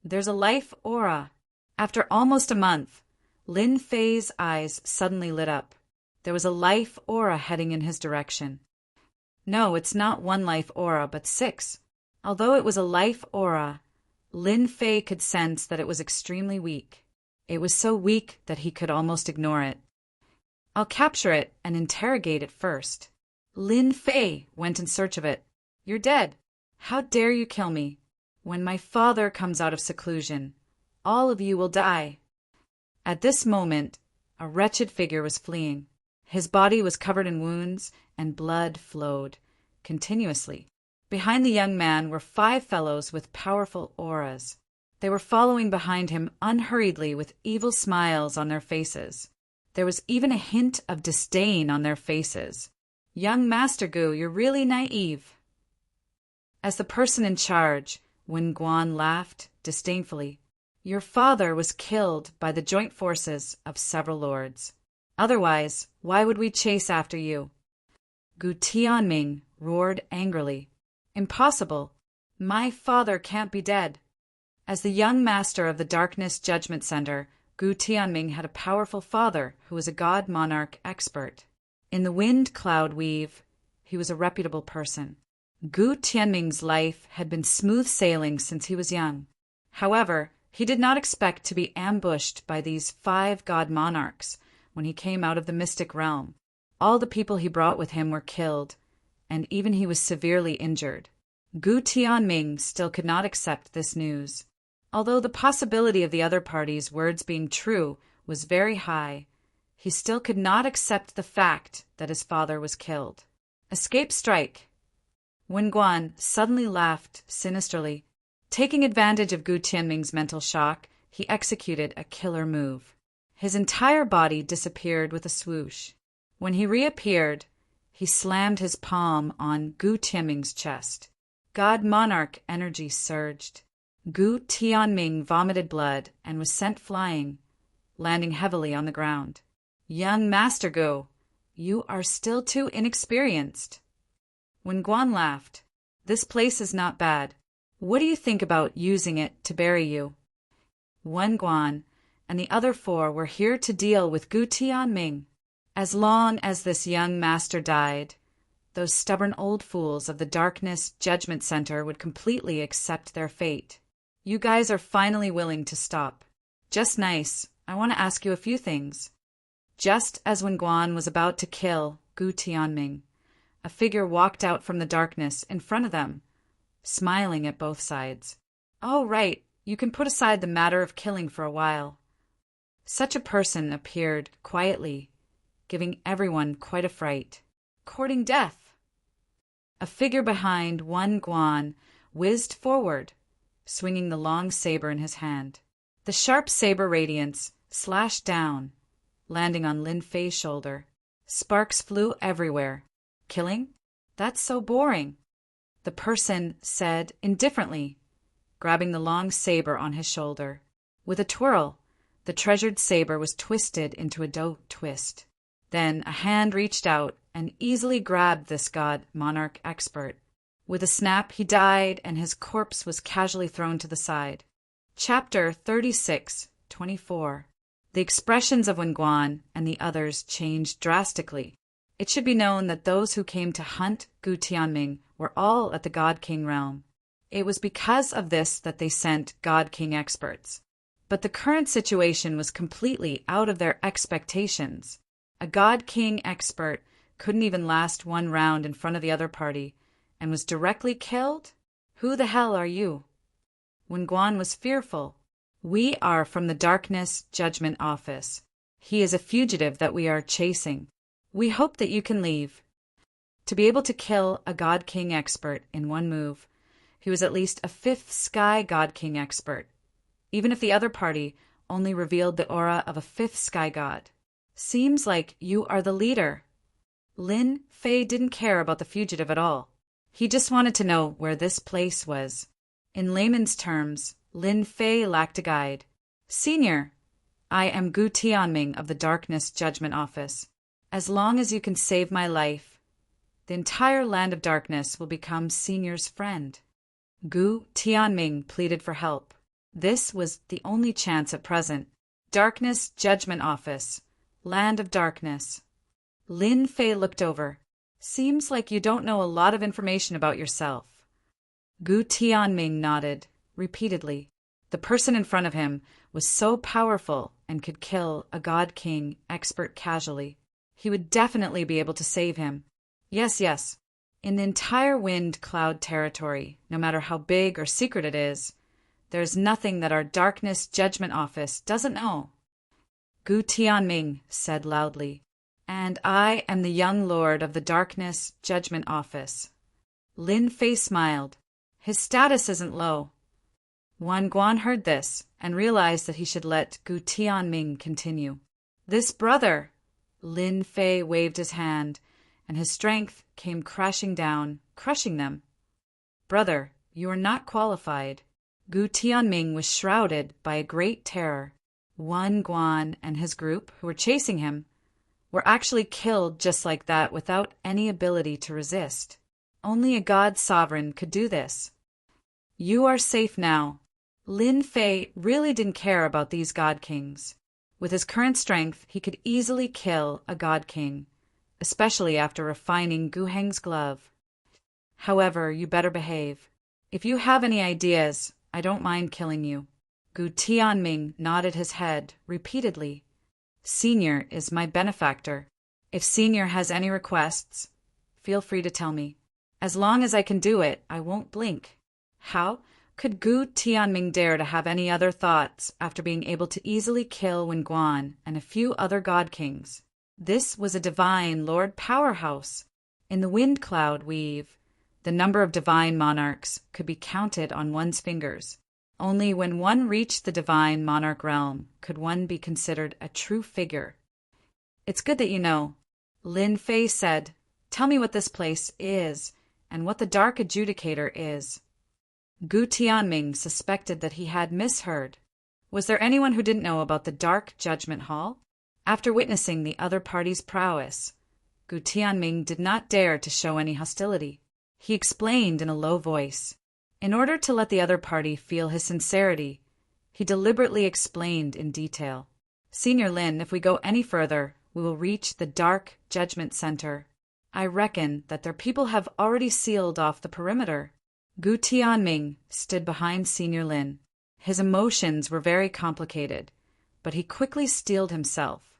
There's a life aura. After almost a month, Lin Fei's eyes suddenly lit up. There was a life aura heading in his direction. No, it's not one life aura, but 6. Although it was a life aura, Lin Fei could sense that it was extremely weak. It was so weak that he could almost ignore it. I'll capture it and interrogate it first. Lin Fei went in search of it. You're dead. How dare you kill me? When my father comes out of seclusion, all of you will die. At this moment, a wretched figure was fleeing. His body was covered in wounds, and blood flowed continuously. Behind the young man were 5 fellows with powerful auras. They were following behind him unhurriedly with evil smiles on their faces. There was even a hint of disdain on their faces. Young Master Gu, you're really naive. As the person in charge, Wen Guan laughed disdainfully. Your father was killed by the joint forces of several lords. Otherwise, why would we chase after you? Gu Tianming roared angrily. Impossible. My father can't be dead. As the young master of the Darkness Judgment Center, Gu Tianming had a powerful father who was a god monarch expert. In the wind cloud weave, he was a reputable person. Gu Tianming's life had been smooth sailing since he was young. However, he did not expect to be ambushed by these 5 god monarchs when he came out of the mystic realm. All the people he brought with him were killed, and even he was severely injured. Gu Tianming still could not accept this news. Although the possibility of the other party's words being true was very high, he still could not accept the fact that his father was killed. Escape strike! Wen Guan suddenly laughed sinisterly. Taking advantage of Gu Tianming's mental shock, he executed a killer move. His entire body disappeared with a swoosh. When he reappeared, he slammed his palm on Gu Tianming's chest. God Monarch energy surged. Gu Tianming vomited blood and was sent flying, landing heavily on the ground. Young Master Gu, you are still too inexperienced. Wen Guan laughed. This place is not bad. What do you think about using it to bury you? Wen Guan and the other 4 were here to deal with Gu Tianming. As long as this young master died, those stubborn old fools of the Darkness Judgment Center would completely accept their fate. You guys are finally willing to stop. Just nice. I want to ask you a few things. Just as Wen Guan was about to kill Gu Tianming, a figure walked out from the darkness in front of them, smiling at both sides. Oh, right. You can put aside the matter of killing for a while. Such a person appeared quietly, giving everyone quite a fright. Courting death. A figure behind Wen Guan whizzed forward, swinging the long saber in his hand. The sharp saber radiance slashed down, landing on Lin Fei's shoulder. Sparks flew everywhere. Killing? That's so boring, the person said indifferently, grabbing the long saber on his shoulder. With a twirl, the treasured saber was twisted into a dough twist. Then a hand reached out and easily grabbed this god monarch expert. With a snap, he died, and his corpse was casually thrown to the side. Chapter 36:24. The expressions of Wen Guan and the others changed drastically. It should be known that those who came to hunt Gu Tianming were all at the God King realm. It was because of this that they sent God King experts. But the current situation was completely out of their expectations. A God King expert couldn't even last one round in front of the other party, and was directly killed? Who the hell are you? Wen Guan was fearful. We are from the Darkness Judgment Office. He is a fugitive that we are chasing. We hope that you can leave. To be able to kill a God King expert in one move, he was at least a 5th Sky God King expert, even if the other party only revealed the aura of a 5th Sky God. Seems like you are the leader. Lin Fei didn't care about the fugitive at all. He just wanted to know where this place was. In layman's terms, Lin Fei lacked a guide. Senior, I am Gu Tianming of the Darkness Judgment Office. As long as you can save my life, the entire land of darkness will become Senior's friend. Gu Tianming pleaded for help. This was the only chance at present. Darkness Judgment Office, Land of Darkness. Lin Fei looked over. Seems like you don't know a lot of information about yourself. Gu Tianming nodded, repeatedly. The person in front of him was so powerful and could kill a God King expert casually. He would definitely be able to save him. Yes, yes. In the entire Wind Cloud territory, no matter how big or secret it is, there's nothing that our Darkness Judgment Office doesn't know. Gu Tianming said loudly, and I am the young lord of the Darkness Judgment Office. Lin Fei smiled. His status isn't low. Wan Guan heard this and realized that he should let Gu Tianming continue. This brother! Lin Fei waved his hand, and his strength came crashing down, crushing them. Brother, you are not qualified. Gu Tianming was shrouded by a great terror. Wan Guan and his group, who were chasing him, were actually killed just like that without any ability to resist. Only a god sovereign could do this. You are safe now. Lin Fei really didn't care about these god kings. With his current strength, he could easily kill a god king, especially after refining Gu Heng's glove. However, you better behave. If you have any ideas, I don't mind killing you. Gu Tianming nodded his head repeatedly. Senior is my benefactor. If Senior has any requests, feel free to tell me. As long as I can do it, I won't blink. How could Gu Tianming dare to have any other thoughts after being able to easily kill Wen Guan and a few other god kings? This was a divine lord powerhouse. In the Wind Cloud weave, the number of divine monarchs could be counted on one's fingers. Only when one reached the divine monarch realm could one be considered a true figure. It's good that you know. Lin Fei said, tell me what this place is and what the Dark Adjudicator is. Gu Tianming suspected that he had misheard. Was there anyone who didn't know about the Dark Judgment Hall? After witnessing the other party's prowess, Gu Tianming did not dare to show any hostility. He explained in a low voice. In order to let the other party feel his sincerity, he deliberately explained in detail. Senior Lin, if we go any further, we will reach the Dark Judgment Center. I reckon that their people have already sealed off the perimeter. Gu Tianming stood behind Senior Lin. His emotions were very complicated, but he quickly steeled himself.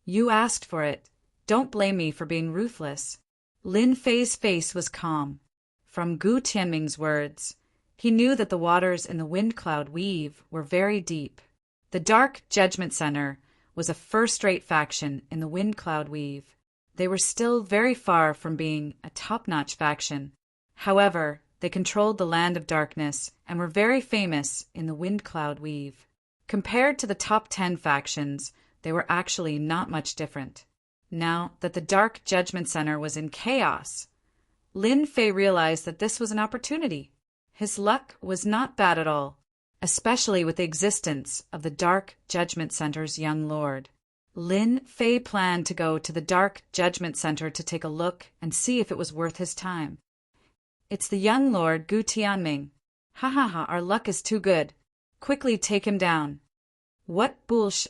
You asked for it. Don't blame me for being ruthless. Lin Fei's face was calm. From Gu Tianming's words, he knew that the waters in the Wind Cloud weave were very deep. The Dark Judgment Center was a first-rate faction in the Wind Cloud weave. They were still very far from being a top-notch faction. However, they controlled the land of darkness and were very famous in the Wind Cloud weave. Compared to the top 10 factions, they were actually not much different. Now that the Dark Judgment Center was in chaos, Lin Fei realized that this was an opportunity. His luck was not bad at all, especially with the existence of the Dark Judgment Center's young lord. Lin Fei planned to go to the Dark Judgment Center to take a look and see if it was worth his time. It's the young lord Gu Tianming. Ha ha ha, our luck is too good. Quickly take him down. What bullsh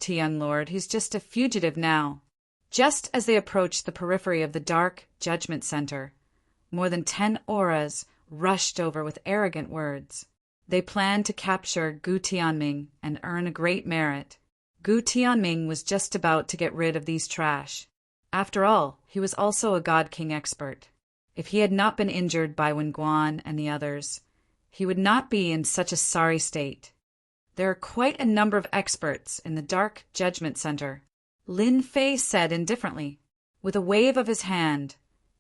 *, young lord, he's just a fugitive now. Just as they approached the periphery of the Dark Judgment Center, more than 10 auras rushed over with arrogant words. They planned to capture Gu Tianming and earn a great merit. Gu Tianming was just about to get rid of these trash. After all, he was also a God King expert. If he had not been injured by Wen Guan and the others, he would not be in such a sorry state. There are quite a number of experts in the Dark Judgment Center, Lin Fei said indifferently. With a wave of his hand,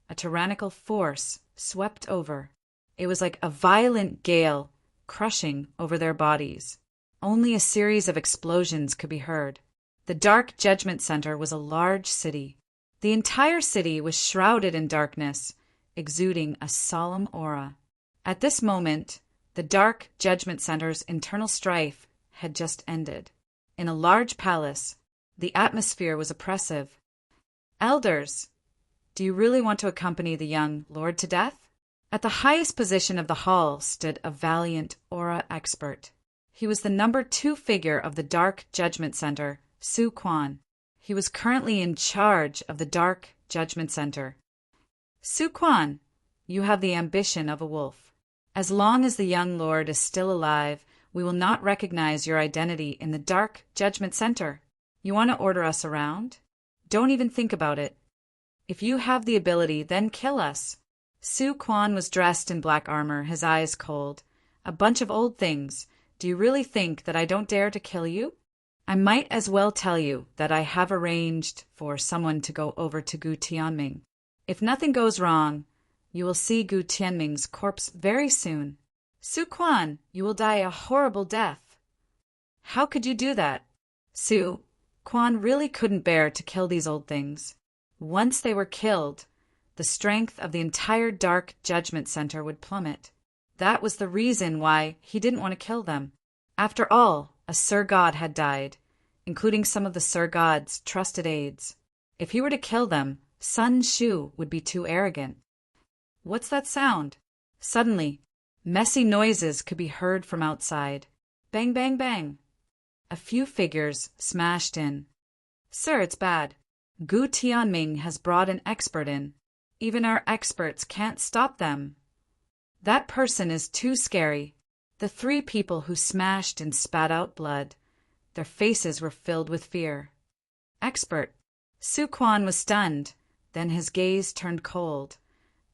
a tyrannical force swept over. It was like a violent gale crushing over their bodies. Only a series of explosions could be heard. The Dark Judgment Center was a large city. The entire city was shrouded in darkness, exuding a solemn aura. At this moment, the Dark Judgment Center's internal strife had just ended. In a large palace, the atmosphere was oppressive. Elders, do you really want to accompany the young lord to death? At the highest position of the hall stood a valiant aura expert. He was the number 2 figure of the Dark Judgment Center, Su Quan. He was currently in charge of the Dark Judgment Center. Su Quan, you have the ambition of a wolf. As long as the young lord is still alive, we will not recognize your identity in the Dark Judgment Center. You want to order us around? Don't even think about it. If you have the ability, then kill us. Su Quan was dressed in black armor, his eyes cold. A bunch of old things. Do you really think that I don't dare to kill you? I might as well tell you that I have arranged for someone to go over to Gu Tianming. If nothing goes wrong, you will see Gu Tianming's corpse very soon. Su Quan, you will die a horrible death. How could you do that? Su Quan really couldn't bear to kill these old things. Once they were killed, the strength of the entire Dark Judgment Center would plummet. That was the reason why he didn't want to kill them. After all, a Sir God had died, including some of the Sir God's trusted aides. If he were to kill them, Sun Shu would be too arrogant. What's that sound? Suddenly, messy noises could be heard from outside. Bang, bang, bang. A few figures smashed in. Sir, it's bad. Gu Tianming has brought an expert in. Even our experts can't stop them. That person is too scary. The 3 people who smashed and spat out blood. Their faces were filled with fear. Expert. Su Quan was stunned. Then his gaze turned cold.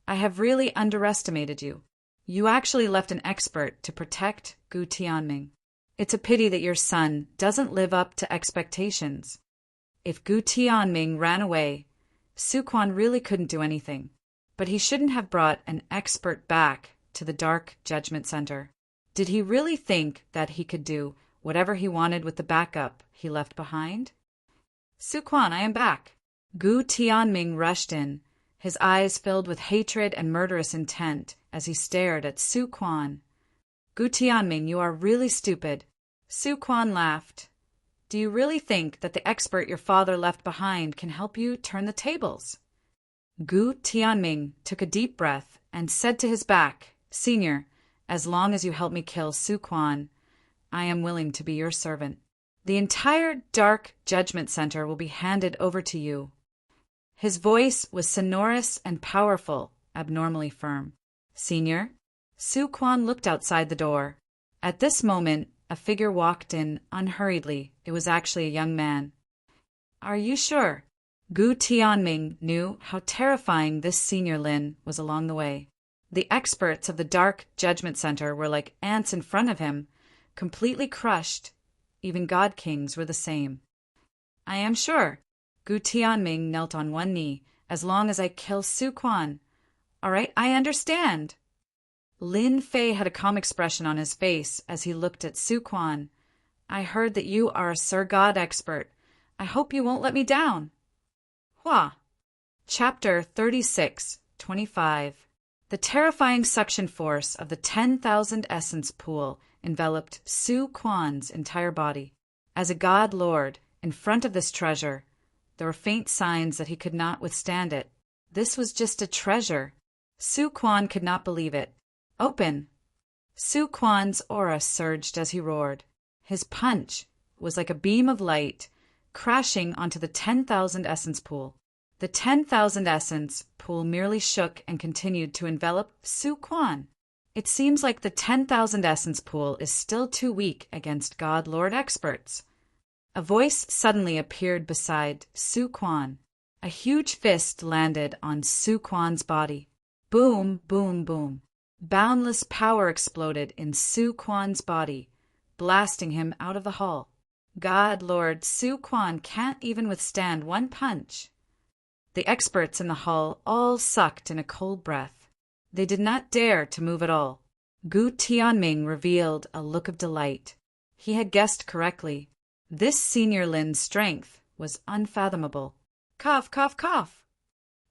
I have really underestimated you. You actually left an expert to protect Gu Tianming. It's a pity that your son doesn't live up to expectations. If Gu Tianming ran away, Su Quan really couldn't do anything. But he shouldn't have brought an expert back to the Dark Judgment Center. Did he really think that he could do whatever he wanted with the backup he left behind? Su Quan, I am back. Gu Tianming rushed in, his eyes filled with hatred and murderous intent as he stared at Su Quan. Gu Tianming, you are really stupid. Su Quan laughed. Do you really think that the expert your father left behind can help you turn the tables? Gu Tianming took a deep breath and said to his back, Senior, as long as you help me kill Su Quan, I am willing to be your servant. The entire Dark Judgment Center will be handed over to you. His voice was sonorous and powerful, abnormally firm. Senior? Su Quan looked outside the door. At this moment, a figure walked in unhurriedly. It was actually a young man. Are you sure? Gu Tianming knew how terrifying this Senior Lin was along the way. The experts of the Dark Judgment Center were like ants in front of him, completely crushed. Even God Kings were the same. I am sure. Gu Tianming knelt on one knee. As long as I kill Su Quan. All right, I understand. Lin Fei had a calm expression on his face as he looked at Su Quan. I heard that you are a Sir God expert. I hope you won't let me down. Hua. Chapter 36:25. The terrifying suction force of the 10,000 essence pool enveloped Su Quan's entire body. As a god lord, in front of this treasure, there were faint signs that he could not withstand it. This was just a treasure. Su Quan could not believe it. Open! Su Quan's aura surged as he roared. His punch was like a beam of light crashing onto the 10,000 essence pool. The 10,000 essence pool merely shook and continued to envelop Su Quan. It seems like the 10,000 essence pool is still too weak against God Lord experts. A voice suddenly appeared beside Su Quan. A huge fist landed on Su Quan's body. Boom, boom, boom. Boundless power exploded in Su Quan's body, blasting him out of the hall. God Lord Su Quan can't even withstand one punch. The experts in the hall all sucked in a cold breath. They did not dare to move at all. Gu Tianming revealed a look of delight. He had guessed correctly. This Senior Lin's strength was unfathomable. Cough, cough, cough.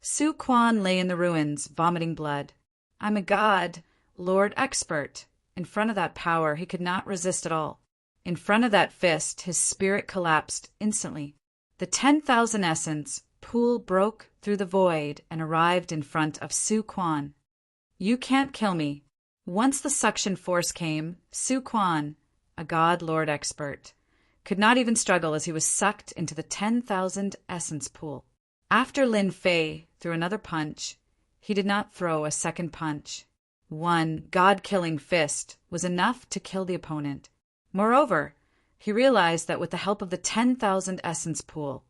Su Quan lay in the ruins, vomiting blood. I'm a god, Lord Expert. In front of that power, he could not resist at all. In front of that fist, his spirit collapsed instantly. The 10,000 essence pool broke through the void and arrived in front of Su Quan. You can't kill me. Once the suction force came, Su Quan, a god Lord Expert, could not even struggle as he was sucked into the 10,000 essence pool. After Lin Fei threw another punch, he did not throw a second punch. One god-killing fist was enough to kill the opponent. Moreover, he realized that with the help of the 10,000 essence pool,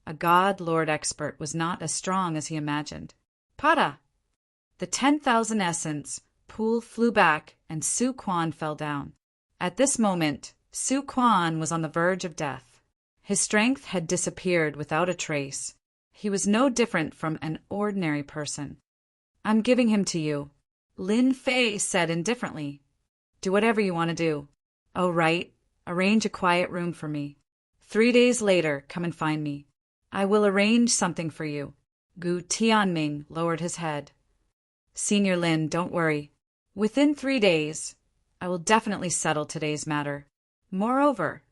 a god Lord Expert was not as strong as he imagined. Pada! The 10,000 essence pool flew back and Su Quan fell down. At this moment, Su Quan was on the verge of death. His strength had disappeared without a trace. He was no different from an ordinary person. I'm giving him to you, Lin Fei said indifferently. Do whatever you want to do. Oh, right. Arrange a quiet room for me. 3 days later, come and find me. I will arrange something for you. Gu Tianming lowered his head. Senior Lin, don't worry. Within 3 days, I will definitely settle today's matter. Moreover,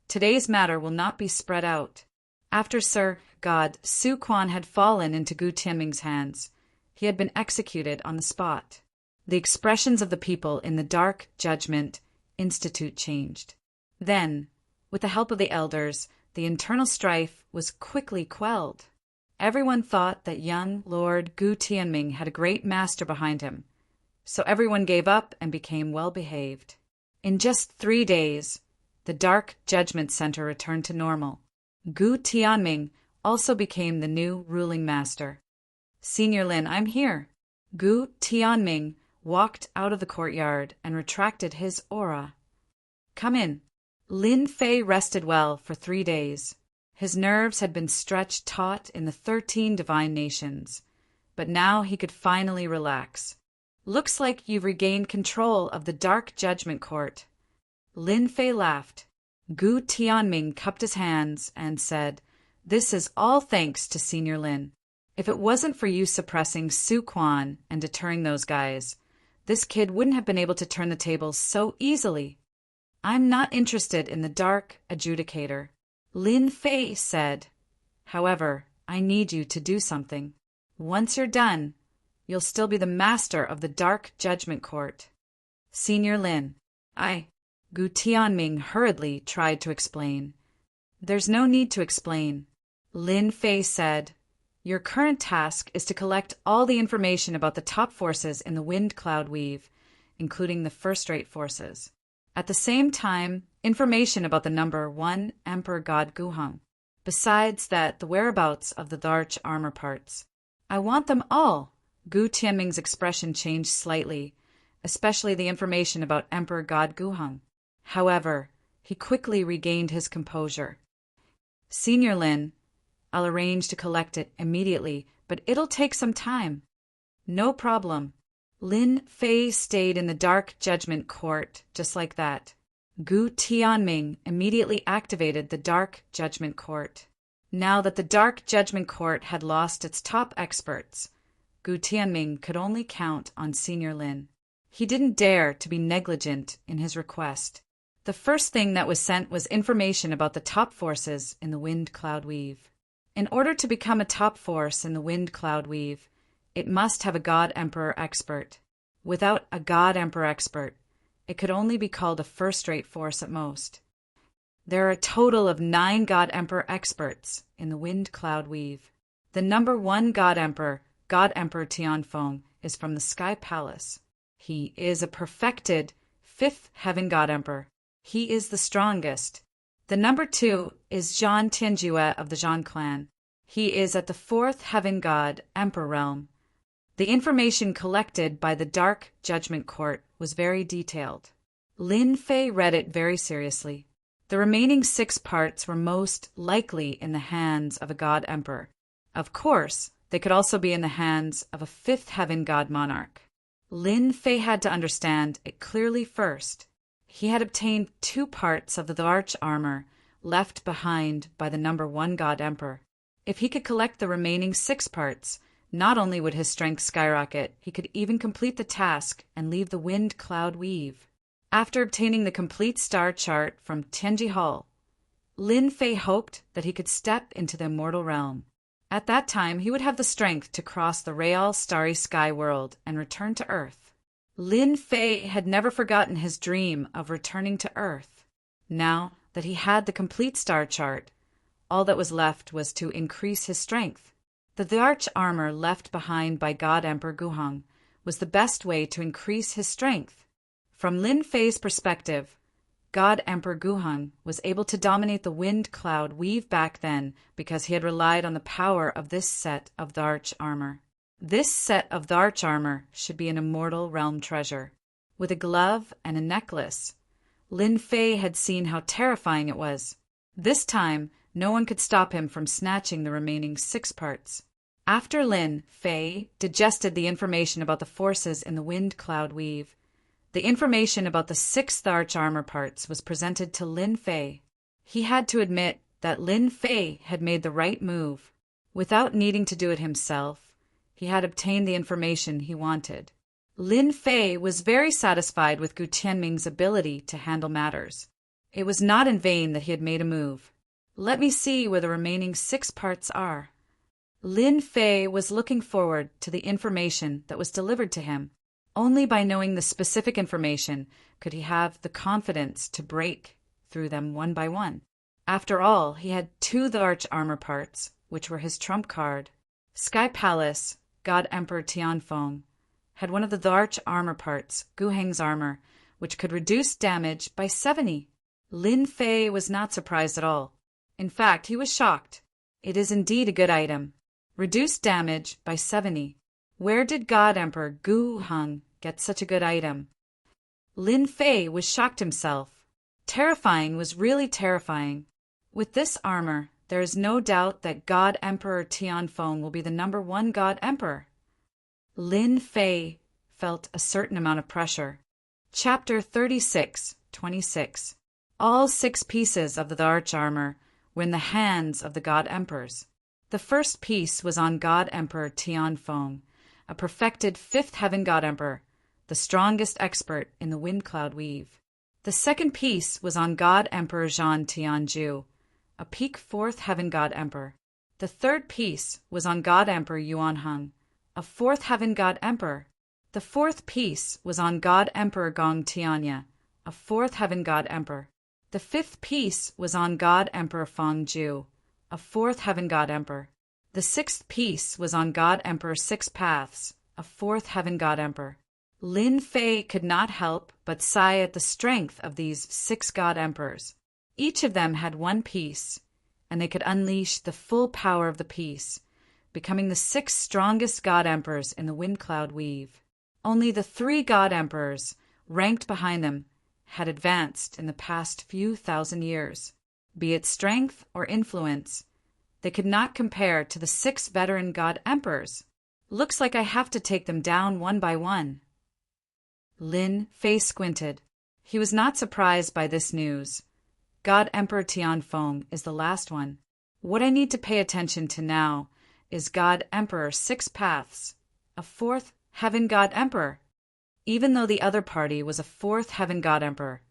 today's matter will not be spread out. After Sir God Su Quan had fallen into Gu Tianming's hands, he had been executed on the spot. The expressions of the people in the Dark Judgment Institute changed. Then, with the help of the elders, the internal strife was quickly quelled. Everyone thought that young Lord Gu Tianming had a great master behind him, so everyone gave up and became well-behaved. In just 3 days, the Dark Judgment Center returned to normal. Gu Tianming also became the new ruling master. Senior Lin, I'm here. Gu Tianming walked out of the courtyard and retracted his aura. Come in. Lin Fei rested well for 3 days. His nerves had been stretched taut in the 13 divine nations, but now he could finally relax. Looks like you've regained control of the Dark Judgment Court. Lin Fei laughed. Gu Tianming cupped his hands and said, This is all thanks to Senior Lin. If it wasn't for you suppressing Su Quan and deterring those guys, this kid wouldn't have been able to turn the tables so easily. I'm not interested in the Dark Adjudicator, Lin Fei said. However, I need you to do something. Once you're done, you'll still be the master of the Dark Judgment Court. Senior Lin, Gu Tianming hurriedly tried to explain. There's no need to explain. Lin Fei said, Your current task is to collect all the information about the top forces in the Wind Cloud Weave, including the first-rate forces. At the same time, information about the number 1 Emperor God Guheng. Besides that, the whereabouts of the large armor parts. I want them all. Gu Tianming's expression changed slightly, especially the information about Emperor God Guheng. However, he quickly regained his composure. Senior Lin, I'll arrange to collect it immediately, but it'll take some time. No problem. Lin Fei stayed in the Dark Judgment Court just like that. Gu Tianming immediately activated the Dark Judgment Court. Now that the Dark Judgment Court had lost its top experts, Gu Tianming could only count on Senior Lin. He didn't dare to be negligent in his request. The first thing that was sent was information about the top forces in the Wind Cloud Weave. In order to become a top force in the Wind Cloud Weave, it must have a God Emperor expert. Without a God Emperor expert, it could only be called a first-rate force at most. There are a total of 9 God Emperor experts in the Wind Cloud Weave. The number 1 God Emperor Tianfeng, is from the Sky Palace. He is a perfected 5th Heaven God Emperor. He is the strongest. The number 2 is Zhan Tianjue of the Zhan clan. He is at the 4th Heaven God Emperor realm. The information collected by the Dark Judgment Court was very detailed. Lin Fei read it very seriously. The remaining 6 parts were most likely in the hands of a God Emperor. Of course, they could also be in the hands of a 5th Heaven God Monarch. Lin Fei had to understand it clearly first. He had obtained 2 parts of the large armor left behind by the number 1 God Emperor. If he could collect the remaining 6 parts, not only would his strength skyrocket, he could even complete the task and leave the wind cloud weave. After obtaining the complete star chart from Tianji Hall, Lin Fei hoped that he could step into the immortal realm. At that time, he would have the strength to cross the real starry sky world and return to Earth. Lin Fei had never forgotten his dream of returning to Earth. Now that he had the complete star chart, all that was left was to increase his strength. The dark armor left behind by God Emperor Guheng was the best way to increase his strength. From Lin Fei's perspective, God Emperor Guheng was able to dominate the wind cloud weave back then because he had relied on the power of this set of dark armor. This set of dark armor should be an immortal realm treasure. With a glove and a necklace, Lin Fei had seen how terrifying it was. This time, no one could stop him from snatching the remaining 6 parts. After Lin Fei digested the information about the forces in the wind cloud weave, the information about the 6 dark armor parts was presented to Lin Fei. He had to admit that Lin Fei had made the right move. Without needing to do it himself, he had obtained the information he wanted. Lin Fei was very satisfied with Gu Tianming's ability to handle matters. It was not in vain that he had made a move. Let me see where the remaining 6 parts are. Lin Fei was looking forward to the information that was delivered to him. Only by knowing the specific information could he have the confidence to break through them one by one. After all, he had 2 dark armor parts, which were his trump card. Sky Palace, God Emperor Tianfeng, had one of the dark armor parts, Guheng's armor, which could reduce damage by 70. Lin Fei was not surprised at all. In fact, he was shocked. It is indeed a good item. Reduced damage by 70. Where did God Emperor Guheng get such a good item? Lin Fei was shocked himself. Terrifying was really terrifying. With this armor, there is no doubt that God Emperor Tianfeng will be the #1 God Emperor. Lin Fei felt a certain amount of pressure. Chapter 36:26. All 6 pieces of the dark armor were in the hands of the God Emperors. The first piece was on God Emperor Tianfeng, a perfected 5th Heaven God Emperor, the strongest expert in the wind cloud weave. The second piece was on God Emperor Zhan Tianju, a peak 4th Heaven God Emperor. The third piece was on God Emperor Yuanheng, a 4th Heaven God Emperor. The fourth piece was on God Emperor Gong Tianya, a 4th Heaven God Emperor. The 5th piece was on God Emperor Fengju, a 4th Heaven God Emperor. The 6th piece was on God Emperor 6 Paths, a 4th Heaven God Emperor. Lin Fei could not help but sigh at the strength of these 6 God Emperors. Each of them had 1 piece, and they could unleash the full power of the piece, becoming the 6 strongest God Emperors in the wind cloud weave. Only the 3 God Emperors, ranked behind them, had advanced in the past few thousand years. Be it strength or influence, they could not compare to the 6 veteran God Emperors. Looks like I have to take them down one by one. Lin Fei squinted. He was not surprised by this news. God Emperor Tianfeng is the last one. What I need to pay attention to now is God Emperor 6 Paths, a 4th Heaven God Emperor. Even though the other party was a 4th Heaven God Emperor,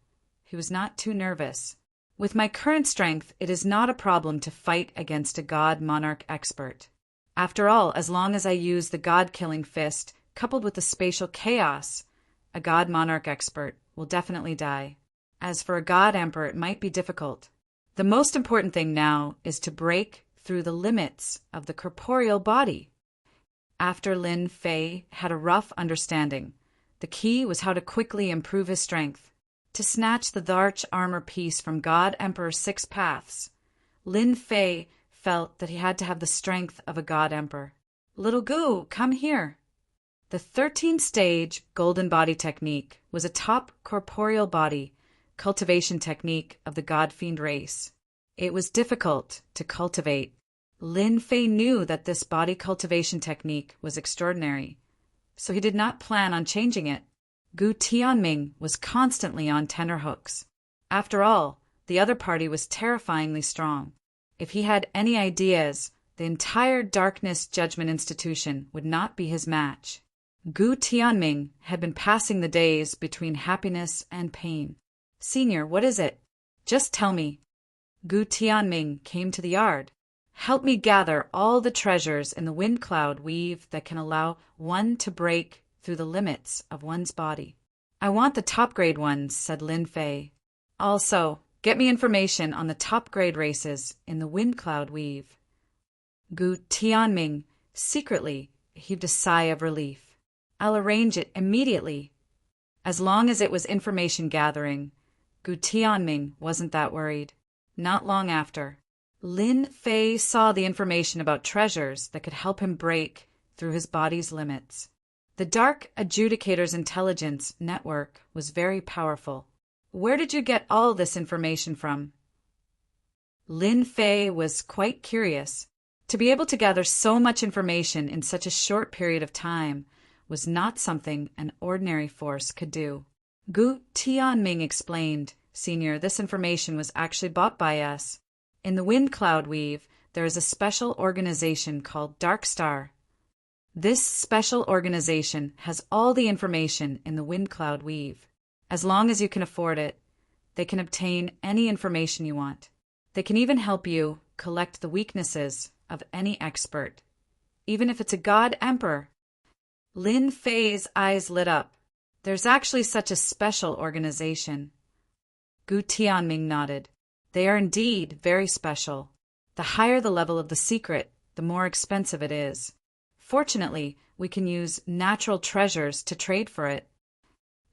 he was not too nervous. With my current strength, it is not a problem to fight against a God Monarch expert. After all, as long as I use the God-killing fist coupled with the spatial chaos, a God Monarch expert will definitely die. As for a God Emperor, it might be difficult. The most important thing now is to break through the limits of the corporeal body. After Lin Fei had a rough understanding, the key was how to quickly improve his strength. To snatch the dark armor piece from God Emperor 6 Paths, Lin Fei felt that he had to have the strength of a God Emperor. Little Gu, come here. The 13-stage golden body technique was a top corporeal body cultivation technique of the God Fiend race. It was difficult to cultivate. Lin Fei knew that this body cultivation technique was extraordinary, so he did not plan on changing it. Gu Tianming was constantly on tenterhooks. After all, the other party was terrifyingly strong. If he had any ideas, the entire Darkness Judgment Institution would not be his match. Gu Tianming had been passing the days between happiness and pain. "Senior, what is it? Just tell me." Gu Tianming came to the yard. "Help me gather all the treasures in the wind cloud weave that can allow one to break through the limits of one's body." "I want the top-grade ones," said Lin Fei. "Also, get me information on the top-grade races in the wind cloud weave." Gu Tianming secretly heaved a sigh of relief. "I'll arrange it immediately." As long as it was information gathering, Gu Tianming wasn't that worried. Not long after, Lin Fei saw the information about treasures that could help him break through his body's limits. The Dark Adjudicator's intelligence network was very powerful. "Where did you get all this information from?" Lin Fei was quite curious. To be able to gather so much information in such a short period of time was not something an ordinary force could do. Gu Tianming explained, "Senior, this information was actually bought by us. In the Wind Cloud Weave, there is a special organization called Dark Star. This special organization has all the information in the Wind Cloud Weave. As long as you can afford it, they can obtain any information you want. They can even help you collect the weaknesses of any expert, even if it's a god emperor." Lin Fei's eyes lit up. "There's actually such a special organization." Gu Tianming nodded. "They are indeed very special. The higher the level of the secret, the more expensive it is. Fortunately, we can use natural treasures to trade for it."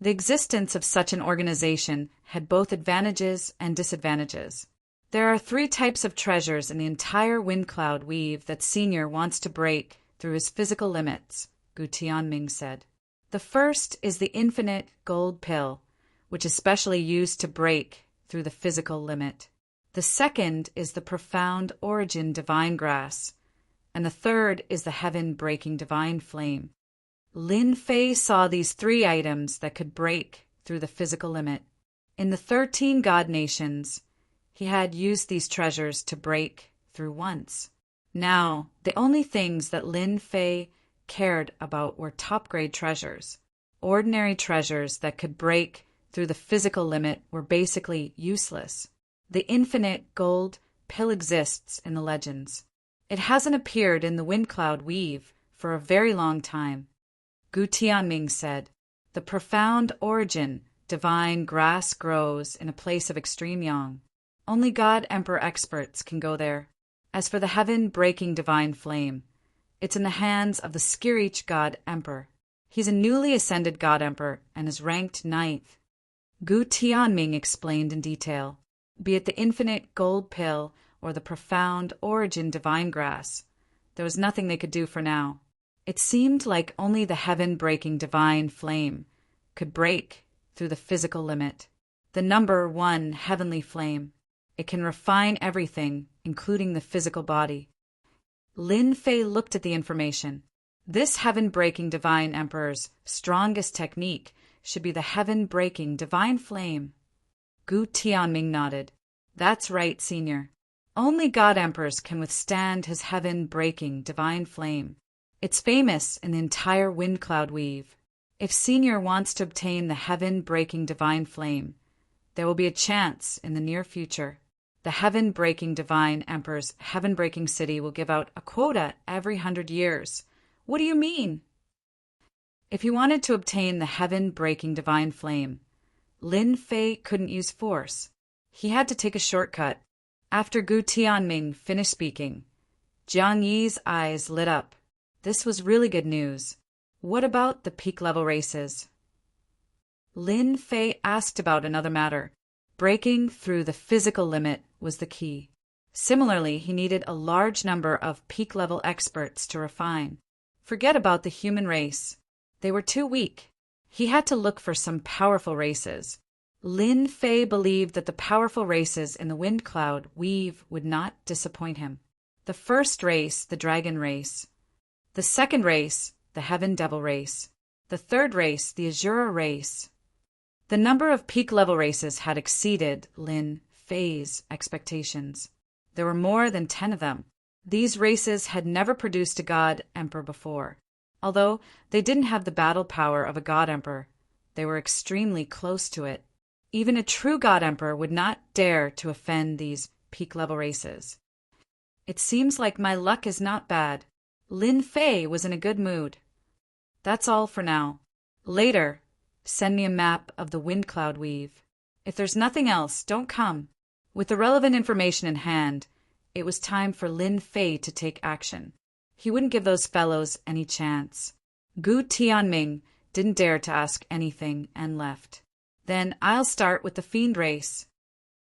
The existence of such an organization had both advantages and disadvantages. "There are 3 types of treasures in the entire Wind Cloud Weave that Senior wants to break through his physical limits," Gu Tianming said. "The first is the infinite gold pill, which is specially used to break through the physical limit. The second is the profound origin divine grass, and the third is the heaven-breaking divine flame." Lin Fei saw these 3 items that could break through the physical limit. In the 13 god nations, he had used these treasures to break through once. Now, the only things that Lin Fei cared about were top-grade treasures. Ordinary treasures that could break through the physical limit were basically useless. The infinite gold pill exists in the legends. It hasn't appeared in the Wind Cloud Weave for a very long time. Gu Tianming said, "The profound origin, divine grass grows in a place of extreme yang. Only God Emperor experts can go there. As for the heaven-breaking divine flame, it's in the hands of the Skirich God Emperor. He's a newly ascended God Emperor and is ranked 9th. Gu Tianming explained in detail. Be it the infinite gold pill or the profound origin divine grass, there was nothing they could do for now. It seemed like only the heaven-breaking divine flame could break through the physical limit. The number 1 heavenly flame. It can refine everything, including the physical body." Lin Fei looked at the information. This heaven-breaking divine emperor's strongest technique should be the heaven-breaking divine flame. Gu Tianming nodded. "That's right, Senior. Only God Emperors can withstand his heaven-breaking divine flame. It's famous in the entire Wind Cloud Weave. If Senior wants to obtain the heaven-breaking divine flame, there will be a chance in the near future. The heaven-breaking divine emperor's heaven-breaking city will give out a quota every 100 years. What do you mean?" If he wanted to obtain the heaven-breaking divine flame, Lin Fei couldn't use force. He had to take a shortcut. After Gu Tianming finished speaking, Jiang Yi's eyes lit up. This was really good news. What about the peak-level races? Lin Fei asked about another matter. Breaking through the physical limit was the key. Similarly, he needed a large number of peak-level experts to refine. Forget about the human race. They were too weak. He had to look for some powerful races. Lin Fei believed that the powerful races in the Wind Cloud Weave would not disappoint him. The first race, the Dragon race. The second race, the Heaven Devil race. The third race, the Azura race. The number of peak-level races had exceeded Lin Fei's expectations. There were more than 10 of them. These races had never produced a god emperor before. Although they didn't have the battle power of a god emperor, they were extremely close to it. Even a true god emperor would not dare to offend these peak-level races. It seems like my luck is not bad. Lin Fei was in a good mood. That's all for now. Later, send me a map of the wind cloud weave. If there's nothing else, don't come. With the relevant information in hand, it was time for Lin Fei to take action. He wouldn't give those fellows any chance. Gu Tianming didn't dare to ask anything and left. Then I'll start with the Fiend race.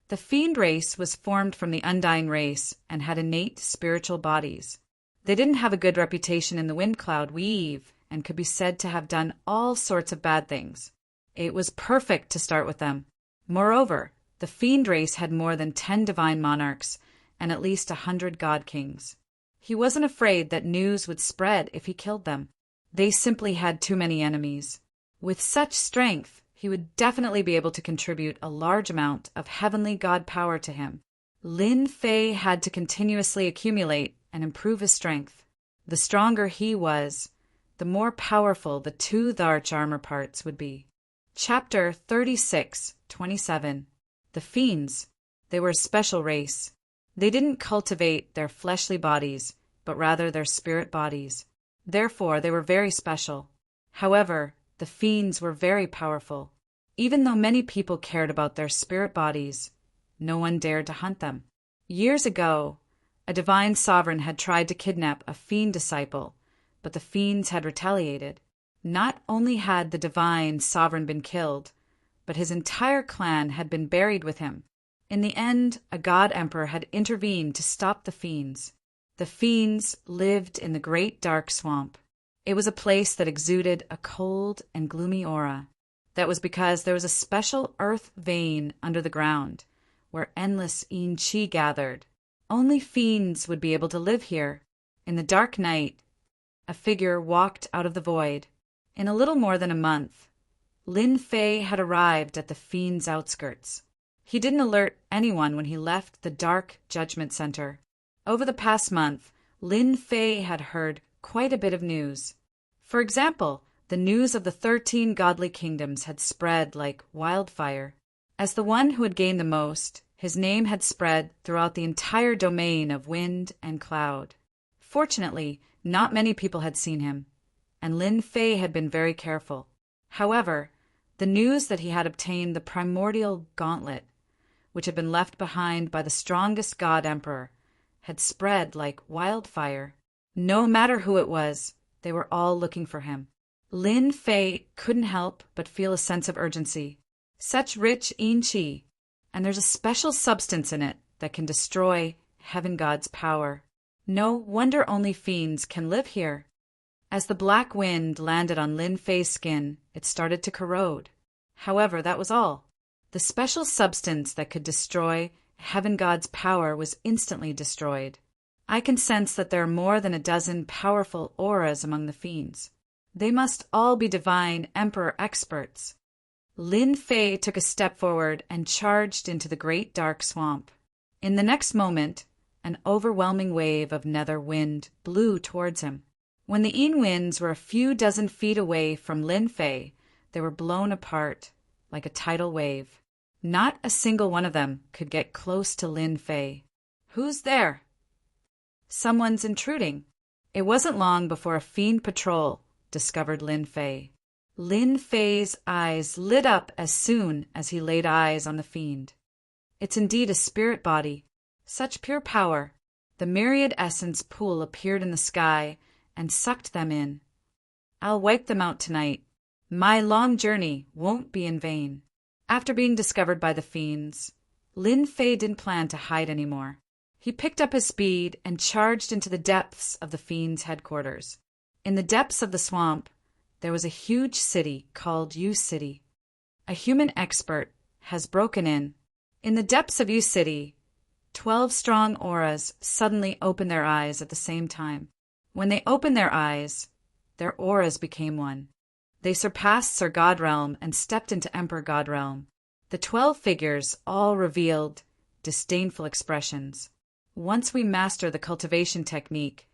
The Fiend race was formed from the Undying race and had innate spiritual bodies. They didn't have a good reputation in the wind cloud weave and could be said to have done all sorts of bad things. It was perfect to start with them. Moreover, the Fiend race had more than 10 divine monarchs and at least 100 god kings. He wasn't afraid that news would spread if he killed them. They simply had too many enemies. With such strength, he would definitely be able to contribute a large amount of heavenly god power to him. Lin Fei had to continuously accumulate and improve his strength. The stronger he was, the more powerful the 2 Dharch armor parts would be. Chapter 36:27. The Fiends. They were a special race. They didn't cultivate their fleshly bodies, but rather their spirit bodies. Therefore, they were very special. However, the Fiends were very powerful. Even though many people cared about their spirit bodies, no one dared to hunt them. Years ago, a divine sovereign had tried to kidnap a Fiend disciple, but the Fiends had retaliated. Not only had the divine sovereign been killed, but his entire clan had been buried with him. In the end, a god emperor had intervened to stop the Fiends. The Fiends lived in the Great Dark Swamp. It was a place that exuded a cold and gloomy aura. That was because there was a special earth vein under the ground, where endless Yin Qi gathered. Only Fiends would be able to live here. In the dark night, a figure walked out of the void. In a little more than a month, Lin Fei had arrived at the Fiends' outskirts. He didn't alert anyone when he left the Dark Judgment Center. Over the past month, Lin Fei had heard quite a bit of news. For example, the news of the 13 godly kingdoms had spread like wildfire. As the one who had gained the most, his name had spread throughout the entire domain of wind and cloud. Fortunately, not many people had seen him, and Lin Fei had been very careful. However, the news that he had obtained the primordial gauntlet, which had been left behind by the strongest god emperor, had spread like wildfire. No matter who it was, they were all looking for him. Lin Fei couldn't help but feel a sense of urgency. Such rich Yin Qi, and there's a special substance in it that can destroy heaven god's power. No wonder only Fiends can live here. As the black wind landed on Lin Fei's skin, it started to corrode. However, that was all. The special substance that could destroy heaven god's power was instantly destroyed. I can sense that there are more than a dozen powerful auras among the Fiends. They must all be divine emperor experts. Lin Fei took a step forward and charged into the great dark swamp. In the next moment, an overwhelming wave of nether wind blew towards him. When the Yin winds were a few dozen feet away from Lin Fei, they were blown apart like a tidal wave. Not a single one of them could get close to Lin Fei. Who's there? Someone's intruding. It wasn't long before a Fiend patrol discovered Lin Fei. Lin Fei's eyes lit up as soon as he laid eyes on the Fiend. It's indeed a spirit body. Such pure power. The myriad essence pool appeared in the sky and sucked them in. I'll wipe them out tonight. My long journey won't be in vain. After being discovered by the Fiends, Lin Fei didn't plan to hide anymore. He picked up his speed and charged into the depths of the Fiends' headquarters. In the depths of the swamp, there was a huge city called U City. A human expert has broken in. In the depths of U City, 12 strong auras suddenly opened their eyes at the same time. When they opened their eyes, their auras became one. They surpassed Sir God Realm and stepped into Emperor God Realm. The 12 figures all revealed disdainful expressions. Once we master the cultivation technique,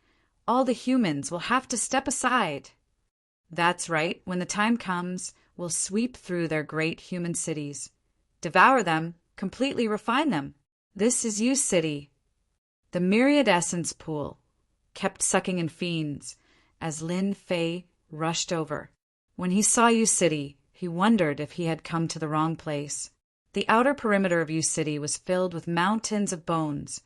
all the humans will have to step aside. That's right, when the time comes, we'll sweep through their great human cities, devour them, completely refine them. This is you city. The myriad essence pool kept sucking in fiends as Lin Fei rushed over. When he saw U City, he wondered if he had come to the wrong place. The outer perimeter of U City was filled with mountains of bones,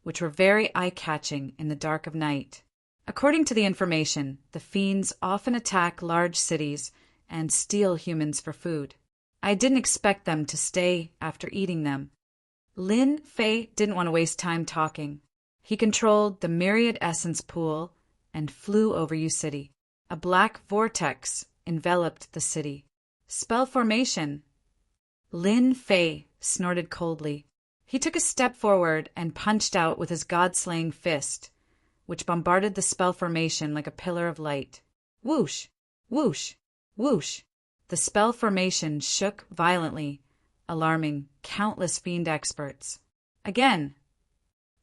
which were very eye-catching in the dark of night. According to the information, the fiends often attack large cities and steal humans for food. I didn't expect them to stay after eating them. Lin Fei didn't want to waste time talking. He controlled the myriad essence pool and flew over U City. A black vortex enveloped the city. Spell formation. Lin Fei snorted coldly. He took a step forward and punched out with his god-slaying fist, which bombarded the spell formation like a pillar of light. Whoosh! Whoosh! Whoosh! The spell formation shook violently, alarming countless fiend experts. Again,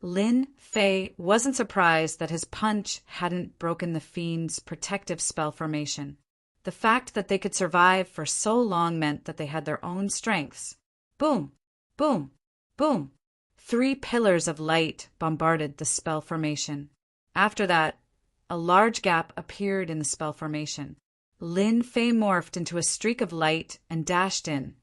Lin Fei wasn't surprised that his punch hadn't broken the fiend's protective spell formation. The fact that they could survive for so long meant that they had their own strengths. Boom! Boom! Boom! 3 pillars of light bombarded the spell formation. After that, a large gap appeared in the spell formation. Lin Fei morphed into a streak of light and dashed in,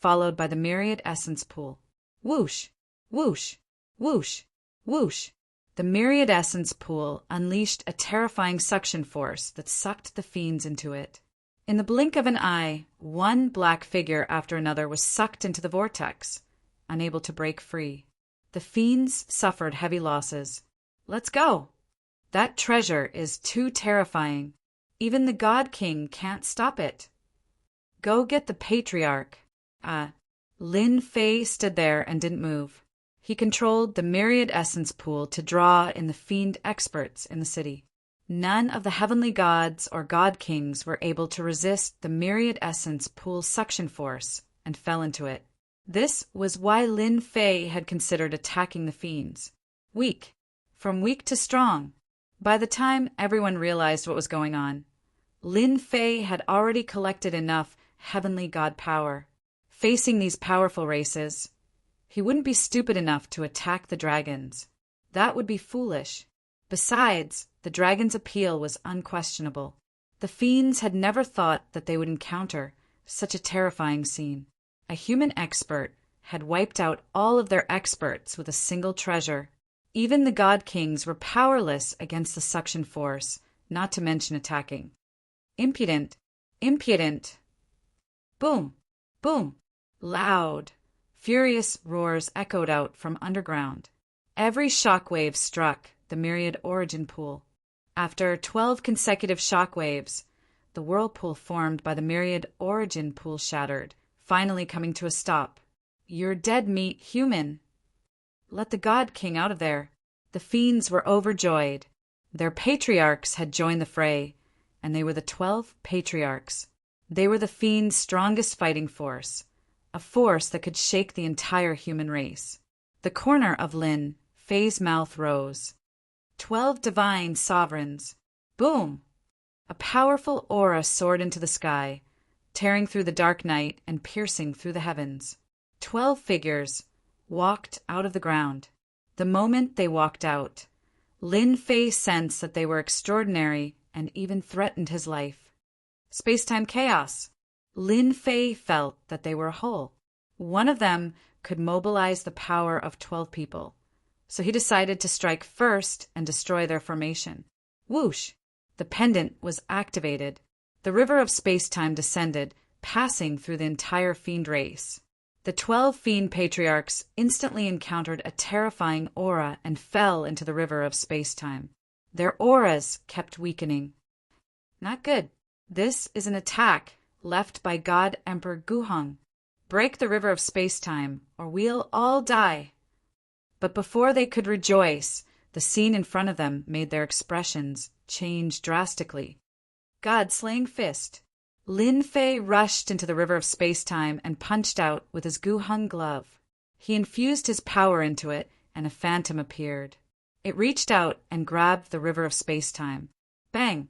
followed by the myriad essence pool. Whoosh! Whoosh! Whoosh! Whoosh! The myriad essence pool unleashed a terrifying suction force that sucked the fiends into it. In the blink of an eye, one black figure after another was sucked into the vortex, unable to break free. The fiends suffered heavy losses. Let's go! That treasure is too terrifying. Even the God King can't stop it. Go get the patriarch. Lin Fei stood there and didn't move. He controlled the myriad essence pool to draw in the fiend experts in the city. None of the heavenly gods or god kings were able to resist the myriad essence pool's suction force and fell into it. This was why Lin Fei had considered attacking the fiends. Weak. From weak to strong. By the time everyone realized what was going on, Lin Fei had already collected enough heavenly god power. Facing these powerful races, he wouldn't be stupid enough to attack the dragons. That would be foolish. Besides, the dragon's appeal was unquestionable. The fiends had never thought that they would encounter such a terrifying scene. A human expert had wiped out all of their experts with a single treasure. Even the god kings were powerless against the suction force, not to mention attacking. Impudent! Impudent! Boom! Boom! Loud, furious roars echoed out from underground. Every shockwave struck the myriad origin pool. After 12 consecutive shockwaves, the whirlpool formed by the myriad origin pool shattered, finally coming to a stop. You're dead meat, human! Let the God King out of there. The fiends were overjoyed. Their patriarchs had joined the fray, and they were the 12 patriarchs. They were the fiends' strongest fighting force, a force that could shake the entire human race. The corner of Lin Fei's mouth rose. 12 divine sovereigns. Boom! A powerful aura soared into the sky, tearing through the dark night and piercing through the heavens. 12 figures walked out of the ground. The moment they walked out, Lin Fei sensed that they were extraordinary and even threatened his life. Space-time chaos. Lin Fei felt that they were whole. One of them could mobilize the power of 12 people, so he decided to strike first and destroy their formation. Whoosh! The pendant was activated. The river of space-time descended, passing through the entire fiend race. The 12 fiend patriarchs instantly encountered a terrifying aura and fell into the river of space-time. Their auras kept weakening. Not good. This is an attack left by God Emperor Guhong. Break the river of space-time, or we'll all die. But before they could rejoice, the scene in front of them made their expressions change drastically. God-slaying fist. Lin Fei rushed into the river of space-time and punched out with his Guhong glove. He infused his power into it and a phantom appeared. It reached out and grabbed the river of space-time. Bang!